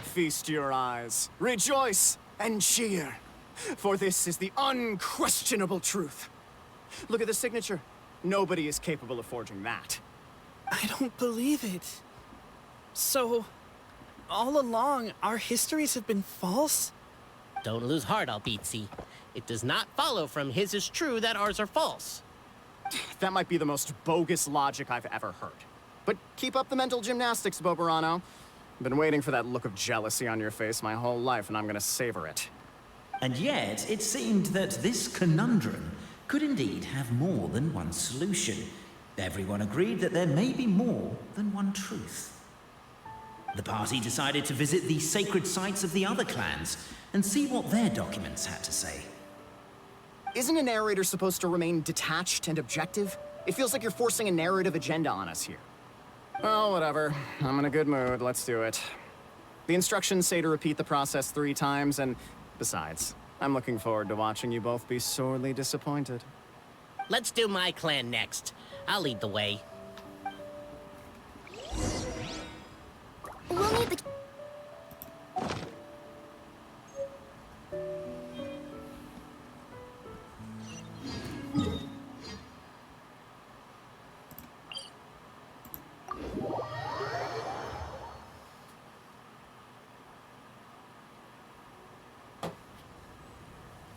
Feast your eyes, rejoice, and cheer, for this is the unquestionable truth. Look at the signature. Nobody is capable of forging that. I don't believe it. So, all along, our histories have been false? Don't lose heart, Albizzi. It does not follow from his is true that ours are false. That might be the most bogus logic I've ever heard. But keep up the mental gymnastics, Boberano. Been waiting for that look of jealousy on your face my whole life, and I'm gonna savor it. And yet, it seemed that this conundrum could indeed have more than one solution. Everyone agreed that there may be more than one truth. The party decided to visit the sacred sites of the other clans and see what their documents had to say. Isn't a narrator supposed to remain detached and objective? It feels like you're forcing a narrative agenda on us here. Well, whatever. I'm in a good mood. Let's do it. The instructions say to repeat the process 3 times, and besides, I'm looking forward to watching you both be sorely disappointed. Let's do my clan next. I'll lead the way. We'll need the...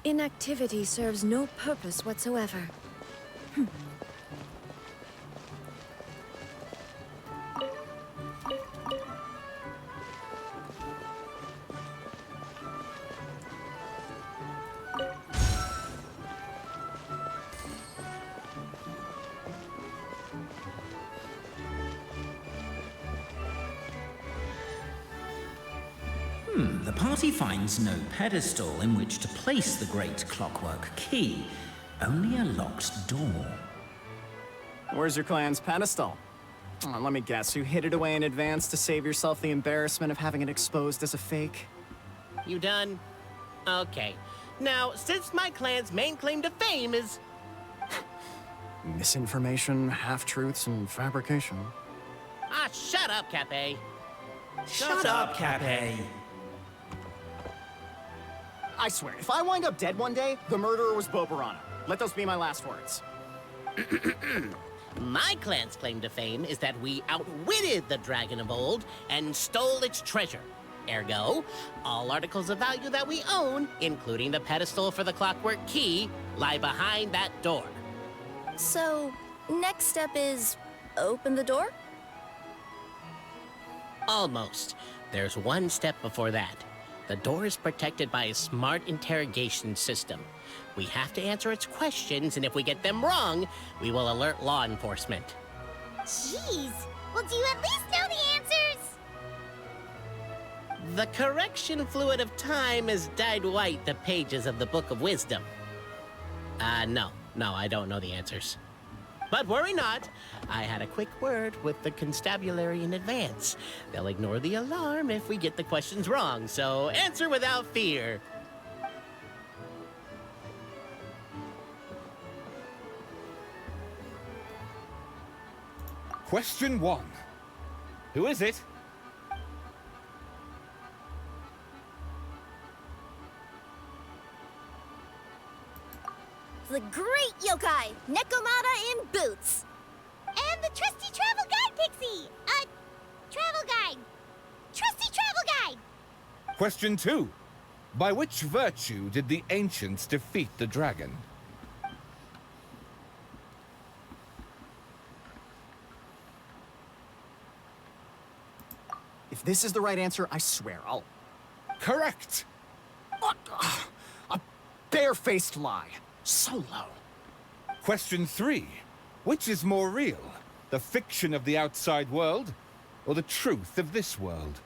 Inactivity serves no purpose whatsoever. The party finds no pedestal in which to place the great clockwork key, only a locked door. Where's your clan's pedestal? Oh, let me guess, you hid it away in advance to save yourself the embarrassment of having it exposed as a fake? You done? Okay. Now, since my clan's main claim to fame is... Misinformation, half-truths, and fabrication. Ah, shut up, Cape. Shut up, Cape. I swear, if I wind up dead one day, the murderer was Bobarano. Let those be my last words. My clan's claim to fame is that we outwitted the dragon of old and stole its treasure. Ergo, all articles of value that we own, including the pedestal for the clockwork key, lie behind that door. So, next step is open the door? Almost. There's one step before that. The door is protected by a smart interrogation system. We have to answer its questions, and if we get them wrong, we will alert law enforcement. Jeez. Well, do you at least know the answers? The correction fluid of time has dyed white the pages of the Book of Wisdom. No, I don't know the answers. But worry not, I had a quick word with the constabulary in advance. They'll ignore the alarm if we get the questions wrong, so answer without fear. Question 1. Who is it? The great yokai, Nekomata in boots. And the trusty travel guide, Pixie! Travel guide. Trusty travel guide! Question 2. By which virtue did the ancients defeat the dragon? If this is the right answer, I swear I'll... Correct! What? A barefaced lie. So low. Question 3. Which is more real? The fiction of the outside world, or the truth of this world?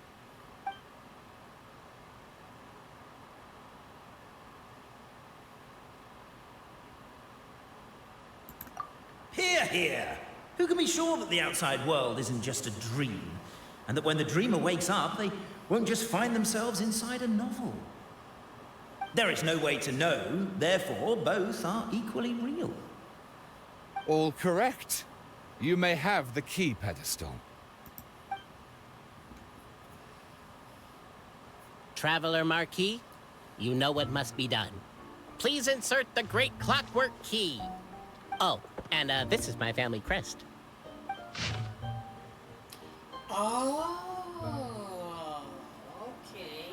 Hear, hear! Who can be sure that the outside world isn't just a dream? And that when the dreamer wakes up, they won't just find themselves inside a novel? There is no way to know, therefore both are equally real. All correct. You may have the key pedestal. Traveler Marquis, you know what must be done. Please insert the great clockwork key. Oh, and this is my family crest. Oh, okay.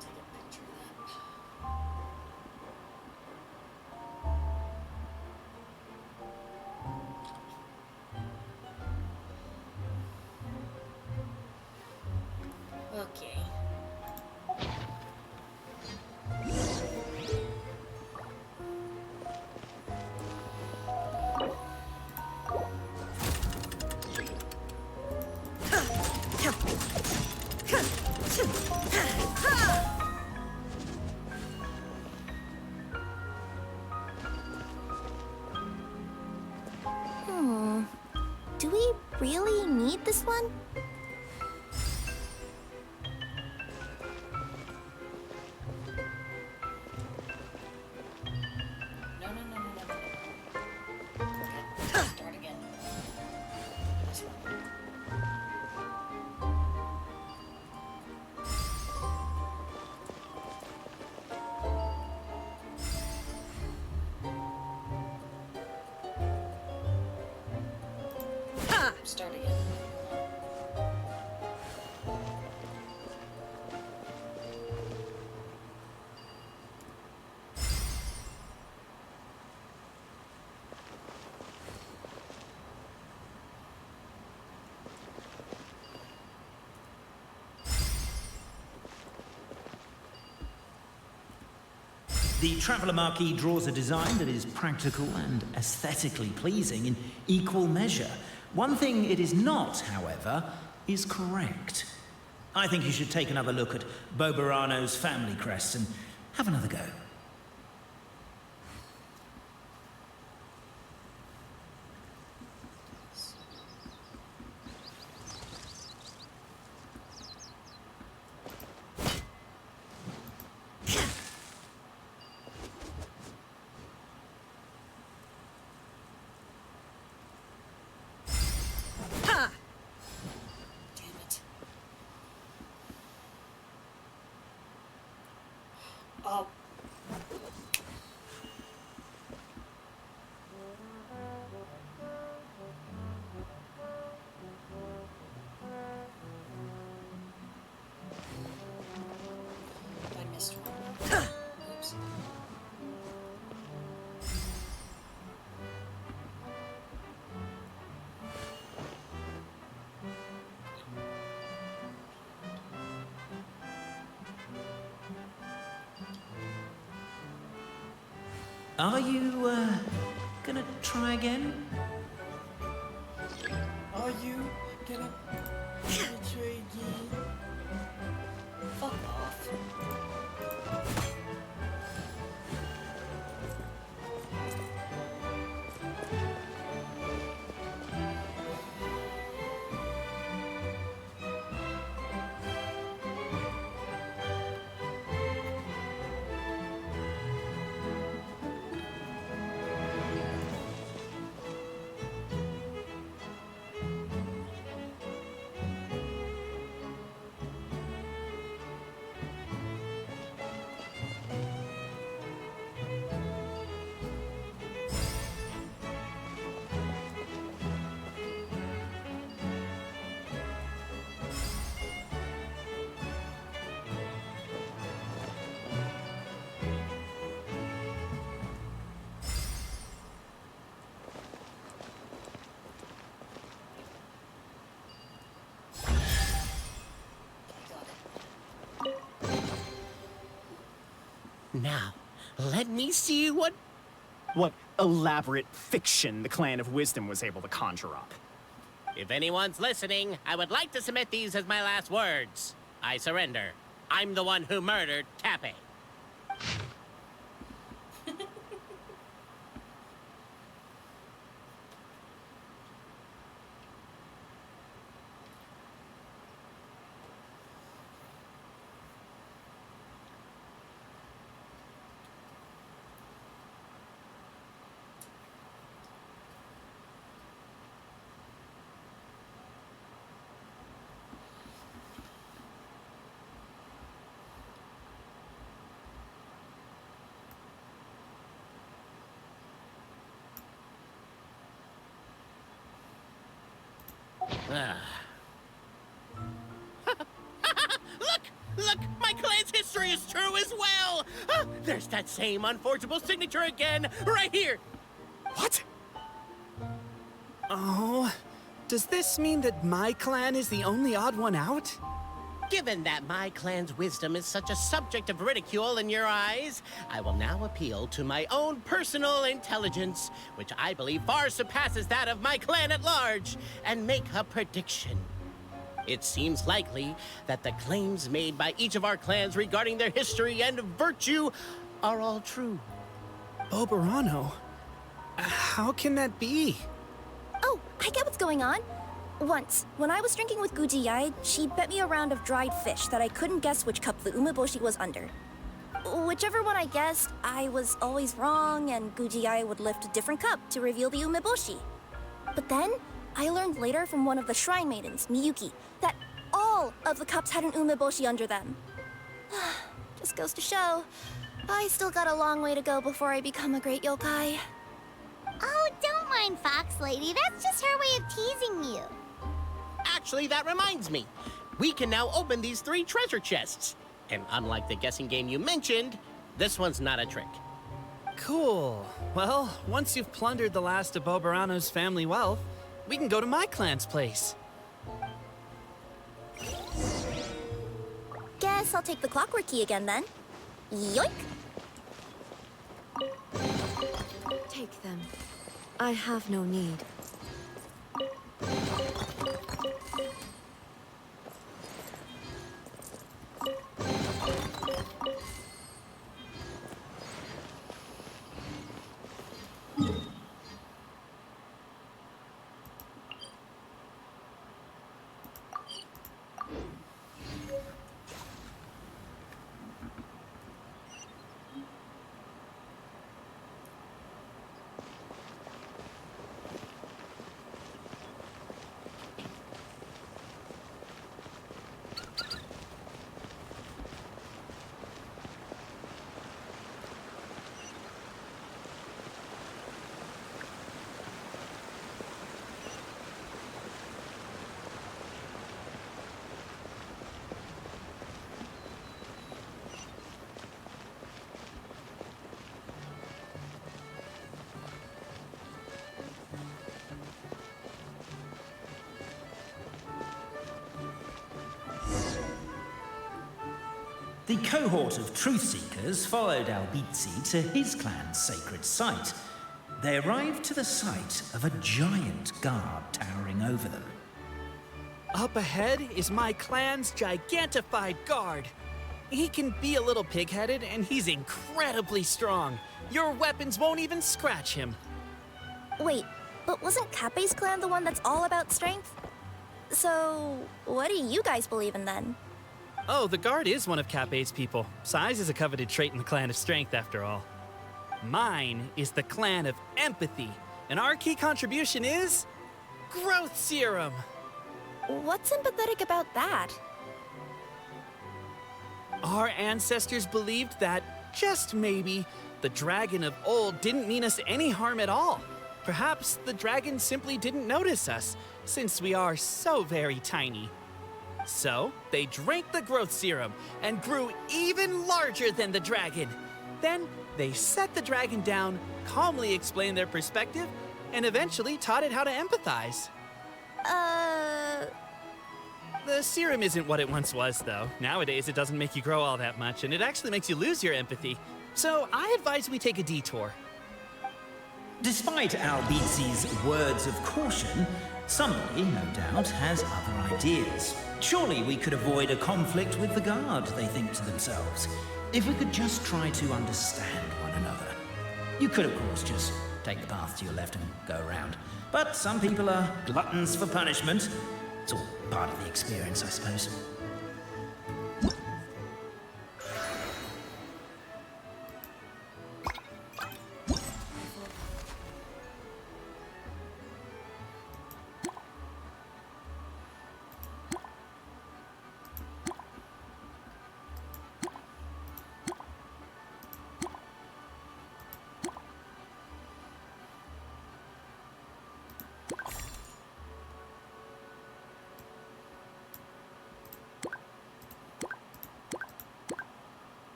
Take a picture of that. Okay. Do we really need this one? No. Start again. This one. Start again. The Traveller Marquis draws a design that is practical and aesthetically pleasing in equal measure. One thing it is not, however, is correct. I think you should take another look at Bobarano's family crest and have another go. Oh. I missed one. Oops. Are you, gonna try again? Are you gonna try again? Fuck off. Now, let me see what elaborate fiction the Clan of Wisdom was able to conjure up. If anyone's listening, I would like to submit these as my last words. I surrender. I'm the one who murdered Tappy. Look! My clan's history is true as well! There's that same unforgeable signature again, right here! What? Oh, does this mean that my clan is the only odd one out? Given that my clan's wisdom is such a subject of ridicule in your eyes, I will now appeal to my own personal intelligence, which I believe far surpasses that of my clan at large, and make a prediction. It seems likely that the claims made by each of our clans regarding their history and virtue are all true. Boberano? How can that be? Oh, I get what's going on. Once, when I was drinking with Gujiyai, she bet me a round of dried fish that I couldn't guess which cup the umeboshi was under. Whichever one I guessed, I was always wrong, and Gujiyai would lift a different cup to reveal the umeboshi. But then, I learned later from one of the shrine maidens, Miyuki, that all of the cups had an umeboshi under them. Just goes to show, I still got a long way to go before I become a great yokai. Oh, don't mind Fox Lady. That's just her way of teasing you. Actually, that reminds me. We can now open these 3 treasure chests. And unlike the guessing game you mentioned, this one's not a trick. Cool. Well, once you've plundered the last of Boberano's family wealth, we can go to my clan's place. Guess I'll take the clockwork key again then. Yoink! Take them. I have no need. the cohort of Truth-Seekers followed Albizzi to his clan's sacred site. They arrived to the site of a giant guard towering over them. Up ahead is my clan's gigantified guard. He can be a little pig-headed, and he's incredibly strong. Your weapons won't even scratch him. Wait, but wasn't Kappei's clan the one that's all about strength? So, what do you guys believe in then? Oh, the guard is one of Kappei's people. Size is a coveted trait in the clan of strength, after all. Mine is the clan of empathy, and our key contribution is growth serum. What's empathetic about that? Our ancestors believed that, just maybe, the dragon of old didn't mean us any harm at all. Perhaps the dragon simply didn't notice us, since we are so very tiny. So, they drank the growth serum and grew even larger than the dragon. Then, they set the dragon down, calmly explained their perspective, and eventually taught it how to empathize. The serum isn't what it once was, though. Nowadays, it doesn't make you grow all that much, and it actually makes you lose your empathy. So, I advise we take a detour. Despite Albizzi's words of caution, somebody, no doubt, has other ideas. Surely we could avoid a conflict with the guard, they think to themselves, if we could just try to understand one another. You could, of course, just take the path to your left and go around. But some people are gluttons for punishment. It's all part of the experience, I suppose.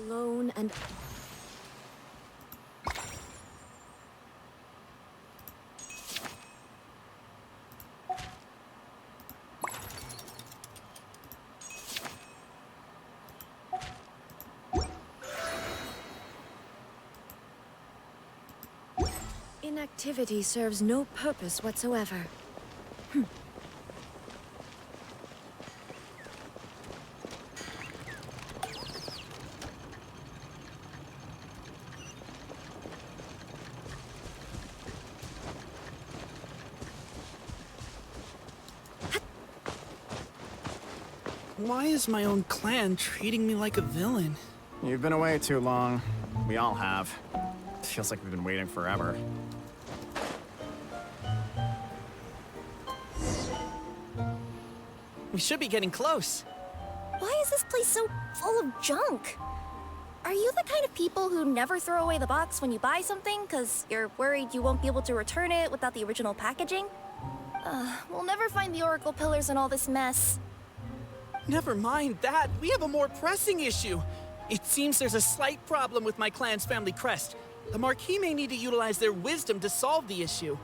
Alone and... Inactivity serves no purpose whatsoever. Why is my own clan treating me like a villain? You've been away too long. We all have. It feels like we've been waiting forever. We should be getting close. Why is this place so full of junk? Are you the kind of people who never throw away the box when you buy something because you're worried you won't be able to return it without the original packaging? We'll never find the Oracle Pillars in all this mess. Never mind that. We have a more pressing issue. It seems there's a slight problem with my clan's family crest. The Marquis may need to utilize their wisdom to solve the issue.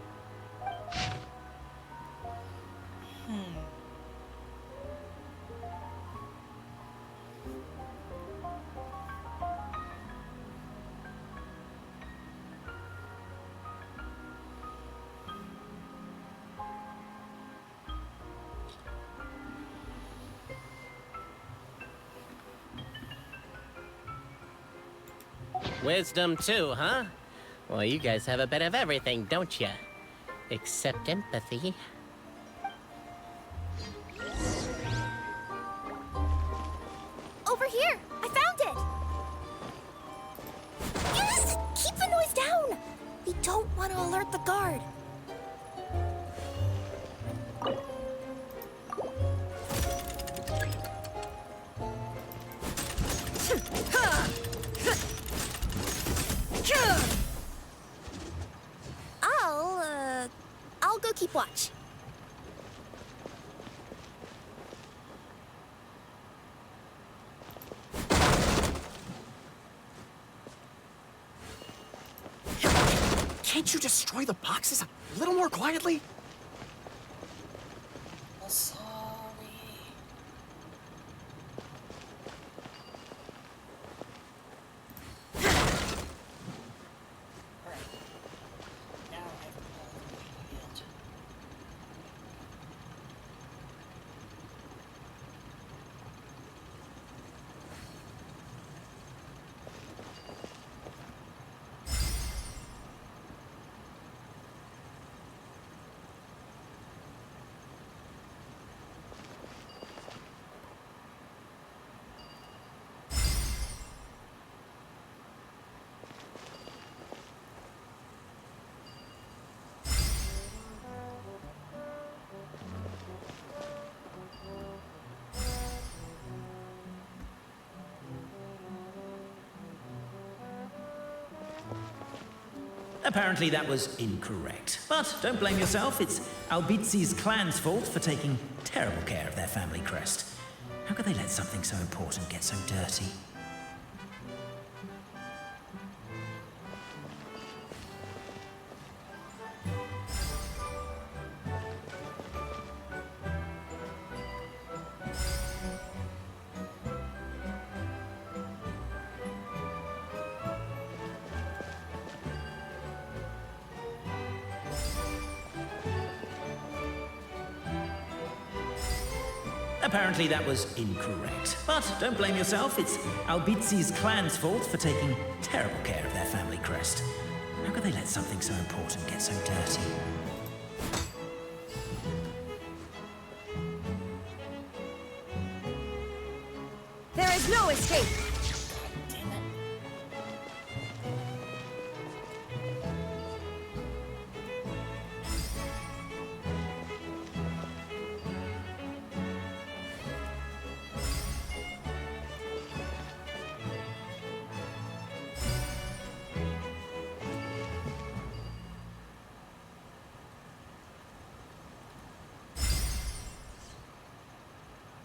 Wisdom too, huh? Well, you guys have a bit of everything, don't you? Except empathy. Over here! I found it! Yes! Keep the noise down! We don't want to alert the guard. I'll go keep watch. Can't you destroy the boxes a little more quietly? Sorry. Apparently that was incorrect. But don't blame yourself, it's Albizi's clan's fault for taking terrible care of their family crest. How could they let something so important get so dirty? Apparently that was incorrect. But don't blame yourself, it's Albizi's clan's fault for taking terrible care of their family crest. How could they let something so important get so dirty? There is no escape!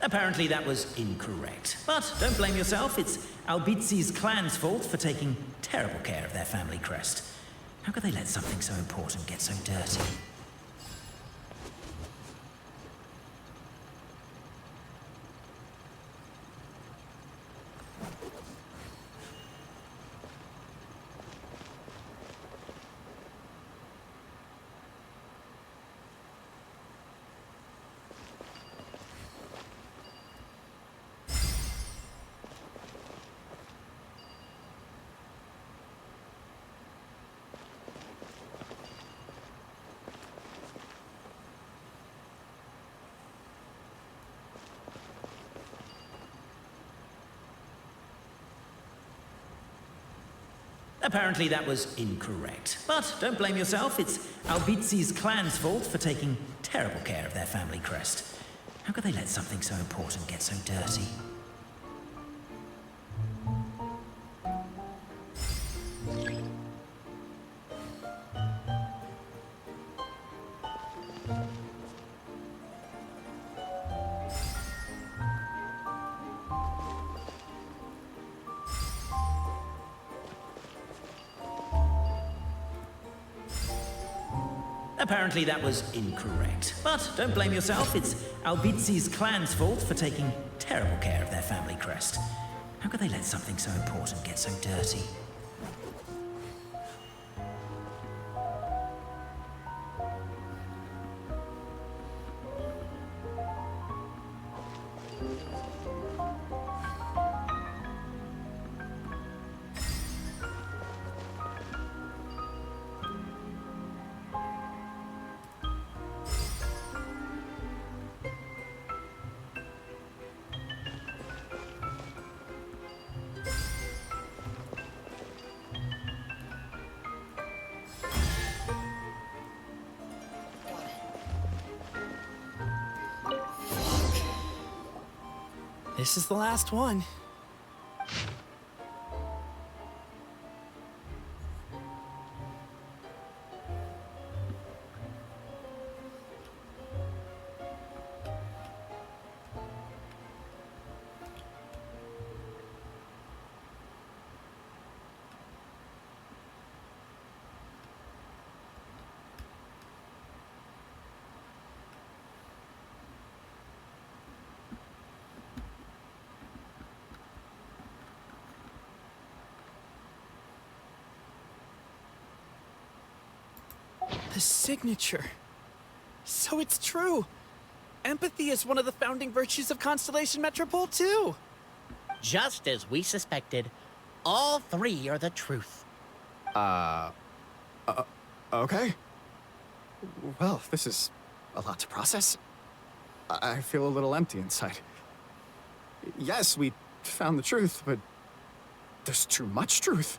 Apparently that was incorrect. But don't blame yourself, it's Albizi's clan's fault for taking terrible care of their family crest. How could they let something so important get so dirty? Apparently that was incorrect. But don't blame yourself, it's Albizi's clan's fault for taking terrible care of their family crest. How could they let something so important get so dirty? Apparently that was incorrect. But don't blame yourself, it's Albizi's clan's fault for taking terrible care of their family crest. How could they let something so important get so dirty? This is the last one. The signature. So it's true. Empathy is one of the founding virtues of Constellation Metropole, too. Just as we suspected, all three are the truth. Okay. Well, this is a lot to process. I feel a little empty inside. Yes, we found the truth, but there's too much truth.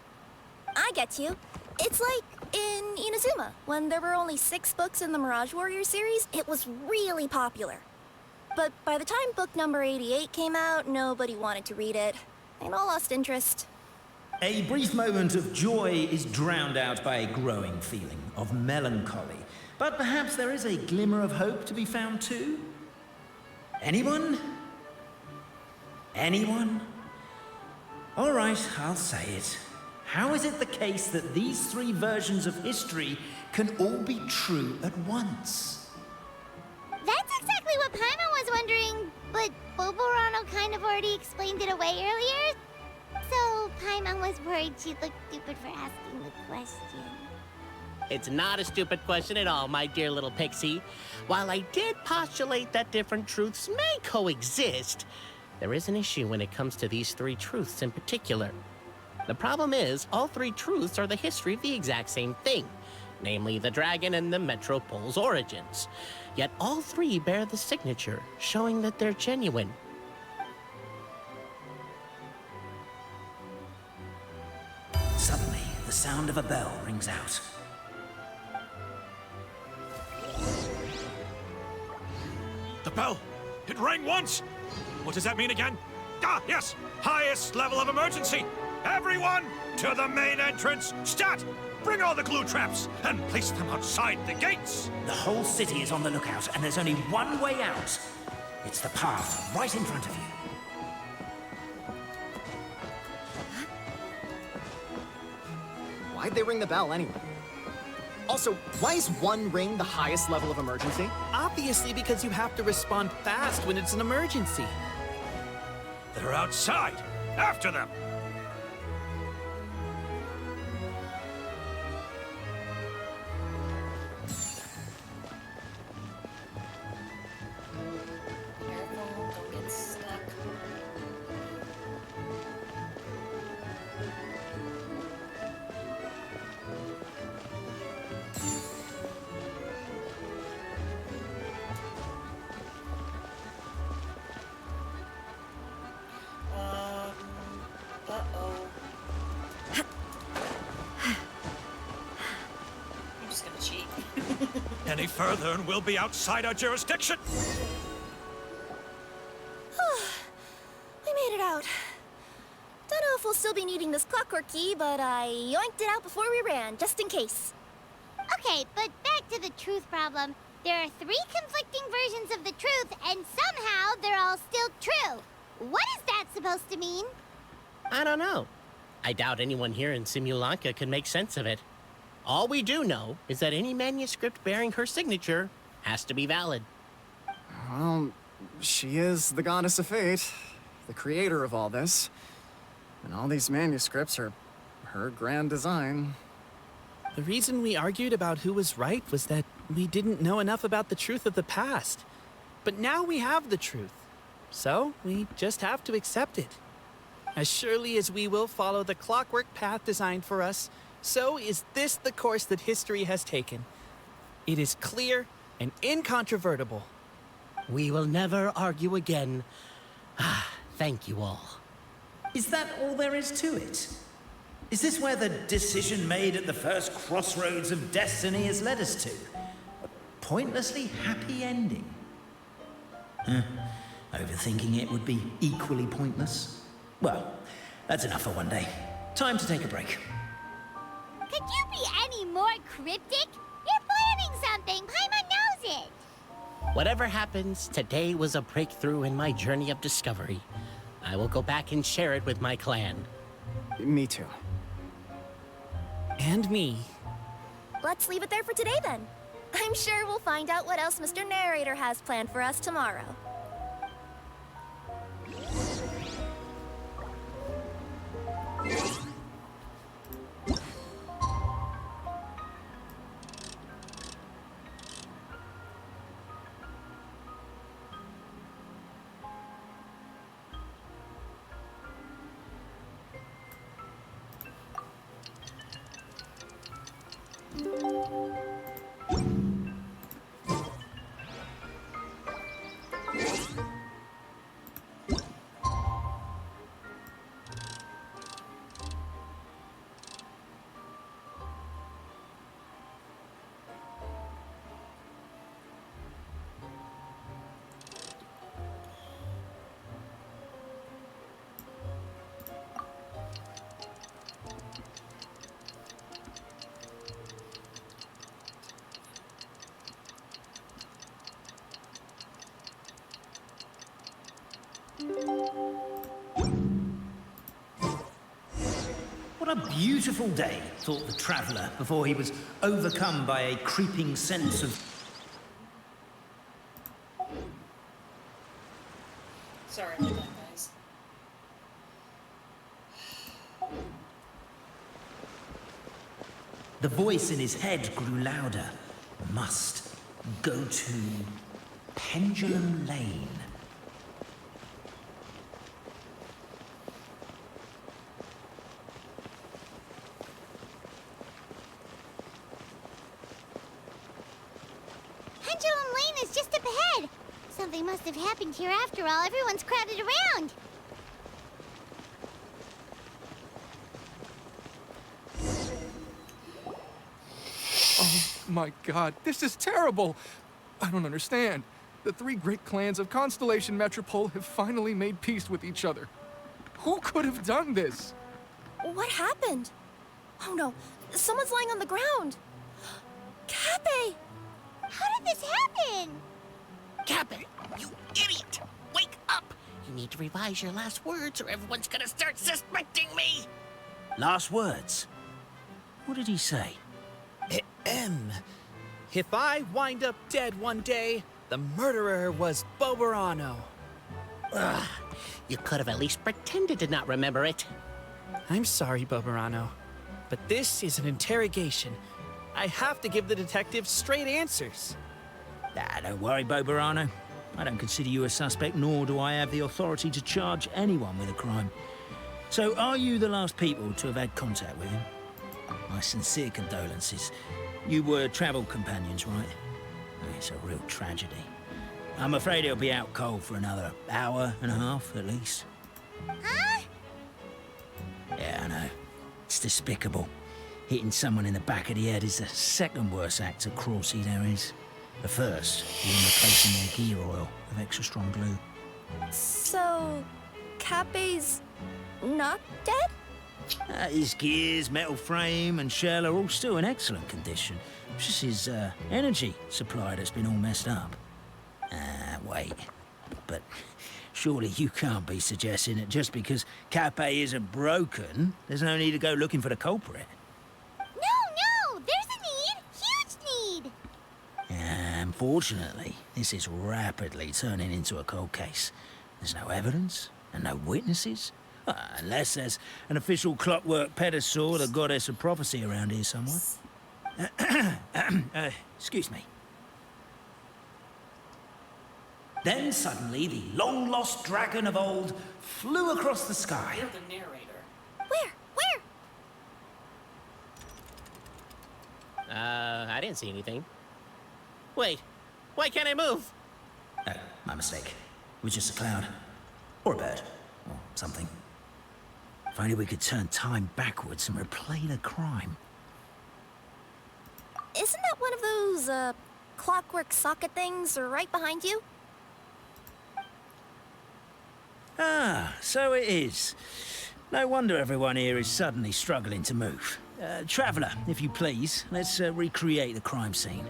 I get you. It's like in Inazuma, when there were only 6 books in the Mirage Warrior series, it was really popular. But by the time book number 88 came out, nobody wanted to read it. They all lost interest. A brief moment of joy is drowned out by a growing feeling of melancholy. But perhaps there is a glimmer of hope to be found too? Anyone? Anyone? All right, I'll say it. How is it the case that these 3 versions of history can all be true at once? That's exactly what Paimon was wondering, but Boborano kind of already explained it away earlier. So Paimon was worried she'd look stupid for asking the question. It's not a stupid question at all, my dear little pixie. While I did postulate that different truths may coexist, there is an issue when it comes to these 3 truths in particular. The problem is, all 3 truths are the history of the exact same thing, namely the dragon and the Metropole's origins. Yet all 3 bear the signature, showing that they're genuine. Suddenly, the sound of a bell rings out. The bell! It rang once! What does that mean again? Ah, yes! Highest level of emergency! Everyone, to the main entrance! Stat! Bring all the glue traps and place them outside the gates! The whole city is on the lookout, and there's only one way out. It's the path right in front of you. Why'd they ring the bell anyway? Also, why is 1 ring the highest level of emergency? Obviously because you have to respond fast when it's an emergency. They're outside! After them! Careful, don't get stuck. Uh-oh. I'm just gonna cheat. Any further and we'll be outside our jurisdiction! We made it out. Don't know if we'll still be needing this clockwork key, but I yoinked it out before we ran, just in case. Okay, but back to the truth problem. There are 3 conflicting versions of the truth, and somehow they're all still true. What is that supposed to mean? I don't know. I doubt anyone here in Simulanka can make sense of it. All we do know is that any manuscript bearing her signature has to be valid. Well, she is the goddess of fate, the creator of all this. And all these manuscripts are her grand design. The reason we argued about who was right was that we didn't know enough about the truth of the past. But now we have the truth. So we just have to accept it. As surely as we will follow the clockwork path designed for us, so is this the course that history has taken. It is clear and incontrovertible. We will never argue again. Thank you all. Is that all there is to it? Is this where the decision made at the first crossroads of destiny has led us to? A pointlessly happy ending? Overthinking it would be equally pointless. Well, that's enough for one day. Time to take a break. Could you be any more cryptic? You're planning something. Paimon knows it. Whatever happens, today was a breakthrough in my journey of discovery. I will go back and share it with my clan. Me too. And me. Let's leave it there for today then. I'm sure we'll find out what else Mr. Narrator has planned for us tomorrow. beautiful day, thought the traveler, before he was overcome by a creeping sense of... Sorry about that, guys. The voice in his head grew louder. Must go to Pendulum Lane. Pendulum Lane is just up ahead. Something must have happened here after all. Everyone's crowded around. Oh my god, this is terrible! I don't understand. The three great clans of Constellation Metropole have finally made peace with each other. Who could have done this? What happened? Oh no, someone's lying on the ground. Cappy! How did this happen? Cappy, you idiot! Wake up! You need to revise your last words or everyone's gonna start suspecting me! Last words? What did he say? If I wind up dead one day, the murderer was Boberano. Ugh, you could have at least pretended to not remember it. I'm sorry, Boberano, but this is an interrogation. I have to give the detectives straight answers. Don't worry, Boberano. I don't consider you a suspect, nor do I have the authority to charge anyone with a crime. So, are you the last people to have had contact with him? My sincere condolences. You were travel companions, right? It's a real tragedy. I'm afraid he'll be out cold for another hour and a half, at least. Huh? Yeah, I know. It's despicable. Hitting someone in the back of the head is the second worst act of cruelty there is. The first being replacing their gear oil with extra strong glue. So, Cappy's not dead? His gears, metal frame, and shell are all still in excellent condition. It's just his energy supply that's been all messed up. Wait. But surely you can't be suggesting that just because Cappy isn't broken, there's no need to go looking for the culprit. No! There's a need! Huge need! Unfortunately, this is rapidly turning into a cold case. There's no evidence and no witnesses. Unless there's an official clockwork pedestal, the goddess of prophecy around here somewhere. Excuse me. Then suddenly, the long-lost dragon of old flew across the sky. You're the narrator. Where? I didn't see anything. Wait, why can't I move? My mistake. It was just a cloud. Or a bird. Or something. If only we could turn time backwards and replay the crime. Isn't that one of those, clockwork socket things right behind you? So it is. No wonder everyone here is suddenly struggling to move. Traveller, if you please, let's recreate the crime scene.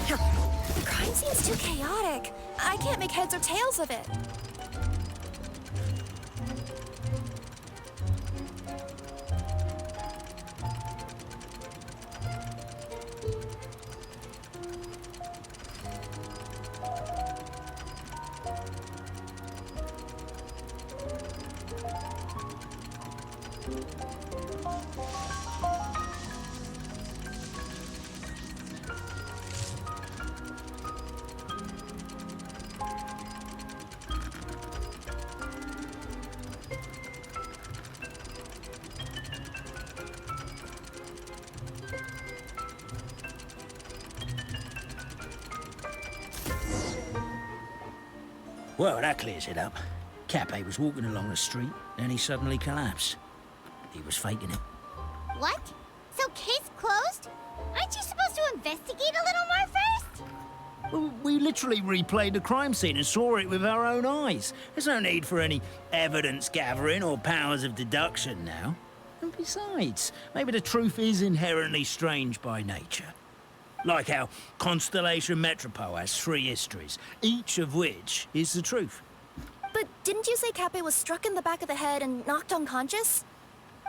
The crime seems too chaotic. I can't make heads or tails of it. Well, that clears it up. Cappy was walking along the street, then he suddenly collapsed. He was faking it. What? So case closed? Aren't you supposed to investigate a little more first? Well, we literally replayed the crime scene and saw it with our own eyes. There's no need for any evidence gathering or powers of deduction now. And besides, maybe the truth is inherently strange by nature. Like how Constellation Metropole has 3 histories, each of which is the truth. But didn't you say Cappe was struck in the back of the head and knocked unconscious?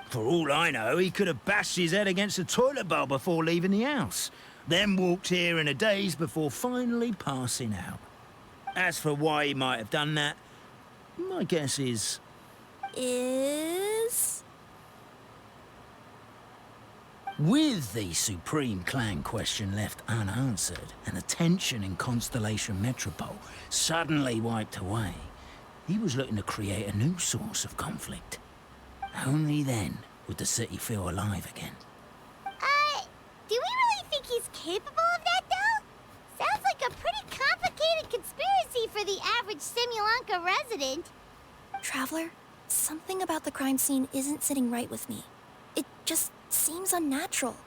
For all I know, he could have bashed his head against a toilet bowl before leaving the house, then walked here in a daze before finally passing out. As for why he might have done that, my guess is... With the Supreme Clan question left unanswered and the tension in Constellation Metropole suddenly wiped away, he was looking to create a new source of conflict. Only then would the city feel alive again. Do we really think he's capable of that, though? Sounds like a pretty complicated conspiracy for the average Simulanka resident. Traveler, something about the crime scene isn't sitting right with me. It just seems unnatural.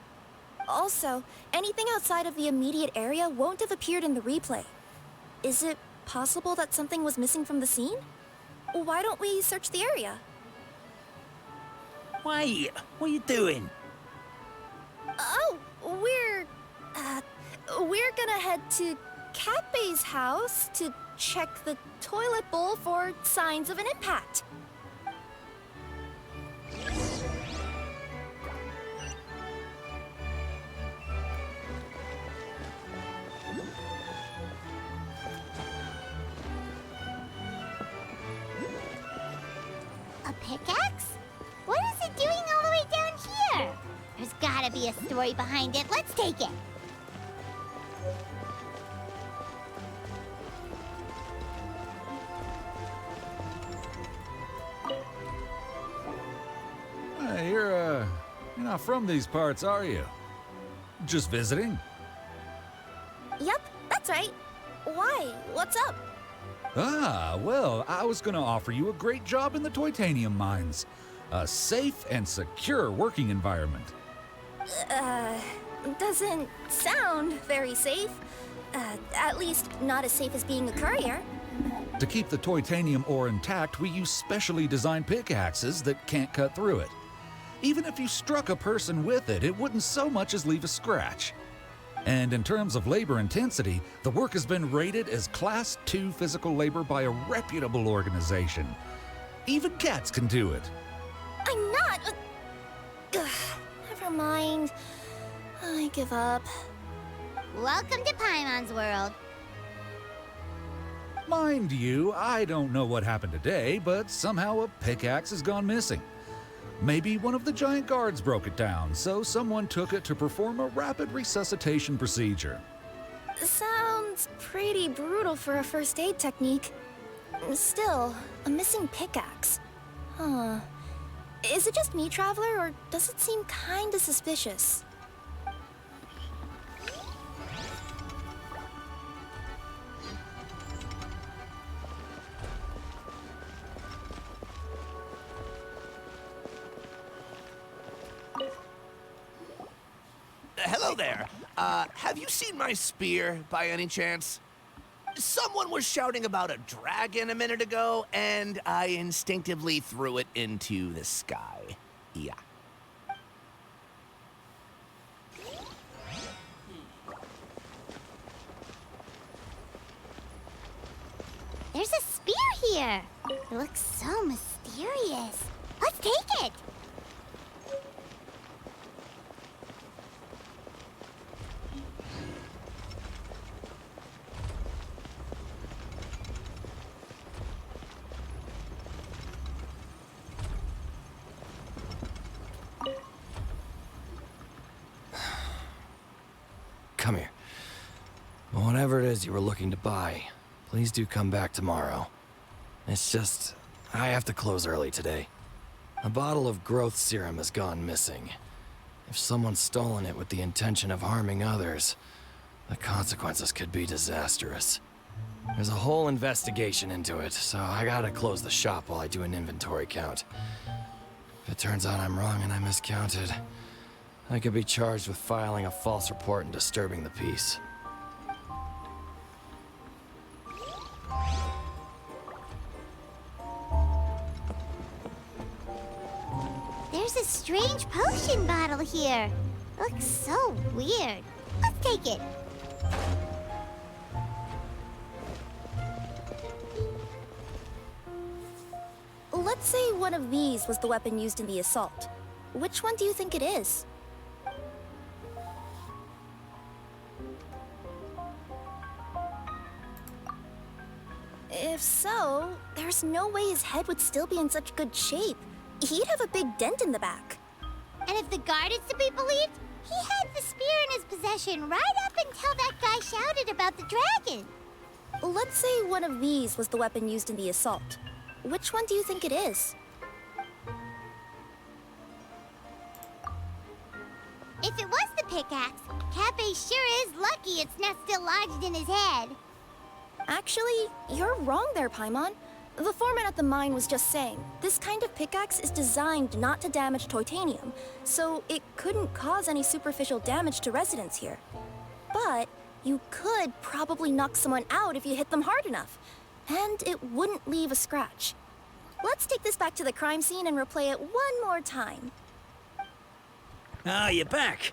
Also, anything outside of the immediate area won't have appeared in the replay. Is it possible that something was missing from the scene? Why don't we search the area? Wait, what are you doing? Oh, we're gonna head to Cappe's house to check the toilet bowl for signs of an impact. A pickaxe? What is it doing all the way down here? There's gotta be a story behind it. Let's take it. Hey, you're not from these parts, are you? Just visiting? Yep, that's right. Why? What's up? Ah, well, I was gonna offer you a great job in the Toitanium mines. A safe and secure working environment. Doesn't sound very safe. At least not as safe as being a courier. To keep the Toitanium ore intact, we use specially designed pickaxes that can't cut through it. Even if you struck a person with it, it wouldn't so much as leave a scratch. And in terms of labor intensity, the work has been rated as Class 2 physical labor by a reputable organization. Even cats can do it. I'm not... Never mind. I give up. Welcome to Paimon's world. Mind you, I don't know what happened today, but somehow a pickaxe has gone missing. Maybe one of the giant guards broke it down, so someone took it to perform a rapid resuscitation procedure. Sounds pretty brutal for a first aid technique. Still, a missing pickaxe. Huh. Is it just me, Traveler, or does it seem kinda suspicious? Hello there. Have you seen my spear by any chance? Someone was shouting about a dragon a minute ago, and I instinctively threw it into the sky. Yeah. There's a spear here. It looks so mysterious. Let's take it. Come here. Whatever it is you were looking to buy, please do come back tomorrow. It's just, I have to close early today. A bottle of growth serum has gone missing. If someone's stolen it with the intention of harming others, the consequences could be disastrous. There's a whole investigation into it, so I gotta close the shop while I do an inventory count. If it turns out I'm wrong and I miscounted, I could be charged with filing a false report and disturbing the peace. There's a strange here. Looks so weird. Let's take it. Let's say one of these was the weapon used in the assault. Which one do you think it is? If so, there's no way his head would still be in such good shape. He'd have a big dent in the back. And if the guard is to be believed, he had the spear in his possession right up until that guy shouted about the dragon. Let's say one of these was the weapon used in the assault. Which one do you think it is? If it was the pickaxe, Cafe sure is lucky it's not still lodged in his head. Actually, you're wrong there, Paimon. The foreman at the mine was just saying, this kind of pickaxe is designed not to damage Titanium, so it couldn't cause any superficial damage to residents here. But you could probably knock someone out if you hit them hard enough, and it wouldn't leave a scratch. Let's take this back to the crime scene and replay it one more time. Ah, you're back.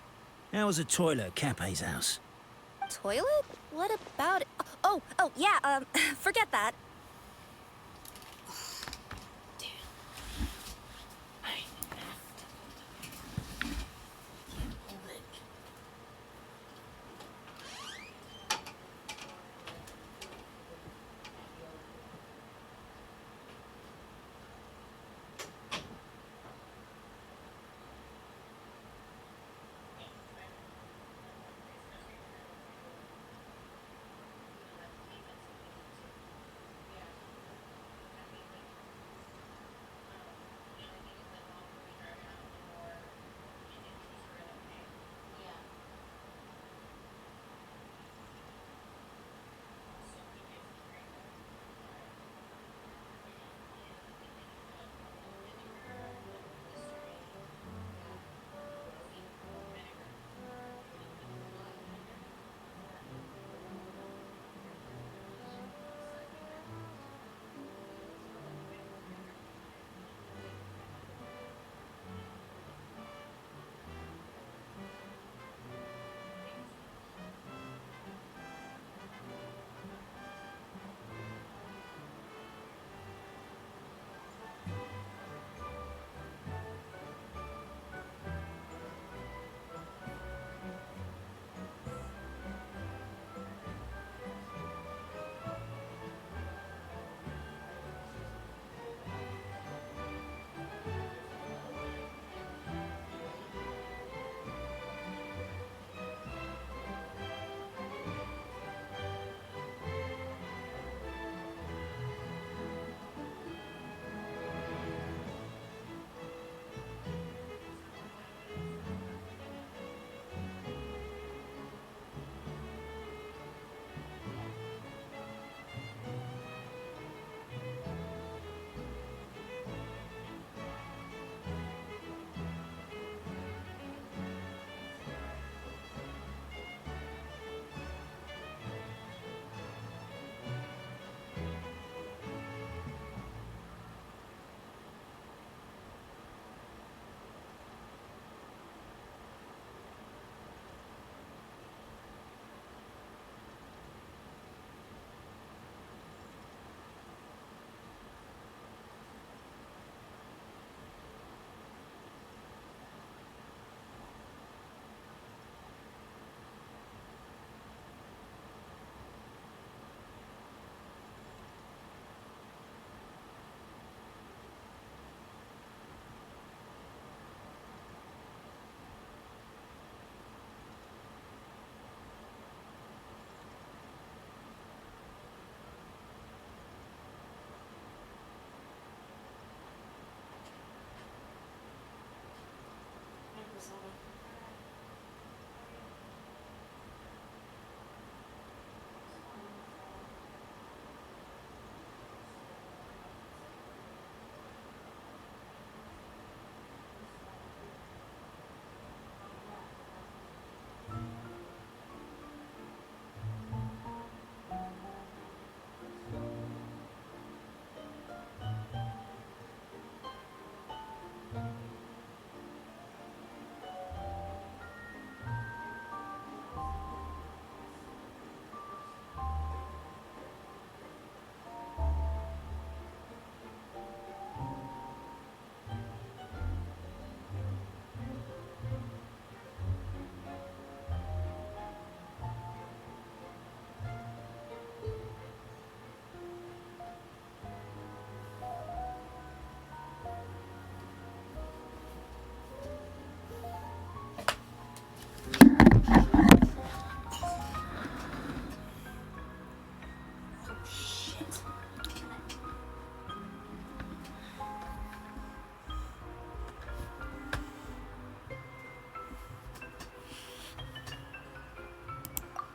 How was the toilet at Cape's house? Toilet? What about it? Oh, yeah, forget that.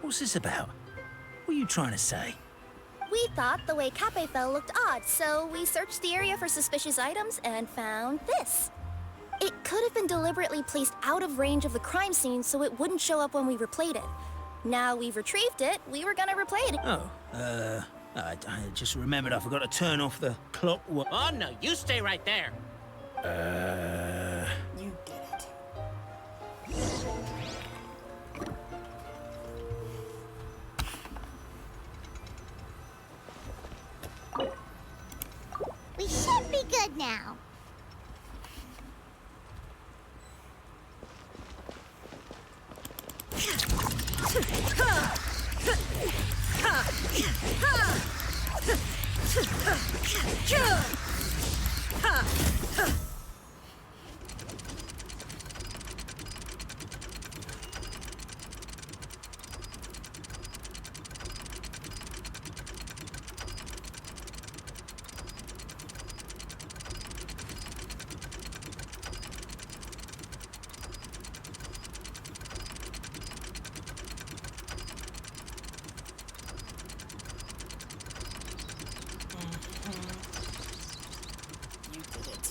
What's this about? What are you trying to say? We thought the way Cape fell looked odd, so we searched the area for suspicious items and found this. It could have been deliberately placed out of range of the crime scene so it wouldn't show up when we replayed it. Now we've retrieved it, we were gonna replay it. Oh, I just remembered I forgot to turn off the clock. Oh, no, you stay right there. You did it. We should be good now. You did it.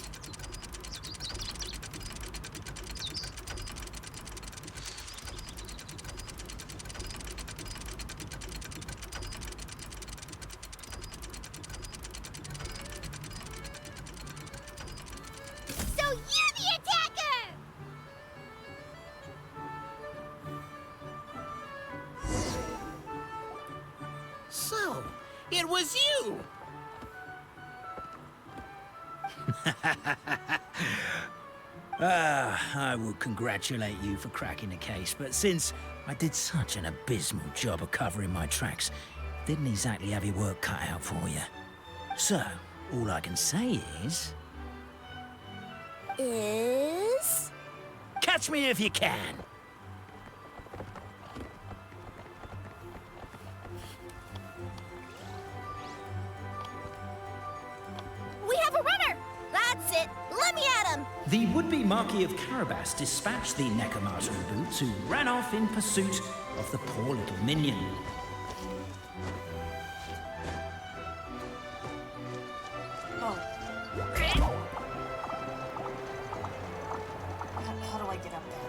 So you're the attacker! So, it was you! I would congratulate you for cracking the case, but since I did such an abysmal job of covering my tracks, didn't exactly have your work cut out for you. So, all I can say is... Catch me if you can! We have a runner! That's it! Let me at him! The would-be Marquis of Carabas dispatched the Necromancer in boots, who ran off in pursuit of the poor little minion. Oh. How do I get up there?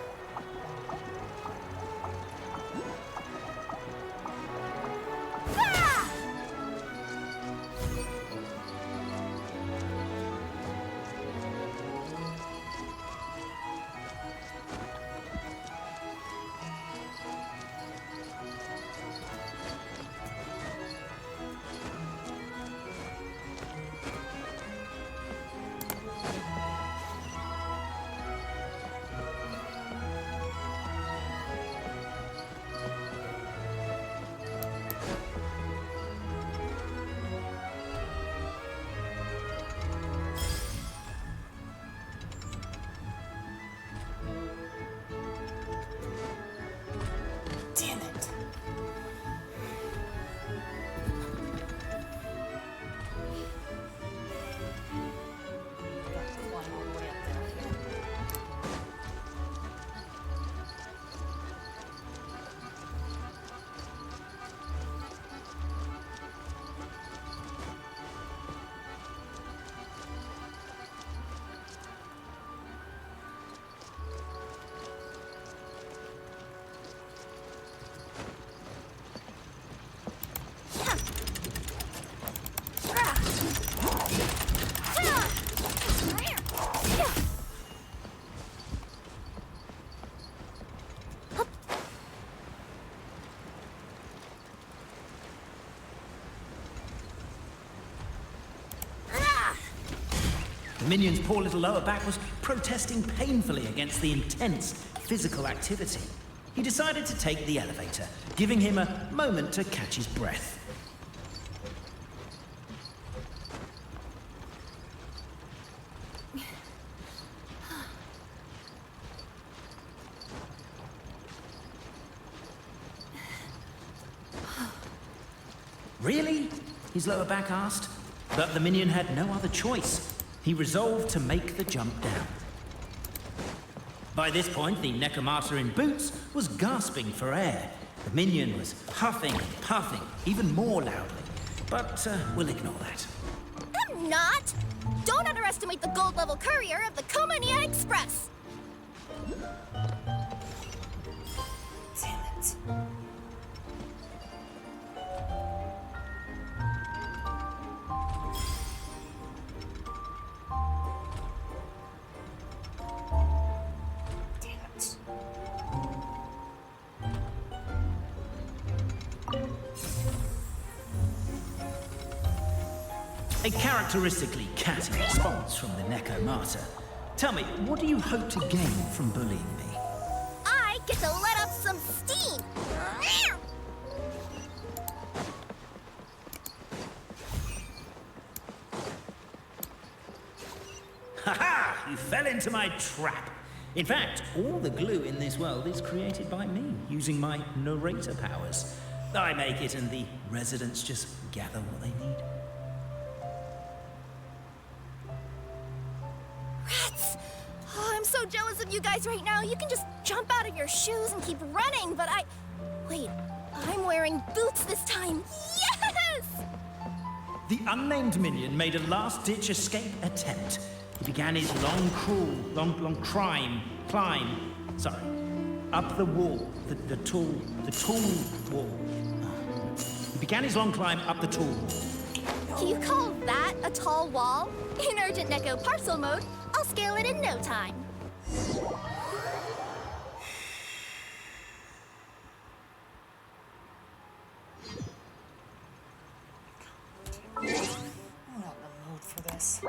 Damn it. The minion's poor little lower back was protesting painfully against the intense physical activity. He decided to take the elevator, giving him a moment to catch his breath. Really? His lower back asked. But the minion had no other choice. He resolved to make the jump down. By this point, the Necromancer in boots was gasping for air. The minion was huffing and puffing, even more loudly. But we'll ignore that. I'm not! Don't underestimate the gold-level courier of the Komania Express! Damn it. A characteristically catty response from the Neko Martyr. Tell me, what do you hope to gain from bullying me? I get to let off some steam! Ha-ha! You fell into my trap. In fact, all the glue in this world is created by me, using my narrator powers. I make it and the residents just gather what they need. Rats! Oh, I'm so jealous of you guys right now. You can just jump out of your shoes and keep running, but Wait, I'm wearing boots this time. Yes! The unnamed minion made a last-ditch escape attempt. He began his long climb, up the wall, the tall wall. He began his long climb up the tall wall. You call that a tall wall? In Urgent Neko parcel mode, I'll scale it in no time. I'm not in the mood for this.